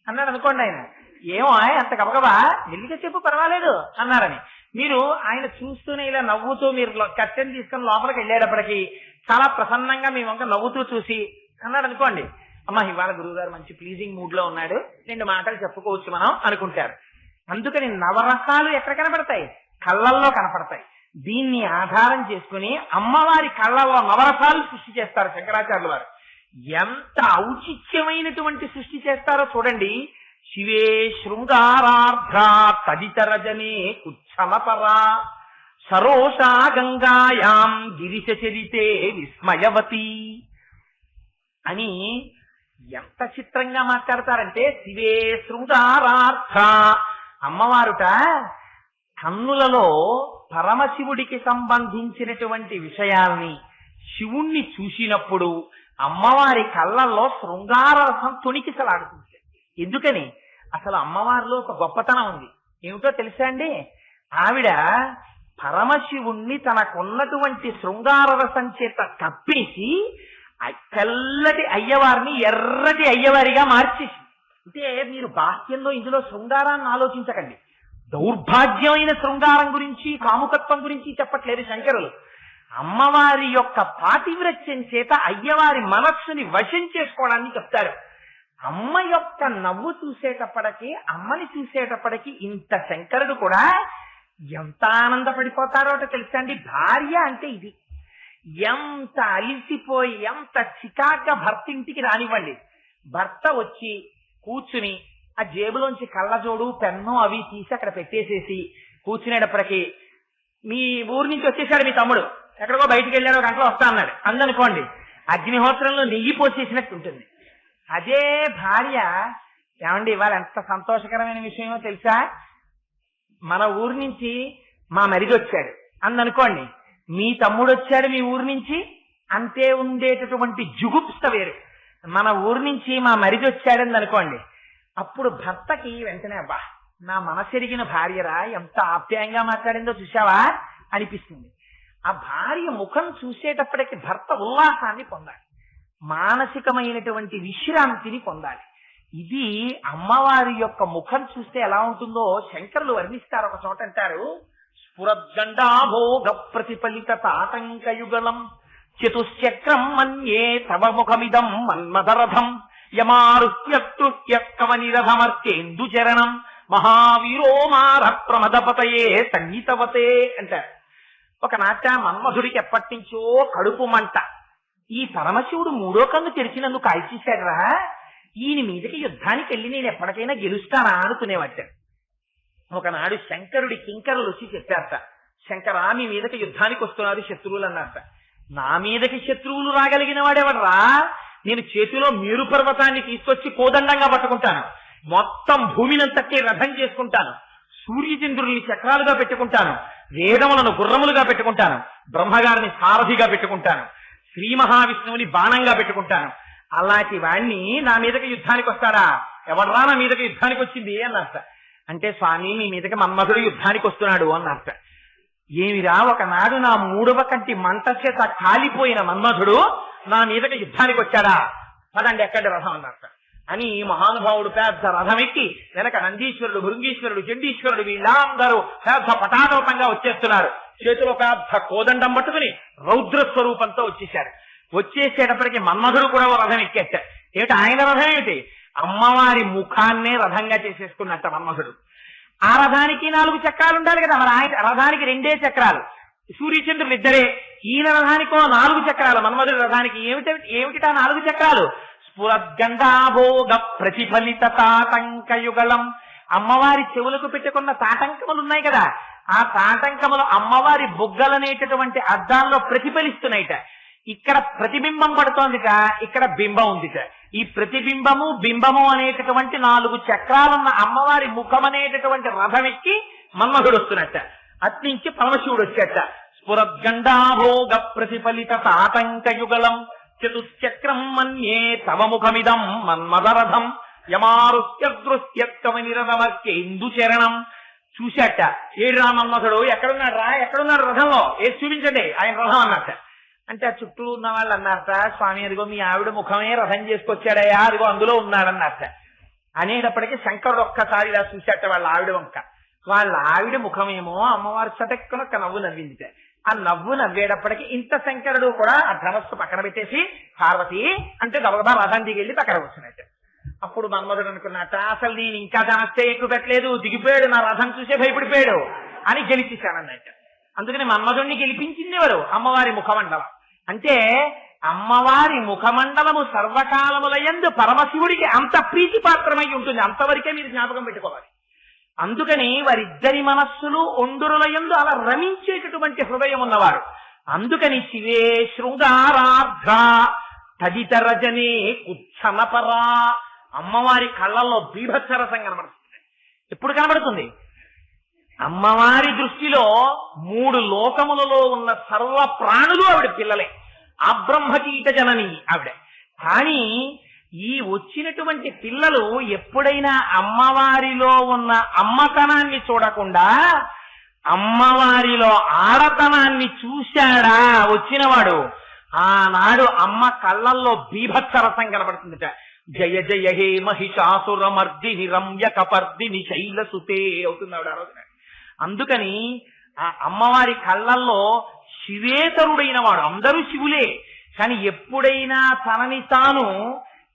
అన్నాడు అనుకోండి ఆయన, ఏమో అంత గబగబా మెల్లిగా చెప్పు పర్వాలేదు అన్నారని. మీరు ఆయన చూస్తూనే ఇలా నవ్వుతూ మీరు కట్టెని తీసుకుని లోపలికి వెళ్ళేటప్పటికి చాలా ప్రసన్నంగా మీ వంక నవ్వుతూ చూసి అన్నాడు అనుకోండి, అమ్మా ఇవాళ గురువు గారు మంచి ప్లీజింగ్ మూడ్ లో ఉన్నాడు, 2 మాటలు చెప్పుకోవచ్చు మనం అనుకుంటారు. అందుకని నవరసాలు ఎక్కడ కనపడతాయి? కళ్ళల్లో కనపడతాయి. దీన్ని ఆధారం చేసుకుని అమ్మవారి కళ్ళలో నవరసాలు సృష్టి చేస్తారు శంకరాచార్యుల వారు. ఎంత ఔచిత్యమైనటువంటి సృష్టి చేస్తారో చూడండి. శివే శృంగారార్ధ తదితరజనే కుచ్చమపరా సరోషా గంగాయాం గిరిశ చరితే విస్మయవతి అని ఎంత చిత్రంగా మాట్లాడతారంటే, శివే శృంగారార్థ అమ్మవారుట కన్నులలో పరమశివుడికి సంబంధించినటువంటి విషయాల్ని శివుణ్ణి చూసినప్పుడు అమ్మవారి కళ్ళల్లో శృంగార రసం తొణికిసలాడుతుంది. ఎందుకని? అసలు అమ్మవారిలో ఒక గొప్పతనం ఉంది. ఏమిటో తెలుసా అండి? ఆవిడ పరమశివుణ్ణి తనకున్నటువంటి శృంగార రసం చేత కప్పేసి తెల్లటి అయ్యవారిని ఎర్రటి అయ్యవారిగా మార్చేసి. అంటే మీరు బాహ్యంలో ఇందులో శృంగారాన్ని ఆలోచించకండి. దౌర్భాగ్యమైన శృంగారం గురించి కాముకత్వం గురించి చెప్పట్లేదు శంకరులు. అమ్మవారి యొక్క పాతివ్రత్యం చేత అయ్యవారి మనస్సుని వశం చేసుకోవడాన్ని చెప్తారు. అమ్మ యొక్క నవ్వు చూసేటప్పటికి, అమ్మని చూసేటప్పటికి ఇంత శంకరుడు కూడా ఎంత ఆనందపడిపోతారో తెలుసా అండి? భార్య అంటే ఇది. ఎంత అలిసిపోయి ఎంత చికాగ్గా భర్త ఇంటికి రానివ్వండి, భర్త వచ్చి కూర్చుని ఆ జేబులోంచి కళ్ళజోడు పెన్ను అవి తీసి అక్కడ పెట్టేసేసి కూర్చునేటప్పటికి, మీ ఊరి నుంచి వచ్చేసాడు మీ తమ్ముడు, ఎక్కడికో బయటికి వెళ్ళాడు, 1 గంటలో వస్తా అన్నాడు అందనుకోండి, అగ్నిహోత్రంలో నెయ్యి పోసేసినట్టు ఉంటుంది. అదే భార్య, ఏమండి ఇవాళ ఎంత సంతోషకరమైన విషయమో తెలుసా, మన ఊరి నుంచి మా మరిది వచ్చాడు అందనుకోండి, మీ తమ్ముడు వచ్చాడు మీ ఊరి నుంచి, అంతే ఉండేటటువంటి జుగుప్స వేరు. మన ఊరి నుంచి మా మరిది వచ్చాడని అనుకోండి, అప్పుడు భర్తకి వెంటనే అబ్బా నా మనసెరిగిన భార్యరా ఎంత ఆప్యాయంగా మాట్లాడిందో చూసావా అనిపిస్తుంది. ఆ భార్య ముఖం చూసేటప్పటికి భర్త ఉల్లాసాన్ని పొందాలి, మానసికమైనటువంటి విశ్రాంతిని పొందాలి. ఇది అమ్మవారి యొక్క ముఖం చూస్తే ఎలా ఉంటుందో శంకరులు వర్ణిస్తారు. ఒక చోట అంటారు, స్ఫురద్గండాభోగ ప్రతిఫలిత తాటంకయుగళం చతుశ్చక్రం మన్యే తవ ముఖమిదం మన్మథరథం యమారుహ్యకవనిరథమర్చేందు చరణం మహావీరోమార ప్రమదపతయే సంగీతవతే అంటారు. ఒక నాట మన్మధుడికి ఎప్పటి నుంచో కడుపు మంట. ఈ పరమశివుడు 3వ కన్ను తెరిచినందుకు కాల్చేశాడురా, ఈయన మీదకి యుద్ధానికి వెళ్ళి నేను ఎప్పటికైనా గెలుస్తానా అనుకునేవాట. ఒకనాడు శంకరుడి కింకరులు వచ్చి చెప్పారట, శంకరా మీ మీదకి యుద్ధానికి వస్తున్నారు శత్రువులు అన్నారట. నా మీదకి శత్రువులు రాగలిగిన వాడెవడరా, నేను చేతిలో మేరు పర్వతాన్ని తీసుకొచ్చి కోదండంగా పట్టుకుంటాను, మొత్తం భూమినంతకే రథం చేసుకుంటాను, సూర్యచంద్రుల్ని చక్రాలుగా పెట్టుకుంటాను, వేదములను గుర్రములుగా పెట్టుకుంటాను, బ్రహ్మగారిని సారథిగా పెట్టుకుంటాను, శ్రీ మహావిష్ణువుని బాణంగా పెట్టుకుంటాను. అలాంటి వాణ్ణి నా మీదకి యుద్ధానికి వస్తాడా, ఎవడరా నా మీదకి యుద్ధానికి వచ్చింది అన్నట్ట. అంటే స్వామి మీ మీదకి మన్మధుడు యుద్ధానికి వస్తున్నాడు అన్నట్ట. ఏమిరా, ఒకనాడు నా 3వ కంటి మంట చేత కాలిపోయిన మన్మధుడు నా మీదకి యుద్ధానికి వచ్చాడా, పదండి ఎక్కడి రథం అన్నట్ట అని మహానుభావుడు పెద్ద రథం ఎక్కి వెనక నందీశ్వరుడు, భృంగీశ్వరుడు, చండీశ్వరుడు వీళ్ళందరూ పెద్ద పటాటోపంగా వచ్చేస్తున్నారు. చేతిలో పెద్ద కోదండం పట్టుకుని రౌద్ర స్వరూపంతో వచ్చేశారు. వచ్చేసేటప్పటికి మన్మధుడు కూడా రథం ఎక్కేట. ఏమిటి ఆయన రథం ఏమిటి, అమ్మవారి ముఖాన్నే రథంగా చేసేసుకున్నట్ట మన్మధుడు. ఆ రథానికి 4 చక్రాలు ఉండాలి కదా, మరి ఆయన రథానికి 2 చక్రాలు, సూర్యచంద్రులు ఇద్దరే. ఈయన రథానికో 4 చక్రాలు, మన్మధుడి రథానికి ఏమిటిటా 4 చక్రాలు? స్ఫురద్గండాభోగ ప్రతిఫలిత తాటంకయుగళం. అమ్మవారి చెవులకు పెట్టుకున్న తాటంకములు ఉన్నాయి కదా, ఆ తాటంకములు అమ్మవారి బుగ్గలనేటటువంటి అద్దాల్లో ప్రతిఫలిస్తున్నాయిట. ఇక్కడ ప్రతిబింబం పడుతోందిట, ఇక్కడ బింబం ఉందిట. ఈ ప్రతిబింబము బింబము అనేటటువంటి 4 చక్రాలున్న అమ్మవారి ముఖం అనేటటువంటి రథం ఎక్కి మన్మధుడు వస్తున్నట్ట. అట్నుంచి పరమశివుడు వచ్చేట. స్ఫురద్గండాభోగ ప్రతిఫలిత తాటంకయుగళం చతుశ్చక్రం మన్యే తవ ముఖమిదం మన్మథరథం యమారుహ్యదృశ్యకవనిరథమర్చేందు చరణం. చూశాట, ఏడురా మన్మథుడు, ఎక్కడున్నాడు రథంలో, ఏది చూపించండి ఆయన రథం అన్నట్ట. అంటే ఆ చుట్టూ ఉన్న వాళ్ళు అన్నారట, స్వామి అదిగో మీ ఆవిడ ముఖమే రథం చేసుకొచ్చాడయ్యా, అదిగో అందులో ఉన్నాడన్నట్ట. అనేటప్పటికీ శంకరుడు ఒక్కసారి ఇలా చూశాట వాళ్ళ ఆవిడ వంక. వాళ్ళ ఆవిడ ముఖమేమో అమ్మవారు చటక్కున ఒక నవ్వు నవ్విందిట. ఆ నవ్వు నవ్వేటప్పటికి ఇంత శంకరుడు కూడా ఆ ధనస్సు పక్కన పెట్టేసి పార్వతి అంటే గబగబా రథం దిగెళ్ళి పక్కన కూర్చున్నట్టు. అప్పుడు మన్మధుడు అనుకున్నట్ట, అసలు నేను ఇంకా ధనస్తే ఎక్కువ పెట్టలేదు, దిగిపోయాడు, నా రథం చూసే భయపడిపోయాడు అని గెలిచేశానన్నట్టు. అందుకని మన్మధుడిని గెలిపించింది ఎవరు? అమ్మవారి ముఖమండలం. అంటే అమ్మవారి ముఖమండలము సర్వకాలములయందు పరమశివుడికి అంత ప్రీతిపాత్రమై ఉంటుంది. అంతవరకే మీరు జ్ఞాపకం పెట్టుకోవాలి. అందుకని వారిద్దరి మనస్సులు ఒండురులయందు అలా రమించేటటువంటి హృదయం ఉన్నవారు. అందుకని శివే శృంగారార్ధ తదితర జనే కుచ్చనపరా, అమ్మవారి కళ్ళల్లో బీభత్సరసం కనబడుతుంది. ఎప్పుడు కనబడుతుంది? అమ్మవారి దృష్టిలో 3 లోకములలో ఉన్న సర్వ ప్రాణులు ఆవిడ పిల్లలే. అబ్రహ్మకీట జనని ఆవిడ. కానీ ఈ వచ్చినటువంటి పిల్లలు ఎప్పుడైనా అమ్మవారిలో ఉన్న అమ్మతనాన్ని చూడకుండా అమ్మవారిలో ఆడతనాన్ని చూశాడా వచ్చినవాడు, ఆనాడు అమ్మ కళ్ళల్లో బీభత్సరసం కనబడుతుందిట. జయ జయ హే మహిషాసురమర్దిని రమ్య కపర్దిని శైలసుతే అవుతుంది ఆవిడ ఆ రోజున. అందుకని ఆ అమ్మవారి కళ్ళల్లో శివేతరుడైన వాడు, అందరూ శివులే, కానీ ఎప్పుడైనా తనని తాను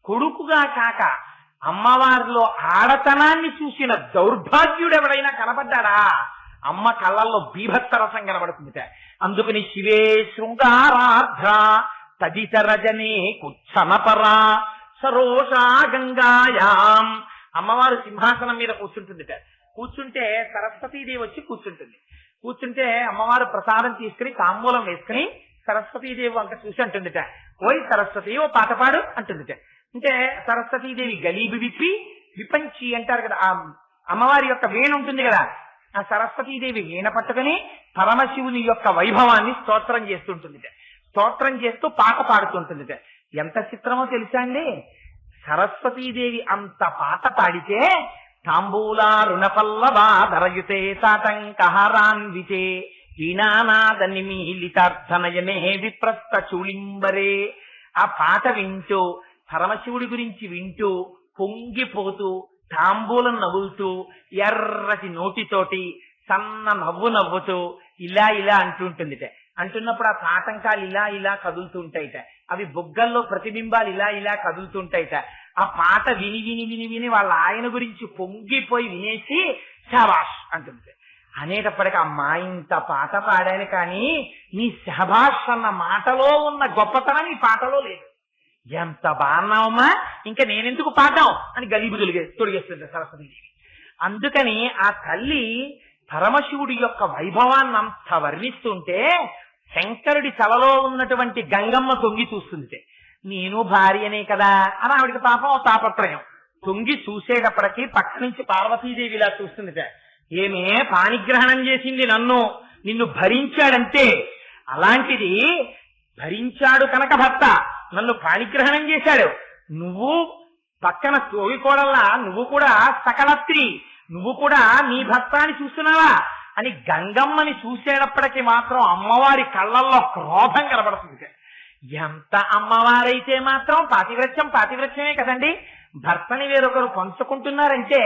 కొడుకుగా కాక అమ్మవారిలో ఆడతనాన్ని చూసిన దౌర్భాగ్యుడు ఎవడైనా కనబడ్డాడా అమ్మ కళ్ళల్లో బీభత్సరసం కనబడుతుందిట. అందుకని శివే శృంగారార్ధ తదితర జనే కుచ్చనపరా సరోషా గంగాయాం. అమ్మవారు సింహాసనం మీద కూర్చుంటుందిట. కూర్చుంటే సరస్వతీదేవి వచ్చి కూర్చుంటుంది. కూర్చుంటే అమ్మవారు ప్రసాదం తీసుకుని తాంబూలం వేసుకుని సరస్వతీదేవి వంక చూసి అంటుందిట, ఓయ్ సరస్వతి ఓ పాట పాడు అంటుందిట. అంటే సరస్వతీదేవి గలీబి విపంచి అంటారు కదా, ఆ అమ్మవారి యొక్క వీణ ఉంటుంది కదా, ఆ సరస్వతీదేవి వీణ పట్టుకుని పరమశివుని యొక్క వైభవాన్ని స్తోత్రం చేస్తుంటుందిట. స్తోత్రం చేస్తూ పాట పాడుతుంటుందిట. ఎంత చిత్రమో తెలుసా అండి? సరస్వతీదేవి అంత పాట పాడితే తాంబూలా రుణపల్లవా ధరయుతే తాటంకహారాన్వితే వీణానాద నిమీలితార్థనయనే విప్రస్థ చూళింబరే. ఆ పాట వింటూ పరమశివుడి గురించి వింటూ పొంగిపోతూ తాంబూలం నవ్వుతూ ఎర్రటి నోటితోటి సన్న నవ్వు నవ్వుతూ ఇలా ఇలా అంటుంటుందిట. అంటున్నప్పుడు ఆ తాటంకాలు ఇలా ఇలా కదులుతూ ఉంటాయిట. అవి బొగ్గల్లో ప్రతిబింబాలు ఇలా ఇలా కదులుతుంటాయిట. ఆ పాట విని విని విని విని వాళ్ళ ఆయన గురించి పొంగిపోయి వినేసి శాబాష్ అంటుంది. అనేటప్పటికీ అమ్మా ఇంత పాట పాడాను కానీ నీ శాబాష్ అన్న మాటలో ఉన్న గొప్పతనం ఈ పాటలో లేదు. ఎంత బాగున్నావమ్మా, ఇంకా నేనెందుకు పాడాం అని గలీబు తొడిగేస్తుంది సరస్వతీదేవి. అందుకని ఆ తల్లి పరమశివుడి యొక్క వైభవాన్ని అంత వర్ణిస్తుంటే శంకరుడి తలలో ఉన్నటువంటి గంగమ్మ తొంగి చూస్తుంది. నేను భార్యనే కదా అని ఆవిడికి పాపం తాపత్రయం. తొంగి చూసేటప్పటికి పక్క నుంచి పార్వతీదేవి ఇలా చూస్తుంది. ఏమే పాణిగ్రహణం చేసింది నిన్ను భరించాడంతే, అలాంటిది భరించాడు కనుక భర్త నన్ను పాణిగ్రహణం చేశాడు, నువ్వు పక్కన తోగికోడల్లా నువ్వు కూడా సకల స్త్రీ, నువ్వు కూడా నీ భర్త అని చూస్తున్నావా అని గంగమ్మని చూసేటప్పటికి మాత్రం అమ్మవారి కళ్ళల్లో క్రోధం కనబడుతుంది. ఎంత అమ్మవారైతే మాత్రం పాతివ్రత్యమే కదండి. భర్తని వేరొకరు పంచుకుంటున్నారంటే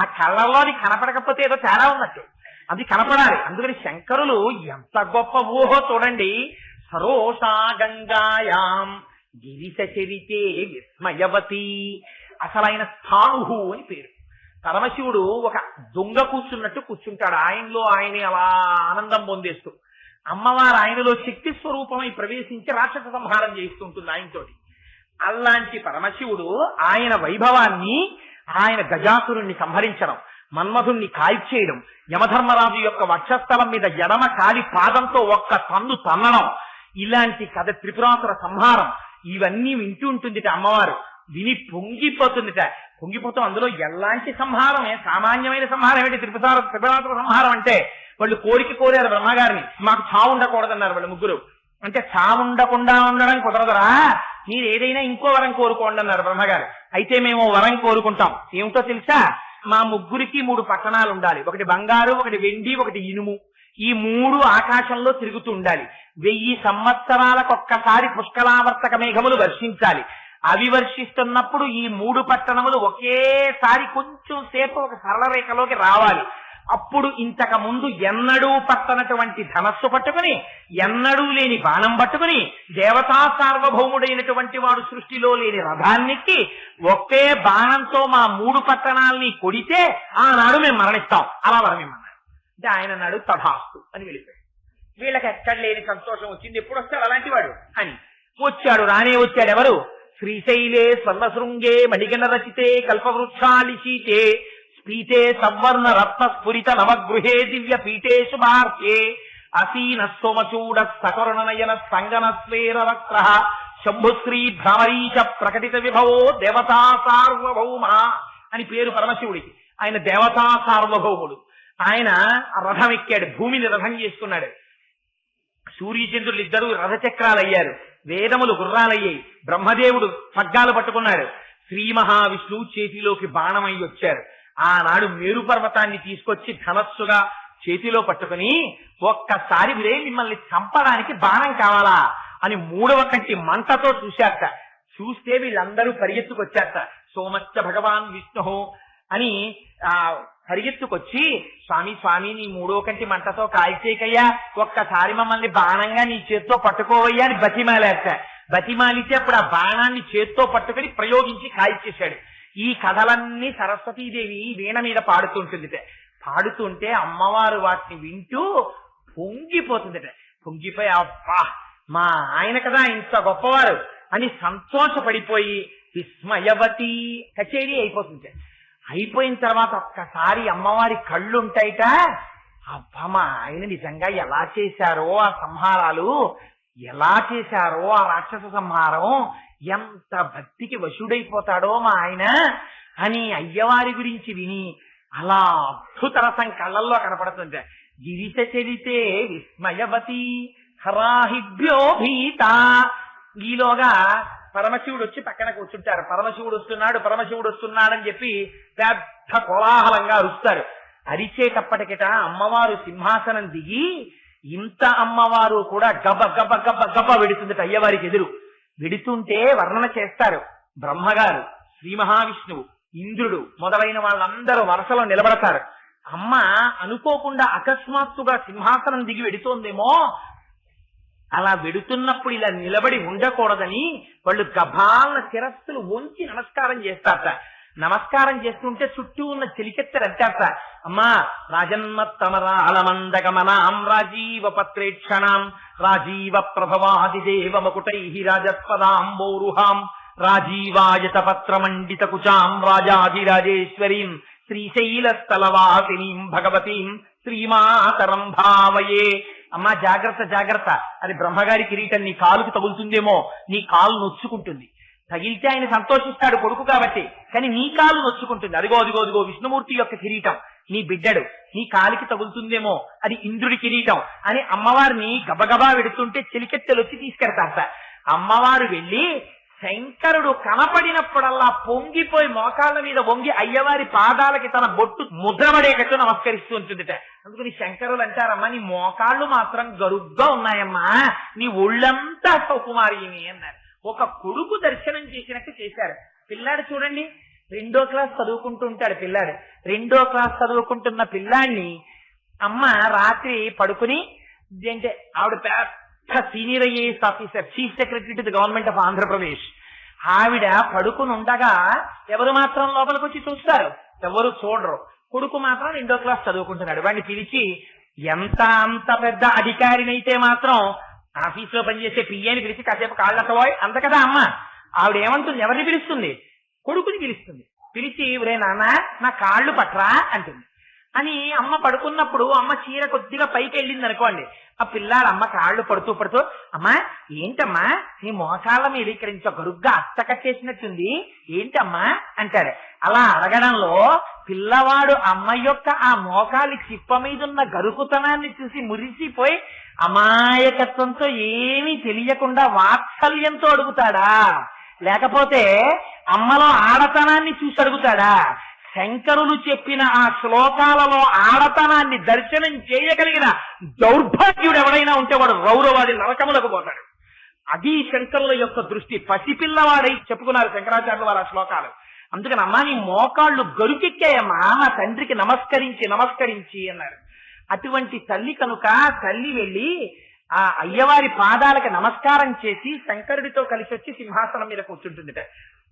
ఆ కళ్ళల్లోని కనపడకపోతే ఏదో తేడా ఉన్నట్టు, అది కనపడాలి. అందుకని శంకరులు ఎంత గొప్ప ఊహో చూడండి. సరోషా గంగాయాం గిరిశ చరితే విస్మయవతి, అసలైన స్థాణుహు అని పేరు. పరమశివుడు ఒక దొంగ కూర్చున్నట్టు కూర్చుంటాడు, ఆయనలో ఆయనే అలా ఆనందం పొందేస్తూ. అమ్మవారు ఆయనలో శక్తి స్వరూపమై ప్రవేశించి రాక్షస సంహారం చేస్తుంటుంది ఆయనతోటి. అలాంటి పరమశివుడు ఆయన వైభవాన్ని, ఆయన గజాసురుణ్ణి సంహరించడం, మన్మధుణ్ణి కాల్చేయడం, యమధర్మరాజు యొక్క వక్షస్థలం మీద ఎడమ కాలి పాదంతో ఒక్క తన్ను తన్నడం, ఇలాంటి కథ త్రిపురాసుర సంహారం, ఇవన్నీ వింటూ ఉంటుందిట అమ్మవారు. విని పొంగిపోతుందిట. పొంగిపోతూ అందులో ఎలాంటి సంహారమే, సామాన్యమైన సంహారం ఏంటి? త్రిపురాసుర సంహారం అంటే వాళ్ళు కోరారు బ్రహ్మగారిని, మాకు చావు ఉండకూడదన్నారు వాళ్ళు ముగ్గురు. అంటే చావు ఉండకుండా ఉండడం కుదరదురా, మీరు ఏదైనా ఇంకో వరం కోరుకోండి అన్నారు బ్రహ్మగారు. అయితే మేము వరం కోరుకుంటాం, ఏమిటో తెలుసా? మా ముగ్గురికి 3 పట్టణాలు ఉండాలి, ఒకటి బంగారు, ఒకటి వెండి, ఒకటి ఇనుము. ఈ 3 ఆకాశంలో తిరుగుతూ ఉండాలి. 1000 సంవత్సరాలకొక్కసారి పుష్కలావర్తక మేఘములు వర్షించాలి. అవి వర్షిస్తున్నప్పుడు ఈ 3 పట్టణములు ఒకేసారి కొంచెం సేపు ఒక సరళ రేఖలోకి రావాలి. అప్పుడు ఇంతకు ముందు ఎన్నడూ పట్టనటువంటి ధనస్సు పట్టుకుని, ఎన్నడూ లేని బాణం పట్టుకుని, దేవతా సార్వభౌముడైనటువంటి వాడు సృష్టిలో లేని రథాన్నికి ఒకే బాణంతో మా 3 పట్టణాలని కొడితే ఆనాడు మేము మరణిస్తాం, అలా వరమేమన్నారు. అంటే ఆయన అన్నాడు తథాస్తు అని వెళ్ళిపోయాడు. వీళ్ళకి ఎక్కడ లేని సంతోషం వచ్చింది. ఎప్పుడు వస్తాడు అలాంటి వాడు అని. వచ్చాడు, రానే వచ్చాడు. ఎవరు? శ్రీశైలే స్వర్ణశృంగే మణిగణ రచితే కల్పవృక్షాలిశీతే స్ఫీతే సవర్ణ రత్న స్ఫురిత నవగృహే దివ్య పీఠే శుభార్హే అసీన సోమచూడ సకరుణనయన సంగన స్వేర వక్ర శంభుశ్రీ భ్రమరీచ ప్రకటిత విభవో దేవతా సార్వభౌమ అని పేరు పరమశివుడికి. ఆయన దేవతా సార్వభౌముడు. ఆయన రథం ఎక్కాడు, భూమిని రథం చేసుకున్నాడు. సూర్యచంద్రులు ఇద్దరు రథచక్రాలయ్యారు, వేదములు గుర్రాలయ్యాయి, బ్రహ్మదేవుడు పగ్గాలు పట్టుకున్నాడు, శ్రీ మహావిష్ణువు చేతిలోకి బాణమై వచ్చారు. ఆనాడు మేరు పర్వతాన్ని తీసుకొచ్చి ధనస్సుగా చేతిలో పట్టుకుని ఒక్కసారి మిమ్మల్ని చంపడానికి బాణం కావాలా అని 3వ కంటి మంటతో చూశాక, చూస్తే వీళ్ళందరూ పరిగెత్తుకొచ్చాక సోమశ్చ భగవాన్ విష్ణు అని పరిగెత్తుకొచ్చి, స్వామి స్వామి నీ 3వ కంటి మంటతో కాల్చేకయ్యా, ఒక్కసారి మమ్మల్ని బాణంగా నీ చేత్తో పట్టుకోవయ్యా అని బతిమాలేట. బతిమాలితే అప్పుడు ఆ బాణాన్ని చేత్తో పట్టుకుని ప్రయోగించి కాల్చేశాడు. ఈ కథలన్నీ సరస్వతీదేవి వీణ మీద పాడుతుంటుందిట. పాడుతుంటే అమ్మవారు వాటిని వింటూ పొంగిపోతుందట. పొంగిపోయి అబ్బా మా ఆయన కదా ఇంత గొప్పవారు అని సంతోషపడిపోయి విస్మయవతి కచేరీ అయిపోతుంది. అయిపోయిన తర్వాత ఒక్కసారి అమ్మవారి కళ్ళు ఉంటాయిట, అబ్బా మా ఆయన నిజంగా ఎలా చేశారో ఆ సంహారాలు, ఎలా చేశారో ఆ రాక్షస సంహారం, ఎంత భక్తికి వశుడైపోతాడో మా ఆయన అని అయ్యవారి గురించి విని అలా అద్భుత రసం కళ్ళల్లో కనపడుతుంది. గిరిత చరితే విస్మయవతి హరాహిభ్యో భీత. ఈలోగా పరమశివుడు వచ్చి పక్కన కూర్చుంటారు. పరమశివుడు వస్తున్నాడని చెప్పి పెద్ద కోలాహలంగా అరుస్తారు. అరిచేటప్పటికిట అమ్మవారు సింహాసనం దిగి, ఇంత అమ్మవారు కూడా గబ గబ గబ గబ వెడుతుందట అయ్యవారికి ఎదురు. వెడుతుంటే వర్ణన చేస్తారు బ్రహ్మగారు, శ్రీ మహావిష్ణువు, ఇంద్రుడు మొదలైన వాళ్ళందరూ వరుసలో నిలబడతారు. అమ్మ అనుకోకుండా అకస్మాత్తుగా సింహాసనం దిగి వెడుతోందేమో, అలా వెడుతున్నప్పుడు ఇలా నిలబడి ఉండకూడదని వాళ్ళు గభాల శిరస్సులు వంచి నమస్కారం చేస్తారట. నమస్కారం చేస్తుంటే చుట్టూ ఉన్న చెలికెత్తరు అంటారట, అమ్మా రాజన్మత్తమరాళమందగమనాం రాజీవ పత్రేక్షణాం రాజీవ ప్రభవాదిదేవ మకుటై రాజస్పదాంబోరుహాం రాజీవాయత పత్రమండిత కుచాం రాజాధిరాజేశ్వరీం శ్రీశైలస్థలవాసినీం భగవతీం శ్రీమాతరం భావయే. అమ్మా జాగ్రత్త జాగ్రత్త, అది బ్రహ్మగారి కిరీటం నీ కాలుకు తగులుతుందేమో, నీ కాలు నొచ్చుకుంటుంది. తగిలితే ఆయన సంతోషిస్తాడు కొడుకు కాబట్టి, కానీ నీ కాలు నొచ్చుకుంటుంది. అదిగో అదిగో అదిగో విష్ణుమూర్తి యొక్క కిరీటం, నీ బిడ్డడు, నీ కాలికి తగులుతుందేమో, అది ఇంద్రుడి కిరీటం అని అమ్మవారిని గబగబా వెడుతుంటే చెలికెత్తెలు వచ్చి తీసుకెడతారట. అమ్మవారు వెళ్ళి శంకరుడు కనపడినప్పుడల్లా పొంగిపోయి మోకాళ్ళ మీద వంగి అయ్యవారి పాదాలకి తన బొట్టు ముద్రపడేటట్టు నమస్కరిస్తూ ఉంటుందిట. అందుకని శంకరులు అంటారమ్మా నీ మోకాళ్ళు మాత్రం గరుగ్గా ఉన్నాయమ్మా, నీ ఒళ్ళంతా సౌకుమారిని అన్నారు. ఒక కొడుకు దర్శనం చేసినట్టు చేశారు. పిల్లాడు చూడండి, 2వ క్లాస్ చదువుకుంటుంటాడు పిల్లాడు. 2వ క్లాస్ చదువుకుంటున్న పిల్లాడిని అమ్మ రాత్రి పడుకుని, అంటే ఆవిడ పెద్ద senior IAS officer, chief secretary to the government of Andhra Pradesh. ఆవిడ పడుకుని ఉండగా ఎవరు మాత్రం లోపలికి వచ్చి చూస్తారు? ఎవరు చూడరు. కొడుకు మాత్రం 2వ క్లాస్ చదువుకుంటున్నాడు. వాడిని పిలిచి, అంత పెద్ద అధికారినైతే మాత్రం ఆఫీసులో పనిచేసే పియ్యని పిలిచి కాసేపు కాళ్ళతోయ్ అంత కదా అమ్మ. ఆవిడ ఏమంటుంది? ఎవరిని పిలుస్తుంది? కొడుకుని పిలుస్తుంది. పిలిచి, ఒరే నాన్న నా కాళ్ళు పట్రా అంటుంది. అని అమ్మ పడుకున్నప్పుడు అమ్మ చీర కొద్దిగా పైకి వెళ్ళింది అనుకోండి, ఆ పిల్లాడు అమ్మ కాళ్ళు పడుతూ అమ్మా ఏంటమ్మా నీ మోకాళ్ళ మీద ఇక్కడ ఇంత గరుగ్గా అట్ట కట్టేసినట్టుంది ఏంటమ్మా అంటాడు. అలా అడగడంలో పిల్లవాడు అమ్మ యొక్క ఆ మోకాలి చిప్ప మీదున్న గరుకుతనాన్ని చూసి మురిసిపోయి అమాయకత్వంతో ఏమీ తెలియకుండా వాత్సల్యంతో అడుగుతాడా, లేకపోతే అమ్మలో ఆడతనాన్ని చూసి అడుగుతాడా? శంకరులు చెప్పిన ఆ శ్లోకాలలో ఆడతనాన్ని దర్శనం చేయగలిగిన దౌర్భాగ్యుడు ఎవడైనా ఉంటే వాడు రౌరవాది నరకములకు పోతాడు. అది శంకరుల యొక్క దృష్టి. పసిపిల్లవాడై చెప్పుకున్నారు శంకరాచార్యులు వారు ఆ శ్లోకాలు. అందుకని అమ్మా నీ మోకాళ్ళు గరుకెక్కాయమ్మా నా తండ్రికి నమస్కరించి నమస్కరించి అన్నారు. అటువంటి తల్లి కనుక తల్లి వెళ్ళి ఆ అయ్యవారి పాదాలకి నమస్కారం చేసి శంకరుడితో కలిసి వచ్చి సింహాసనం మీద కూర్చుంటుందిట.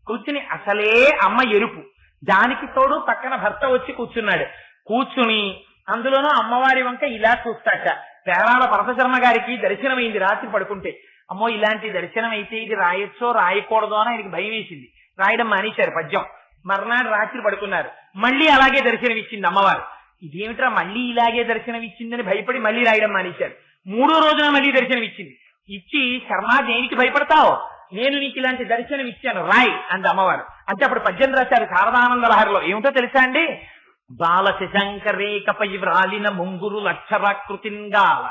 కూర్చుని అసలే అమ్మ ఎరుపు, దానికి తోడు పక్కన భర్త వచ్చి కూర్చున్నాడు. కూర్చుని అందులోనూ అమ్మవారి వంక ఇలా చూస్తాట. పేరాల పరమశర్మ గారికి దర్శనమైంది రాత్రి పడుకుంటే. అమ్మో ఇలాంటి దర్శనం అయితే ఇది రాయొచ్చో రాయకూడదో అని ఆయనకి భయం వేసింది. రాయడం మానేశారు పద్యం. మర్నాడు రాత్రి పడుకున్నారు. మళ్ళీ అలాగే దర్శనం ఇచ్చింది అమ్మవారు. ఇదేమిట్రా మళ్ళీ ఇలాగే దర్శనం ఇచ్చిందని భయపడి మళ్ళీ రాయడం మానేశారు. 3వ రోజున మళ్ళీ దర్శనం ఇచ్చింది. ఇచ్చి శర్మ దేనికి భయపడతావు, నేను నీకు ఇలాంటి దర్శనం ఇచ్చాను రాయ్ అంది అమ్మవారు. అంటే అప్పుడు పద్యం రాశారు శారదానంద లహరిలో. ఏమిటో తెలుసా అండి? బాల శశంకరేకపై వ్రాలిన ముంగురు లక్షరాకృతింగాల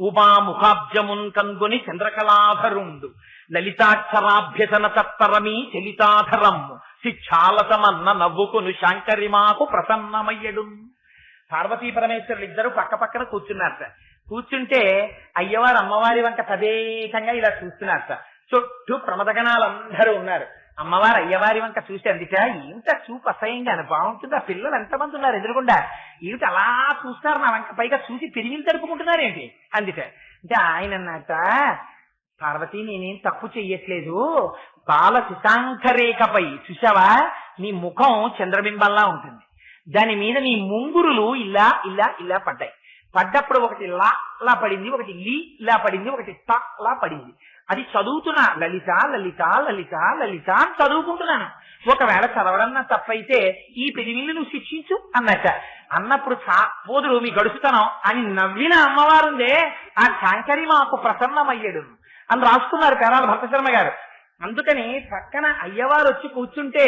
ఉమాముఖాబ్జమున్ కన్గొని చంద్రకళాధరుండు లలితాక్షరాభ్యసన తత్తరమీ చలితాధరమ్ము శిక్షాలతమన్న నవ్వుకును శాంకరిమాకు ప్రసన్నమయ్యడు. పార్వతీ పరమేశ్వరులు ఇద్దరు పక్క పక్కన కూర్చున్నారట. కూర్చుంటే అయ్యవారు అమ్మవారి వంక తదేకంగా ఇలా చూస్తున్నారట. చుట్టూ ప్రమదగణాలందరూ ఉన్నారు. అమ్మవారు అయ్యవారి వంక చూసి అందుక ఏమిట చూపు అసహ్యంగా బాగుంటుంది, ఆ పిల్లలు ఎంతమంది ఉన్నారు ఎదురుగుండా, ఏమిటి అలా చూస్తారు నా వంక, పైగా చూసి పెరిగిలు తడుపుకుంటున్నారేంటి అందుక. అంటే ఆయన అన్నట, పార్వతి నేనేం తప్పు చెయ్యట్లేదు, బాల శశాంకరేఖపై చూసావా నీ ముఖం చంద్రబింబంలా ఉంటుంది, దాని మీద నీ ముంగురులు ఇలా ఇలా ఇలా పడ్డాయి. పడ్డప్పుడు ఒకటి లా పడింది, ఒకటి ఇలా పడింది, ఒకటి లా పడింది. అది చదువుతున్నా లలిత లలిత లలిత లలిత అని చదువుకుంటున్నాను. ఒకవేళ చదవడం నా తప్పైతే ఈ పెరివిల్ని నువ్వు శిక్షించు అన్నట్ట. అన్నప్పుడు పోదురు మీ గడుచుతనం అని నవ్విన అమ్మవారుందే ఆ శాంకరి మాకు ప్రసన్నమయ్యాడు అని రాసుకున్నారు పేరాల భరతశర్మ గారు. అందుకని పక్కన అయ్యవారు వచ్చి కూర్చుంటే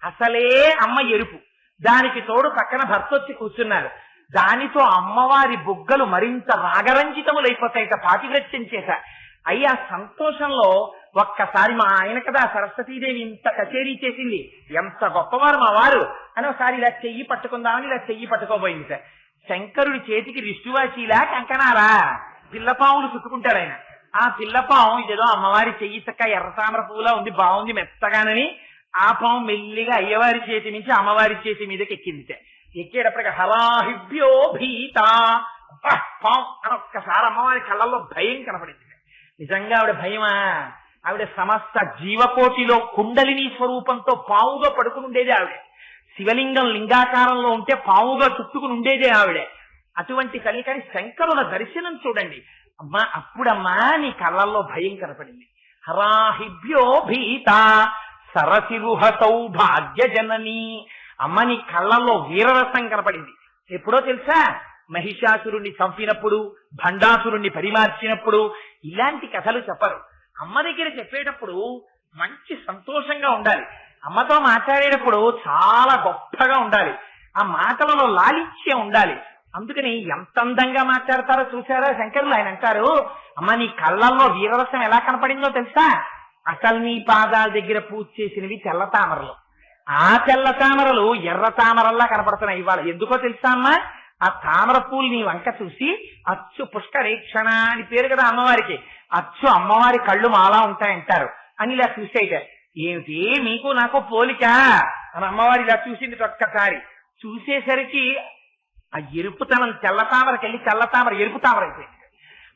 అసలే అమ్మ ఎరుపు, దానికి తోడు పక్కన భర్త వచ్చి కూర్చున్నారు. దానితో అమ్మవారి బుగ్గలు మరింత రాగరంజితములైపోతాయిట పాతివ్రత్యం చేశ. అయ్యా సంతోషంలో ఒక్కసారి మా ఆయన కదా సరస్వతీదేవి ఇంత కచేరీ చేసింది, ఎంత గొప్పవారు మా వారు అని ఒకసారి ఇలా చెయ్యి పట్టుకుందామని ఇలా చెయ్యి పట్టుకోబోయింది సార్. శంకరుడి చేతికి రిష్టువాచీలా కంకణారా పిల్లపావులు చుట్టుకుంటాడు ఆయన. ఆ పిల్లపావు ఇదేదో అమ్మవారి చెయ్యి చక్క ఎర్ర తామర పువ్వులా ఉంది, బాగుంది మెత్తగానని ఆ పాము మెల్లిగా అయ్యవారి చేతి నుంచి అమ్మవారి చేతి మీదకి ఎక్కింది. ఎక్కేటప్పటికి హరాహిభ్యో భీత పాము అని ఒక్కసారి అమ్మవారి కళ్ళల్లో భయం కనపడింది. నిజంగా ఆవిడ భయమా? ఆవిడ సమస్త జీవకోటిలో కుండలిని స్వరూపంతో పావుగా పడుకుని ఉండేదే ఆవిడ. శివలింగం లింగాకారంలో ఉంటే పావుగా చుట్టుకుని ఉండేదే ఆవిడే. అటువంటి కలికని శంకరుల దర్శనం చూడండి అమ్మా. అప్పుడమ్మా నీ కళ్ళల్లో భయం కనపడింది. హరాహిభ్యో భీత సరసిరుహ సౌభాగ్య జనని. అమ్మ నీ కళ్ళల్లో వీరరసం కనపడింది. ఎప్పుడో తెలుసా? మహిషాసురుణ్ణి చంపినప్పుడు, భండాసురుణ్ణి పరిమార్చినప్పుడు ఇలాంటి కథలు చెప్పరు. అమ్మ దగ్గర చెప్పేటప్పుడు మంచి సంతోషంగా ఉండాలి. అమ్మతో మాట్లాడేటప్పుడు చాలా గొప్పగా ఉండాలి. ఆ మాటలలో లాలిత్యం ఉండాలి. అందుకని ఎంత అందంగా మాట్లాడతారో చూసారా శంకరులు. ఆయన అంటారు, అమ్మ నీ కళ్ళల్లో వీరరసం ఎలా కనపడిందో తెలుసా? అసలు నీ పాదాల దగ్గర పూజ చేసినవి తెల్ల తామరలు, ఆ తెల్ల తామరలు ఎర్ర తామరల్లా కనపడుతున్నాయి ఇవాళ. ఎందుకో తెలుసా అమ్మా? ఆ తామర పూలు నీ వంక చూసి అచ్చు పుష్కరేక్షణ అని పేరు కదా అమ్మవారికి, అచ్చు అమ్మవారి కళ్ళు మాలా ఉంటాయంటారు అని ఇలా చూసేట. ఏమిటి మీకు నాకు పోలిక అని అమ్మవారి ఇలా చూసింది ఒక్కసారి. చూసేసరికి ఆ ఎరుపుతనం తెల్ల తామరకెళ్ళి తెల్ల తామర ఎరుపు తామర అయిపోయింది.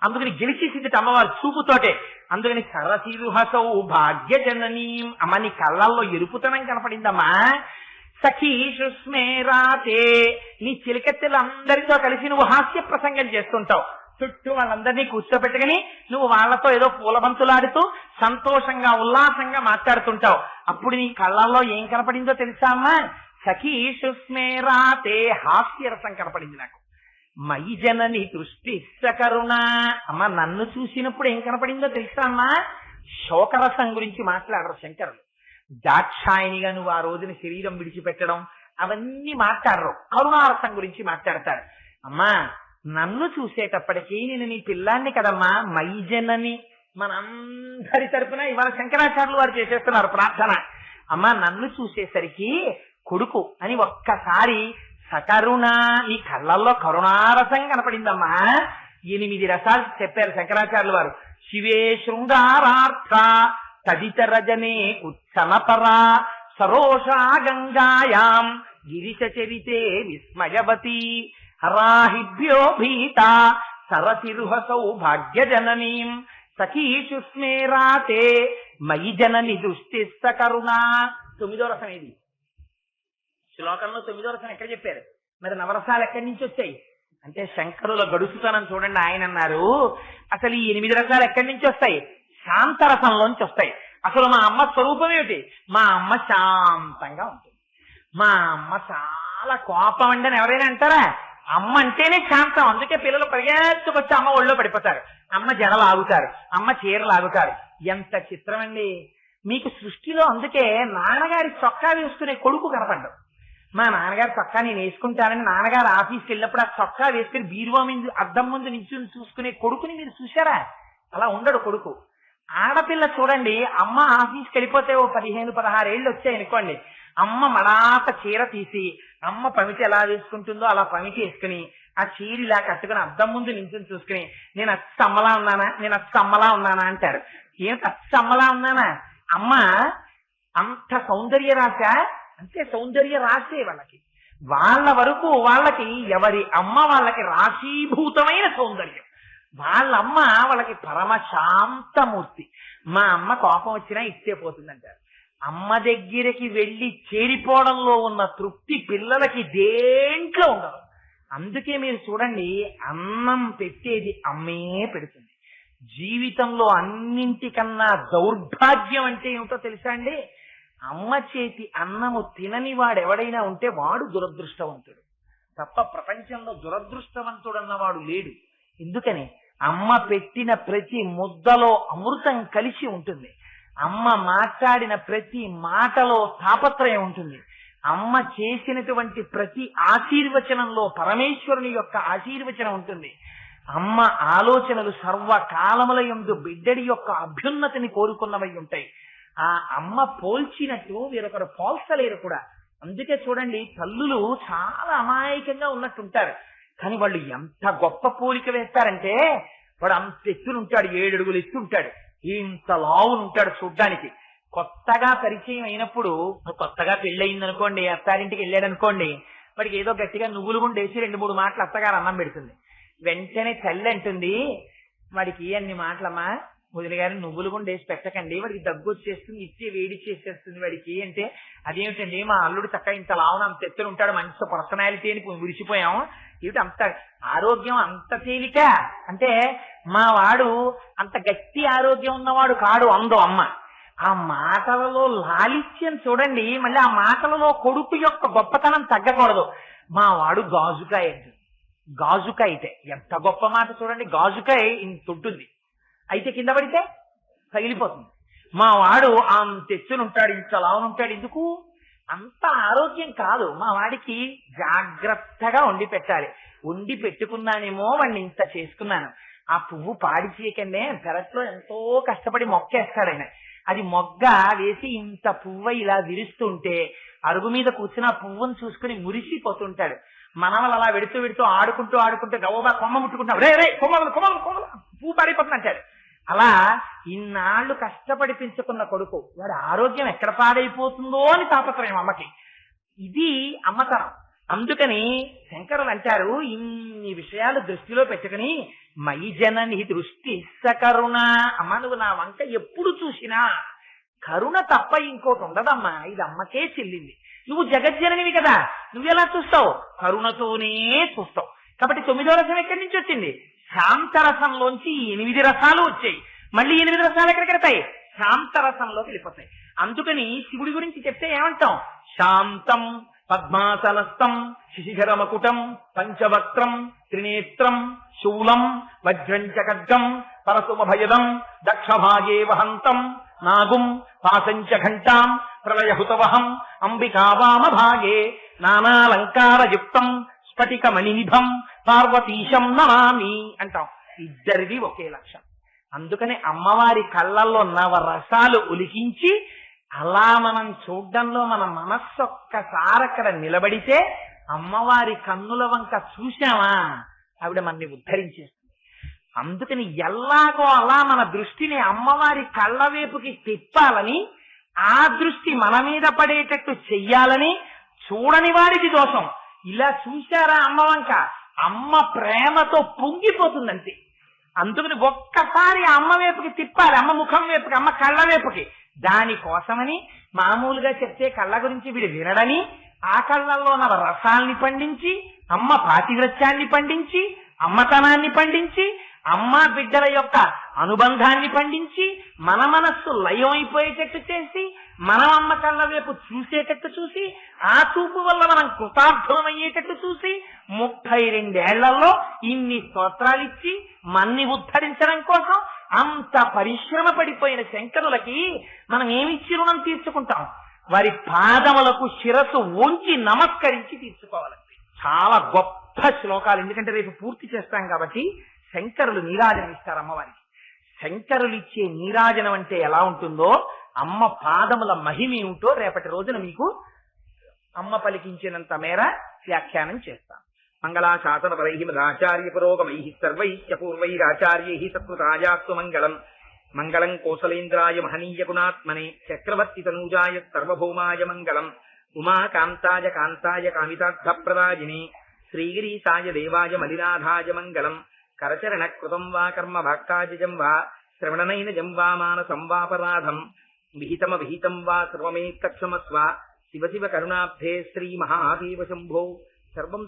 అందుకని గెలిచేసింది అమ్మవారు చూపుతోటే. అందుకని సరసిరుహసౌ భాగ్య జననీ. అమ్మ నీ కళ్ళల్లో ఎరుపుతనం కనపడిందమ్మా. సఖీ సుస్మేరాతే. నీ చిలికెత్తెలందరితో కలిసి నువ్వు హాస్య ప్రసంగం చేస్తుంటావు. చుట్టూ వాళ్ళందరినీ కూర్చోబెట్టుకుని నువ్వు వాళ్లతో ఏదో పూలబంతులాడుతూ సంతోషంగా ఉల్లాసంగా మాట్లాడుతుంటావు. అప్పుడు నీ కళ్ళల్లో ఏం కనపడిందో తెలుసా అమ్మా? సఖీ సుస్మేరాతే హాస్యరసం కనపడింది నాకు. మయి జనని దృష్టి కరుణ. అమ్మ నన్ను చూసినప్పుడు ఏం కనపడిందో తెలుసా అమ్మా? శోకరసం గురించి మాట్లాడరు శంకరులు. దాక్షాయనిగా నువ్వు ఆ రోజున శరీరం విడిచిపెట్టడం అవన్నీ మాట్లాడరు, కరుణారసం గురించి మాట్లాడతారు. అమ్మా నన్ను చూసేటప్పటికీ నేను నీ పిల్లాన్ని కదమ్మా. మయి జనని మనందరి తరపున ఇవాళ శంకరాచార్యులు వారు చేసేస్తున్నారు ప్రార్థన. అమ్మా నన్ను చూసేసరికి కొడుకు అని ఒక్కసారి సకరుణ. ఈ కళ్ళల్లో కరుణారసం కనపడిందమ్మా. 8 రసాలు చెప్పారు శంకరాచార్యులు వారు. శివే శృంగారార్థ తదితర జనే ఉత్సనపర సరోషా గంగాయాం గిరిశచరితే విస్మయవతి హరాహిభ్యో భీత సరసిరుహసౌ భాగ్యజననీం సఖీషు స్మేరాతే మయి జనని దృష్టిస్త కరుణా. 9వ రసం ఇది. శ్లోకంలో 9వ రసం ఎక్కడ చెప్పారు? మరి నవరసాలు ఎక్కడి నుంచి వచ్చాయి అంటే శంకరుల గడుసుతనం చూడండి. ఆయన అన్నారు అసలు ఈ 8 రసాలు ఎక్కడి నుంచి వస్తాయి? శాంతరసంలోంచి వస్తాయి. అసలు మా అమ్మ స్వరూపం ఏమిటి? మా అమ్మ శాంతంగా ఉంటుంది. మా అమ్మ చాలా కోపం అండి అని ఎవరైనా అంటారా? అమ్మ అంటేనే శాంతం. అందుకే పిల్లలు పరిగెత్తుకొచ్చి అమ్మ ఒళ్ళో పడిపోతారు, అమ్మ జడలు ఆగుతారు, అమ్మ చీరలు ఆగుతారు. ఎంత చిత్రం అండి మీకు సృష్టిలో. అందుకే నాన్నగారి చొక్కా వేసుకునే కొడుకు కనపడ్డాడు. మా నాన్నగారి చొక్కా నేను వేసుకుంటానని నాన్నగారు ఆఫీస్కి వెళ్ళినప్పుడు ఆ చొక్కా వేసుకుని బీరువా ముందు అద్దం ముందు నిల్చుని చూసుకునే కొడుకుని మీరు చూశారా? అలా ఉండడు కొడుకు. ఆడపిల్ల చూడండి, అమ్మ ఆఫీస్కి వెళ్ళిపోతే ఓ 15-16 ఏళ్ళు వచ్చాయి అనుకోండి, అమ్మ మడాత చీర తీసి అమ్మ పమిటి ఎలా వేసుకుంటుందో అలా పమిటి వేసుకుని ఆ చీర ఇలా కట్టుకుని అద్దం ముందు నిల్చుని చూసుకుని నేను అచ్చమ్మలా ఉన్నానా, నేను అచ్చమ్మలా ఉన్నానా అంటారు. ఏమిటి అచ్చమ్మలా ఉన్నానా? అమ్మ అంత సౌందర్య రాశ అంటే సౌందర్య రాశే వాళ్ళకి. వాళ్ళ వరకు వాళ్ళకి ఎవరి అమ్మ వాళ్ళకి రాశీభూతమైన సౌందర్యం. వాళ్ళమ్మ వాళ్ళకి పరమ శాంతమూర్తి. మా అమ్మ కోపం వచ్చినా ఇచ్చే పోతుందంటారు. అమ్మ దగ్గరికి వెళ్ళి చేరిపోవడంలో ఉన్న తృప్తి పిల్లలకి దేంట్లో ఉండదు. అందుకే మీరు చూడండి, అన్నం పెట్టేది అమ్మే పెడుతుంది. జీవితంలో అన్నింటికన్నా దౌర్భాగ్యం అంటే ఏమిటో తెలుసా అండి? అమ్మ చేతి అన్నము తినని వాడెవడైనా ఉంటే వాడు దురదృష్టవంతుడు తప్ప ప్రపంచంలో దురదృష్టవంతుడన్నవాడు లేడు. ఎందుకని? అమ్మ పెట్టిన ప్రతి ముద్దలో అమృతం కలిసి ఉంటుంది. అమ్మ మాట్లాడిన ప్రతి మాటలో తాపత్రయం ఉంటుంది. అమ్మ చేసినటువంటి ప్రతి ఆశీర్వచనంలో పరమేశ్వరుని యొక్క ఆశీర్వచనం ఉంటుంది. అమ్మ ఆలోచనలు సర్వకాలముల యందు బిడ్డడి యొక్క అభ్యున్నతిని కోరుకున్నవై ఉంటాయి. ఆ అమ్మ పోల్చినట్టు వీరొకరు పోల్చలేరు కూడా. అందుకే చూడండి, తల్లులు చాలా అమాయకంగా ఉన్నట్టుంటారు, కానీ వాళ్ళు ఎంత గొప్ప పోలిక వేస్తారంటే, వాడు అంత ఎత్తునుంటాడు, 7 అడుగులు ఎత్తుంటాడు, ఇంత లావునుంటాడు చూడ్డానికి. కొత్తగా పరిచయం అయినప్పుడు, కొత్తగా పెళ్ళయింది అనుకోండి, అత్తారింటికి వెళ్ళాడు అనుకోండి, వాడికి ఏదో గట్టిగా నువ్వులు గుండేసి 2-3 మాటలు అత్తగారు అన్నం పెడుతుంది. వెంటనే తల్లి అంటుంది, వాడికి అన్ని మాటలమ్మా, వదిలి గారు నువ్వులు కూడా వేసి పెట్టకండి, వాడికి దగ్గు వచ్చేస్తుంది, ఇచ్చే వేడి చేసేస్తుంది వాడికి అంటే, అదేమిటండి మా అల్లుడు చక్కగా ఇంత లావున అంత ఎత్తున ఉంటాడు, మంచి పర్సనాలిటీ అని విడిచిపోయాం, ఏమిటి అంత ఆరోగ్యం అంత తేలిక అంటే, మా వాడు అంత గట్టి ఆరోగ్యం ఉన్నవాడు కాడు అందో అమ్మ. ఆ మాటలలో లాలిత్యం చూడండి. మళ్ళీ ఆ మాటలలో కొడుకు యొక్క గొప్పతనం తగ్గకూడదు. మా వాడు గాజుకాయ అంటుంది. గాజుకాయ అయితే ఎంత గొప్ప మాట చూడండి. గాజుకాయ ఇంత ఉంటుంది, అయితే కింద పడితే తగిలిపోతుంది. మా వాడు అంత ఎత్తునుంటాడు, ఇంత లావునుంటాడు. ఎందుకు? అంత ఆరోగ్యం కాదు. మా వాడికి జాగ్రత్తగా వండి పెట్టాలి. వండి పెట్టుకున్నానేమో వాడిని ఇంత చేసుకున్నాను. ఆ పువ్వు పాడి చేయకండి, పెరట్లో ఎంతో కష్టపడి మొక్కేస్తాడు ఆయన. అది మొగ్గ వేసి ఇంత పువ్వు ఇలా విరుస్తుంటే అరుగు మీద కూర్చుని ఆ పువ్వును చూసుకుని మురిసిపోతుంటాడు. మనవలు అలా వెడుతూ ఆడుకుంటూ గవ్వబా కొమ్మ ముట్టుకుంటాం, రే రే కొమ్మలు పువ్వు పాడైపోతుంది అంటాడు. అలా ఇన్నాళ్లు కష్టపడి పెంచుకున్న కొడుకు వాడి ఆరోగ్యం ఎక్కడ పాడైపోతుందో అని తాపత్రయం అమ్మకి. ఇది అమ్మతనం. అందుకని శంకరులు అంటారు, ఇన్ని విషయాలు దృష్టిలో పెట్టుకుని మయి జనని దృష్టి సకరుణ. అమ్మ నువ్వు నా వంక ఎప్పుడు చూసినా కరుణ తప్ప ఇంకోటి ఉండదమ్మా, ఇది అమ్మకే చెల్లింది. నువ్వు జగజ్జననివి కదా, నువ్వెలా చూస్తావు? కరుణతోనే చూస్తావు. కాబట్టి 9వ రసం ఎక్కడి నుంచి వచ్చింది? శాంతరసంలోంచి 8 రసాలు వచ్చాయి. మళ్ళీ 8 రసాలు ఎక్కడికెడతాయి? శాంతరసంలోకి వెళ్ళిపోతాయి. అందుకని శివుడి గురించి చెప్తే ఏమంటాం? శాంతం పద్మాసనస్థం శిశిఖరమకుటం పంచవక్త్రం త్రినేత్రం శూలం వజ్రం చ ఖడ్గం పరశుమభయదం దక్షభాగే వహంతం నాగుం పాసంచ ఘంటాం ప్రళయహుతవహం అంబికావామభాగే నానాలంకారయుక్తం స్ఫటికమణినిభం పార్వతీశం నమామి అంటాం. ఇద్దరిది ఒకే లక్ష్యం. అందుకని అమ్మవారి కళ్ళల్లో నవరసాలు ఉలికించి అలా మనం చూడ్డంలో మన మనస్సు ఒక్కసారి అక్కడ నిలబడితే అమ్మవారి కన్నుల వంక చూశామా ఆవిడ మనని ఉద్ధరించేస్తుంది. అందుకని ఎలాగో అలా మన దృష్టిని అమ్మవారి కళ్ళ వైపుకి తిప్పాలని ఆ దృష్టి మన మీద పడేటట్టు చెయ్యాలని చూడని వాడికి దోషం. ఇలా చూశారా అమ్మ వంక, అమ్మ ప్రేమతో పొంగిపోతుందంతే. అందుకని ఒక్కసారి అమ్మ వైపుకి తిప్పాలి, అమ్మ ముఖం వైపుకి, అమ్మ కళ్ళ వైపుకి. దానికోసమని మామూలుగా చెప్తే కళ్ళ గురించి వీడు వినడని ఆ కళ్ళల్లో నవ రసాల్ని పండించి, అమ్మ పాతివ్రత్యాన్ని పండించి, అమ్మతనాన్ని పండించి, అమ్మ బిడ్డల యొక్క అనుబంధాన్ని పండించి, మన మనస్సు లయం అయిపోయేటట్టు చేసి, మనం అమ్మ కళ్ళ వైపు చూసేటట్టు చూసి, ఆ చూపు వల్ల మనం కృతార్థమయ్యేటట్టు చూసి, 32 ఏళ్లలో ఇన్ని స్తోత్రాలిచ్చి మన్ని ఉద్ధరించడం కోసం అంత పరిశ్రమ పడిపోయిన శంకరులకి మనం ఏమిచ్చి రుణం తీర్చుకుంటాం? వారి పాదములకు శిరస్సు వంచి నమస్కరించి తీర్చుకోవాలండి. చాలా గొప్ప శ్లోకాలు, ఎందుకంటే రేపు పూర్తి చేస్తాం కాబట్టి. శంకరులు నీరాజనం ఇస్తారు అమ్మవారికి. శంకరులు ఇచ్చే నీరాజనం అంటే ఎలా ఉంటుందో, అమ్మ పాదముల మహిమ ఏమిటో రేపటి రోజున మీకు అమ్మ పలికించినంత మేర వ్యాఖ్యానం చేస్తాం. మంగళాశాసన పరై మదాచార్య పురోగమై సర్వైశ్చ పూర్వైరాచార్యై సత్కృతాయాస్తు మంగళం. మంగళం కోసలేంద్రాయ మహనీయ గుణాత్మనే చక్రవర్తి తనూజాయ సర్వభౌమాయ మంగళం. ఉమాకాంతాయ కాంతాయ కామితార్థప్రదాయినే శ్రీగిరీశాయ దేవాయ మలినాథాయ మంగళం. కరచరణ కృతం వా కర్మ భాక్కాజం వా శ్రవణనైనజం వా మానసం వాపరాధం విహితం వా సర్వమేత్తక్షమస్వ. శివ శివ కరుణాబ్ధే శ్రీ మహాదేవ శంభో సర్వం